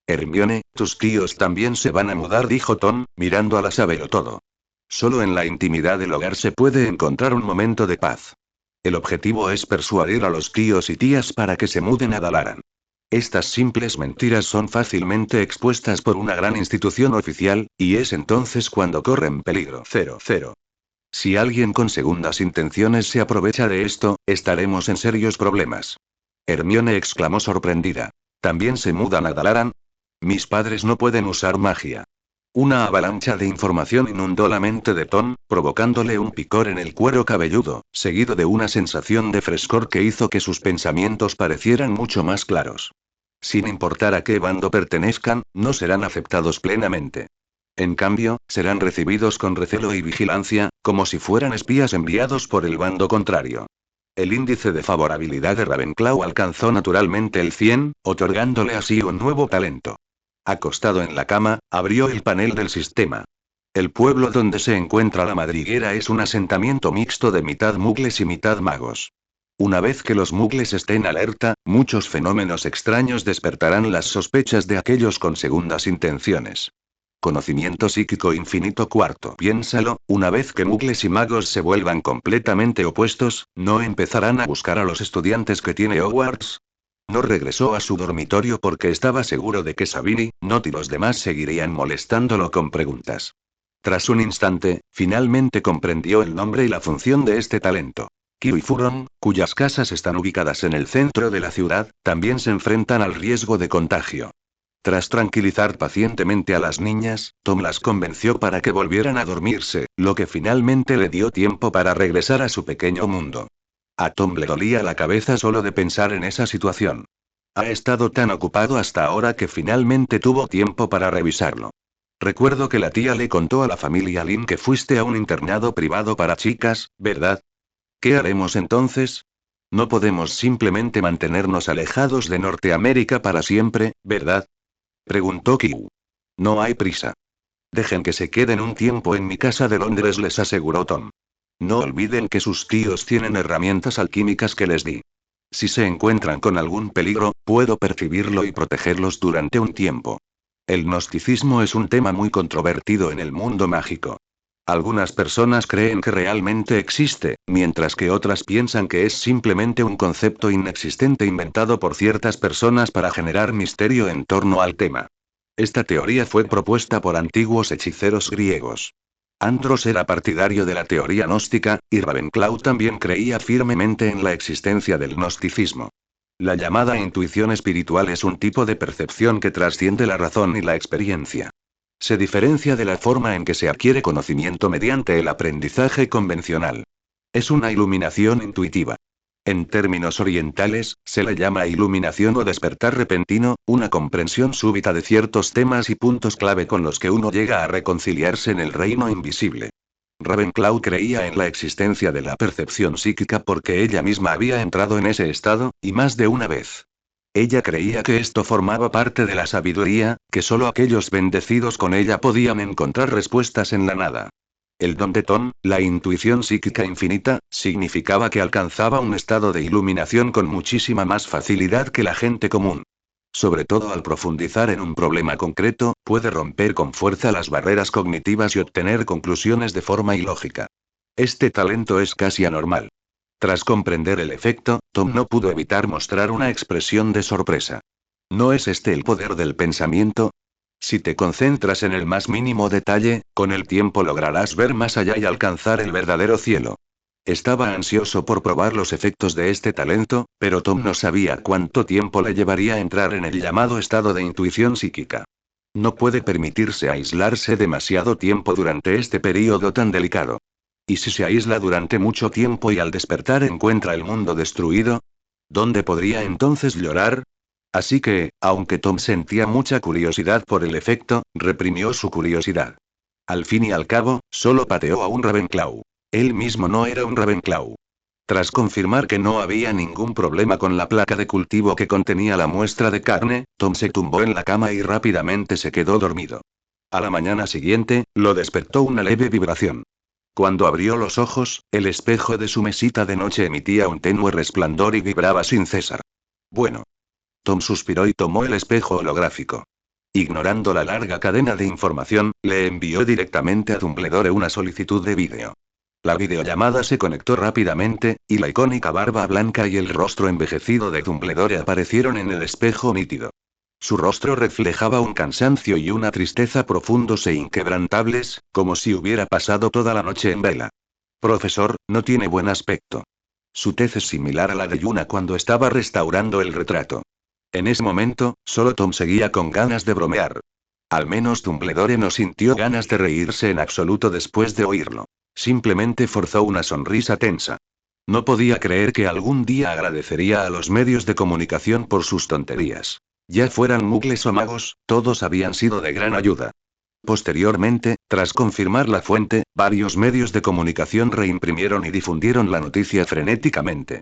A: Hermione, tus tíos también se van a mudar, dijo Tom, mirando a la todo. Solo en la intimidad del hogar se puede encontrar un momento de paz. El objetivo es persuadir a los tíos y tías para que se muden a Dalaran. Estas simples mentiras son fácilmente expuestas por una gran institución oficial, y es entonces cuando corren peligro. 00. Si alguien con segundas intenciones se aprovecha de esto, estaremos en serios problemas. Hermione exclamó sorprendida. ¿También se mudan a Dalaran? Mis padres no pueden usar magia. Una avalancha de información inundó la mente de Tom, provocándole un picor en el cuero cabelludo, seguido de una sensación de frescor que hizo que sus pensamientos parecieran mucho más claros. Sin importar a qué bando pertenezcan, no serán aceptados plenamente. En cambio, serán recibidos con recelo y vigilancia, como si fueran espías enviados por el bando contrario. El índice de favorabilidad de Ravenclaw alcanzó naturalmente el 100, otorgándole así un nuevo talento. Acostado en la cama, abrió el panel del sistema. El pueblo donde se encuentra la madriguera es un asentamiento mixto de mitad mugles y mitad magos. Una vez que los mugles estén alerta, muchos fenómenos extraños despertarán las sospechas de aquellos con segundas intenciones. Conocimiento psíquico infinito cuarto. Piénsalo, una vez que mugles y magos se vuelvan completamente opuestos, ¿no empezarán a buscar a los estudiantes que tiene Hogwarts? No regresó a su dormitorio porque estaba seguro de que Sabini, Nott y los demás seguirían molestándolo con preguntas. Tras un instante, finalmente comprendió el nombre y la función de este talento. Kyo y Furon, cuyas casas están ubicadas en el centro de la ciudad, también se enfrentan al riesgo de contagio. Tras tranquilizar pacientemente a las niñas, Tom las convenció para que volvieran a dormirse, lo que finalmente le dio tiempo para regresar a su pequeño mundo. A Tom le dolía la cabeza solo de pensar en esa situación. Ha estado tan ocupado hasta ahora que finalmente tuvo tiempo para revisarlo. Recuerdo que la tía le contó a la familia Lynn que fuiste a un internado privado para chicas, ¿verdad? ¿Qué haremos entonces? No podemos simplemente mantenernos alejados de Norteamérica para siempre, ¿verdad? Preguntó Kyu. No hay prisa. Dejen que se queden un tiempo en mi casa de Londres, les aseguró Tom. No olviden que sus tíos tienen herramientas alquímicas que les di. Si se encuentran con algún peligro, puedo percibirlo y protegerlos durante un tiempo. El gnosticismo es un tema muy controvertido en el mundo mágico. Algunas personas creen que realmente existe, mientras que otras piensan que es simplemente un concepto inexistente inventado por ciertas personas para generar misterio en torno al tema. Esta teoría fue propuesta por antiguos hechiceros griegos. Andros era partidario de la teoría gnóstica, y Ravenclaw también creía firmemente en la existencia del gnosticismo. La llamada intuición espiritual es un tipo de percepción que trasciende la razón y la experiencia. Se diferencia de la forma en que se adquiere conocimiento mediante el aprendizaje convencional. Es una iluminación intuitiva. En términos orientales, se la llama iluminación o despertar repentino, una comprensión súbita de ciertos temas y puntos clave con los que uno llega a reconciliarse en el reino invisible. Ravenclaw creía en la existencia de la percepción psíquica porque ella misma había entrado en ese estado, y más de una vez. Ella creía que esto formaba parte de la sabiduría, que solo aquellos bendecidos con ella podían encontrar respuestas en la nada. El don de Tom, la intuición psíquica infinita, significaba que alcanzaba un estado de iluminación con muchísima más facilidad que la gente común. Sobre todo al profundizar en un problema concreto, puede romper con fuerza las barreras cognitivas y obtener conclusiones de forma ilógica. Este talento es casi anormal. Tras comprender el efecto, Tom no pudo evitar mostrar una expresión de sorpresa. ¿No es este el poder del pensamiento? Si te concentras en el más mínimo detalle, con el tiempo lograrás ver más allá y alcanzar el verdadero cielo. Estaba ansioso por probar los efectos de este talento, pero Tom no sabía cuánto tiempo le llevaría a entrar en el llamado estado de intuición psíquica. No puede permitirse aislarse demasiado tiempo durante este período tan delicado. ¿Y si se aísla durante mucho tiempo y al despertar encuentra el mundo destruido? ¿Dónde podría entonces llorar? Así que, aunque Tom sentía mucha curiosidad por el efecto, reprimió su curiosidad. Al fin y al cabo, solo pateó a un Ravenclaw. Él mismo no era un Ravenclaw. Tras confirmar que no había ningún problema con la placa de cultivo que contenía la muestra de carne, Tom se tumbó en la cama y rápidamente se quedó dormido. A la mañana siguiente, lo despertó una leve vibración. Cuando abrió los ojos, el espejo de su mesita de noche emitía un tenue resplandor y vibraba sin cesar. Bueno. Tom suspiró y tomó el espejo holográfico. Ignorando la larga cadena de información, le envió directamente a Dumbledore una solicitud de vídeo. La videollamada se conectó rápidamente, y la icónica barba blanca y el rostro envejecido de Dumbledore aparecieron en el espejo nítido. Su rostro reflejaba un cansancio y una tristeza profundos e inquebrantables, como si hubiera pasado toda la noche en vela. Profesor, no tiene buen aspecto. Su tez es similar a la de Yuna cuando estaba restaurando el retrato. En ese momento, solo Tom seguía con ganas de bromear. Al menos Dumbledore no sintió ganas de reírse en absoluto después de oírlo. Simplemente forzó una sonrisa tensa. No podía creer que algún día agradecería a los medios de comunicación por sus tonterías. Ya fueran mugles o magos, todos habían sido de gran ayuda. Posteriormente, tras confirmar la fuente, varios medios de comunicación reimprimieron y difundieron la noticia frenéticamente.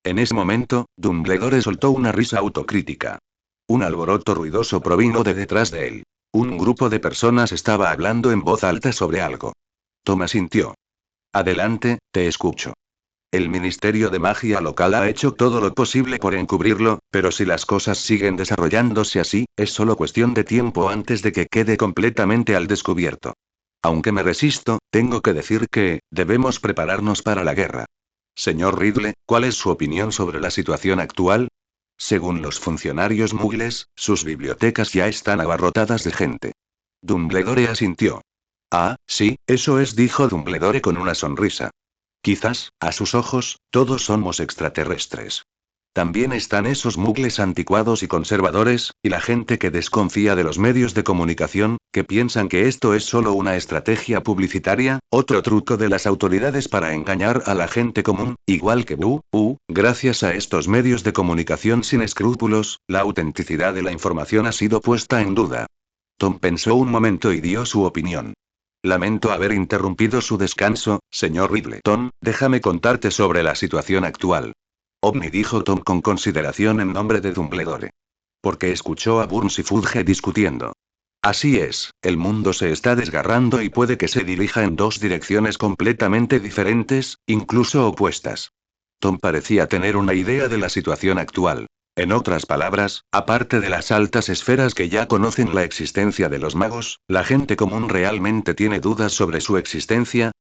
A: En ese momento, Dumbledore soltó una risa autocrítica. Un alboroto ruidoso provino de detrás de él. Un grupo de personas estaba hablando en voz alta sobre algo. Tom asintió. Adelante, te escucho. El Ministerio de Magia local ha hecho todo lo posible por encubrirlo, pero si las cosas siguen desarrollándose así, es solo cuestión de tiempo antes de que quede completamente al descubierto. Aunque me resisto, tengo que decir que, debemos prepararnos para la guerra. Señor Riddle, ¿cuál es su opinión sobre la situación actual? Según los funcionarios mugles, sus bibliotecas ya están abarrotadas de gente. Dumbledore asintió. Ah, sí, eso es, dijo Dumbledore con una sonrisa. Quizás, a sus ojos, todos somos extraterrestres. También están esos mugles anticuados y conservadores, y la gente que desconfía de los medios de comunicación, que piensan que esto es solo una estrategia publicitaria, otro truco de las autoridades para engañar a la gente común, igual que gracias a estos medios de comunicación sin escrúpulos, la autenticidad de la información ha sido puesta en duda. Tom pensó un momento y dio su opinión. Lamento haber interrumpido su descanso, señor Riddle. Tom, déjame contarte sobre la situación actual. Omni, dijo Tom con consideración en nombre de Dumbledore. Porque escuchó a Burns y Fudge discutiendo. Así es, el mundo se está desgarrando y puede que se dirija en dos direcciones completamente diferentes, incluso opuestas. Tom parecía tener una idea de la situación actual. En otras palabras, aparte de las altas esferas que ya conocen la existencia de los magos, ¿la gente común realmente tiene dudas sobre su existencia?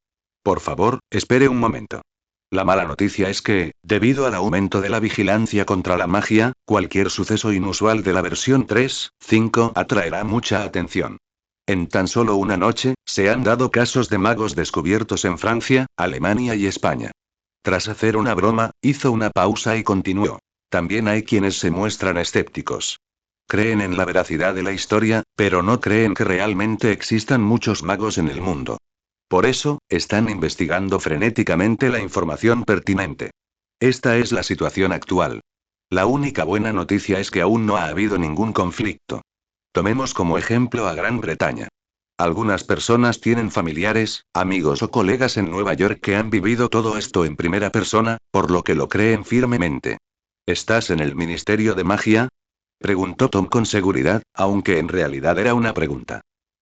A: Por favor, espere un momento. La mala noticia es que, debido al aumento de la vigilancia contra la magia, cualquier suceso inusual de la versión 3.5 atraerá mucha atención. En tan solo una noche, se han dado casos de magos descubiertos en Francia, Alemania y España. Tras hacer una broma, hizo una pausa y continuó. También hay quienes se muestran escépticos. Creen en la veracidad de la historia, pero no creen que realmente existan muchos magos en el mundo. Por eso, están investigando frenéticamente la información pertinente. Esta es la situación actual. La única buena noticia es que aún no ha habido ningún conflicto. Tomemos como ejemplo a Gran Bretaña. Algunas personas tienen familiares, amigos o colegas en Nueva York que han vivido todo esto en primera persona, por lo que lo creen firmemente. ¿Estás en el Ministerio de Magia? Preguntó Tom con seguridad, aunque en realidad era una pregunta.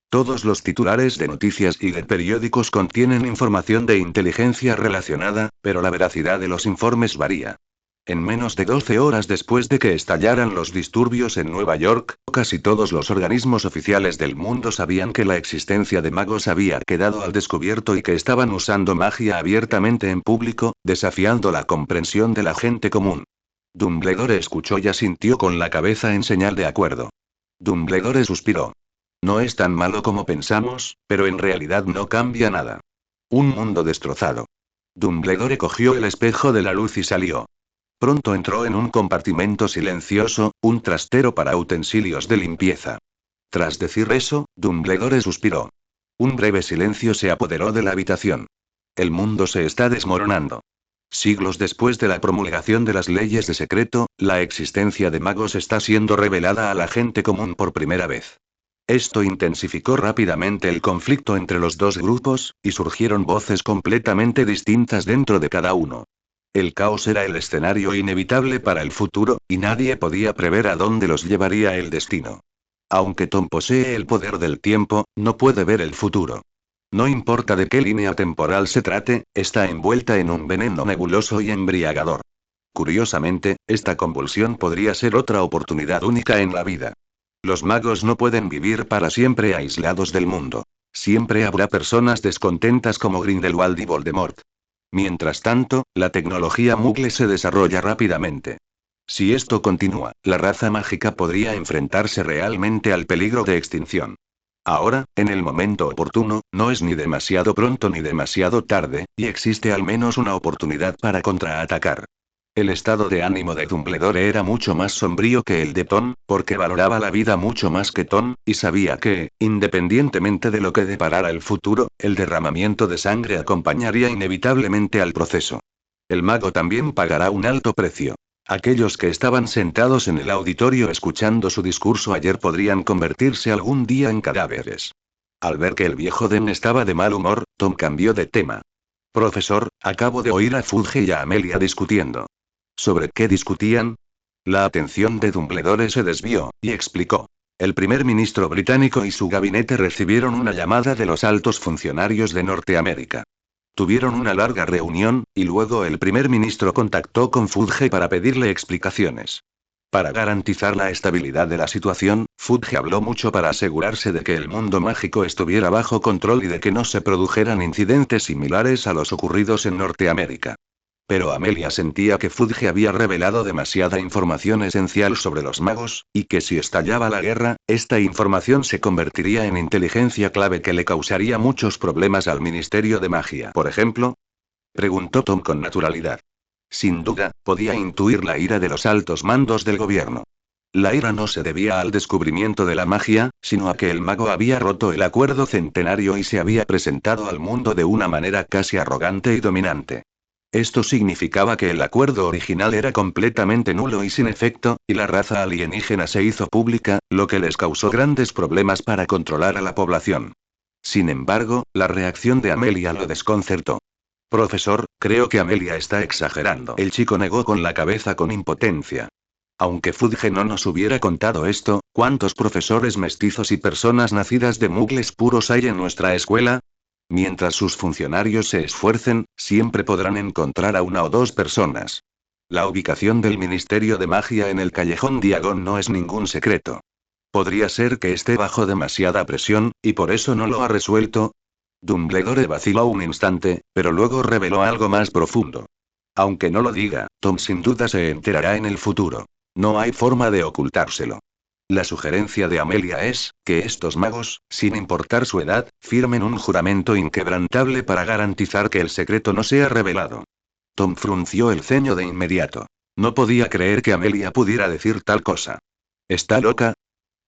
A: Todos los titulares de noticias y de periódicos contienen información de inteligencia relacionada, pero la veracidad de los informes varía. En menos de 12 horas después de que estallaran los disturbios en Nueva York, casi todos los organismos oficiales del mundo sabían que la existencia de magos había quedado al descubierto y que estaban usando magia abiertamente en público, desafiando la comprensión de la gente común. Dumbledore escuchó y asintió con la cabeza en señal de acuerdo. Dumbledore suspiró. No es tan malo como pensamos, pero en realidad no cambia nada. Un mundo destrozado. Dumbledore cogió el espejo de la luz y salió. Pronto entró en un compartimento silencioso, un trastero para utensilios de limpieza. Tras decir eso, Dumbledore suspiró. Un breve silencio se apoderó de la habitación. El mundo se está desmoronando. Siglos después de la promulgación de las leyes de secreto, la existencia de magos está siendo revelada a la gente común por primera vez. Esto intensificó rápidamente el conflicto entre los dos grupos, y surgieron voces completamente distintas dentro de cada uno. El caos era el escenario inevitable para el futuro, y nadie podía prever a dónde los llevaría el destino. Aunque Tom posee el poder del tiempo, no puede ver el futuro. No importa de qué línea temporal se trate, está envuelta en un veneno nebuloso y embriagador. Curiosamente, esta convulsión podría ser otra oportunidad única en la vida. Los magos no pueden vivir para siempre aislados del mundo. Siempre habrá personas descontentas como Grindelwald y Voldemort. Mientras tanto, la tecnología Muggle se desarrolla rápidamente. Si esto continúa, la raza mágica podría enfrentarse realmente al peligro de extinción. Ahora, en el momento oportuno, no es ni demasiado pronto ni demasiado tarde, y existe al menos una oportunidad para contraatacar. El estado de ánimo de Dumbledore era mucho más sombrío que el de Tom, porque valoraba la vida mucho más que Tom, y sabía que, independientemente de lo que deparara el futuro, el derramamiento de sangre acompañaría inevitablemente al proceso. El mago también pagará un alto precio. Aquellos que estaban sentados en el auditorio escuchando su discurso ayer podrían convertirse algún día en cadáveres. Al ver que el viejo Den estaba de mal humor, Tom cambió de tema. Profesor, acabo de oír a Fudge y a Amelia discutiendo. ¿Sobre qué discutían? La atención de Dumbledore se desvió, y explicó. El primer ministro británico y su gabinete recibieron una llamada de los altos funcionarios de Norteamérica. Tuvieron una larga reunión, y luego el primer ministro contactó con Fudge para pedirle explicaciones. Para garantizar la estabilidad de la situación, Fudge habló mucho para asegurarse de que el mundo mágico estuviera bajo control y de que no se produjeran incidentes similares a los ocurridos en Norteamérica. Pero Amelia sentía que Fudge había revelado demasiada información esencial sobre los magos, y que si estallaba la guerra, esta información se convertiría en inteligencia clave que le causaría muchos problemas al Ministerio de Magia. ¿Por ejemplo? Preguntó Tom con naturalidad. Sin duda, podía intuir la ira de los altos mandos del gobierno. La ira no se debía al descubrimiento de la magia, sino a que el mago había roto el acuerdo centenario y se había presentado al mundo de una manera casi arrogante y dominante. Esto significaba que el acuerdo original era completamente nulo y sin efecto, y la raza alienígena se hizo pública, lo que les causó grandes problemas para controlar a la población. Sin embargo, la reacción de Amelia lo desconcertó. Profesor, creo que Amelia está exagerando. El chico negó con la cabeza con impotencia. Aunque Fudge no nos hubiera contado esto, ¿cuántos profesores mestizos y personas nacidas de muggles puros hay en nuestra escuela? Mientras sus funcionarios se esfuercen, siempre podrán encontrar a una o dos personas. La ubicación del Ministerio de Magia en el Callejón Diagon no es ningún secreto. Podría ser que esté bajo demasiada presión, y por eso no lo ha resuelto. Dumbledore vaciló un instante, pero luego reveló algo más profundo. Aunque no lo diga, Tom sin duda se enterará en el futuro. No hay forma de ocultárselo. La sugerencia de Amelia es, que estos magos, sin importar su edad, firmen un juramento inquebrantable para garantizar que el secreto no sea revelado. Tom frunció el ceño de inmediato. No podía creer que Amelia pudiera decir tal cosa. ¿Está loca?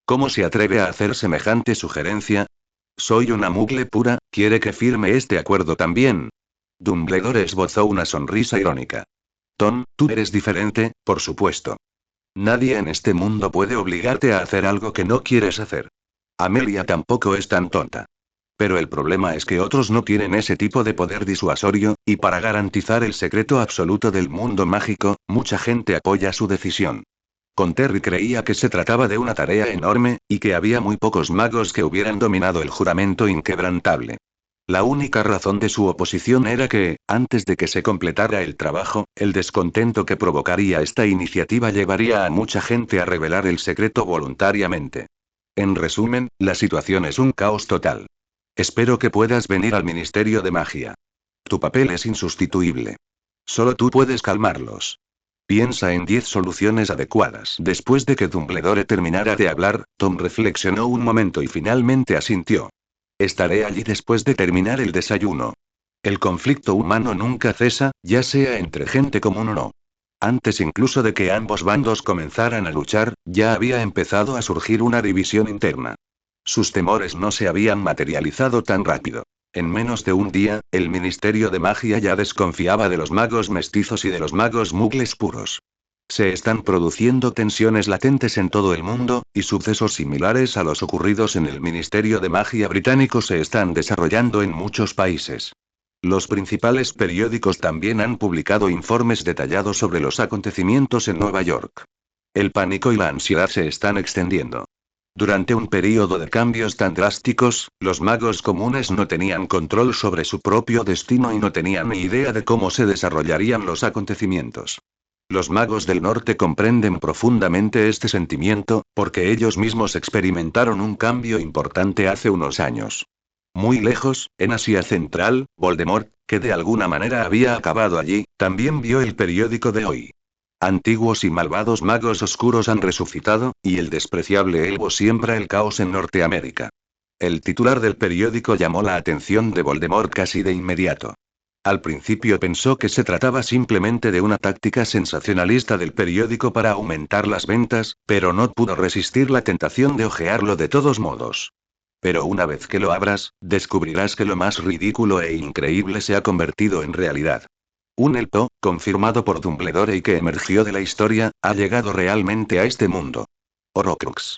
A: ¿Cómo se atreve a hacer semejante sugerencia? Soy una muggle pura, ¿quiere que firme este acuerdo también? Dumbledore esbozó una sonrisa irónica. Tom, tú eres diferente, por supuesto. Nadie en este mundo puede obligarte a hacer algo que no quieres hacer. Amelia tampoco es tan tonta. Pero el problema es que otros no tienen ese tipo de poder disuasorio, y para garantizar el secreto absoluto del mundo mágico, mucha gente apoya su decisión. Con Terry creía que se trataba de una tarea enorme, y que había muy pocos magos que hubieran dominado el juramento inquebrantable. La única razón de su oposición era que, antes de que se completara el trabajo, el descontento que provocaría esta iniciativa llevaría a mucha gente a revelar el secreto voluntariamente. En resumen, la situación es un caos total. Espero que puedas venir al Ministerio de Magia. Tu papel es insustituible. Solo tú puedes calmarlos. Piensa en 10 soluciones adecuadas. Después de que Dumbledore terminara de hablar, Tom reflexionó un momento y finalmente asintió. Estaré allí después de terminar el desayuno. El conflicto humano nunca cesa, ya sea entre gente común o no. Antes incluso de que ambos bandos comenzaran a luchar, ya había empezado a surgir una división interna. Sus temores no se habían materializado tan rápido. En menos de un día, el Ministerio de Magia ya desconfiaba de los magos mestizos y de los magos muggles puros. Se están produciendo tensiones latentes en todo el mundo, y sucesos similares a los ocurridos en el Ministerio de Magia británico se están desarrollando en muchos países. Los principales periódicos también han publicado informes detallados sobre los acontecimientos en Nueva York. El pánico y la ansiedad se están extendiendo. Durante un período de cambios tan drásticos, los magos comunes no tenían control sobre su propio destino y no tenían ni idea de cómo se desarrollarían los acontecimientos. Los magos del norte comprenden profundamente este sentimiento, porque ellos mismos experimentaron un cambio importante hace unos años. Muy lejos, en Asia Central, Voldemort, que de alguna manera había acabado allí, también vio el periódico de hoy. Antiguos y malvados magos oscuros han resucitado, y el despreciable Elbo siembra el caos en Norteamérica. El titular del periódico llamó la atención de Voldemort casi de inmediato. Al principio pensó que se trataba simplemente de una táctica sensacionalista del periódico para aumentar las ventas, pero no pudo resistir la tentación de hojearlo de todos modos. Pero una vez que lo abras, descubrirás que lo más ridículo e increíble se ha convertido en realidad. Un elfo, confirmado por Dumbledore y que emergió de la historia, ha llegado realmente a este mundo. Horcrux.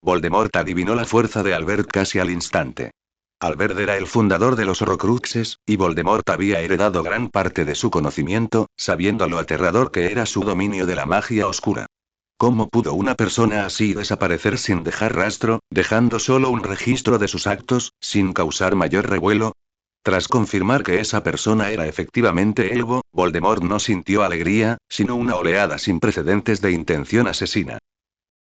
A: Voldemort adivinó la fuerza de Albert casi al instante. Albert era el fundador de los Horcruxes, y Voldemort había heredado gran parte de su conocimiento, sabiendo lo aterrador que era su dominio de la magia oscura. ¿Cómo pudo una persona así desaparecer sin dejar rastro, dejando solo un registro de sus actos, sin causar mayor revuelo? Tras confirmar que esa persona era efectivamente Elbo, Voldemort no sintió alegría, sino una oleada sin precedentes de intención asesina.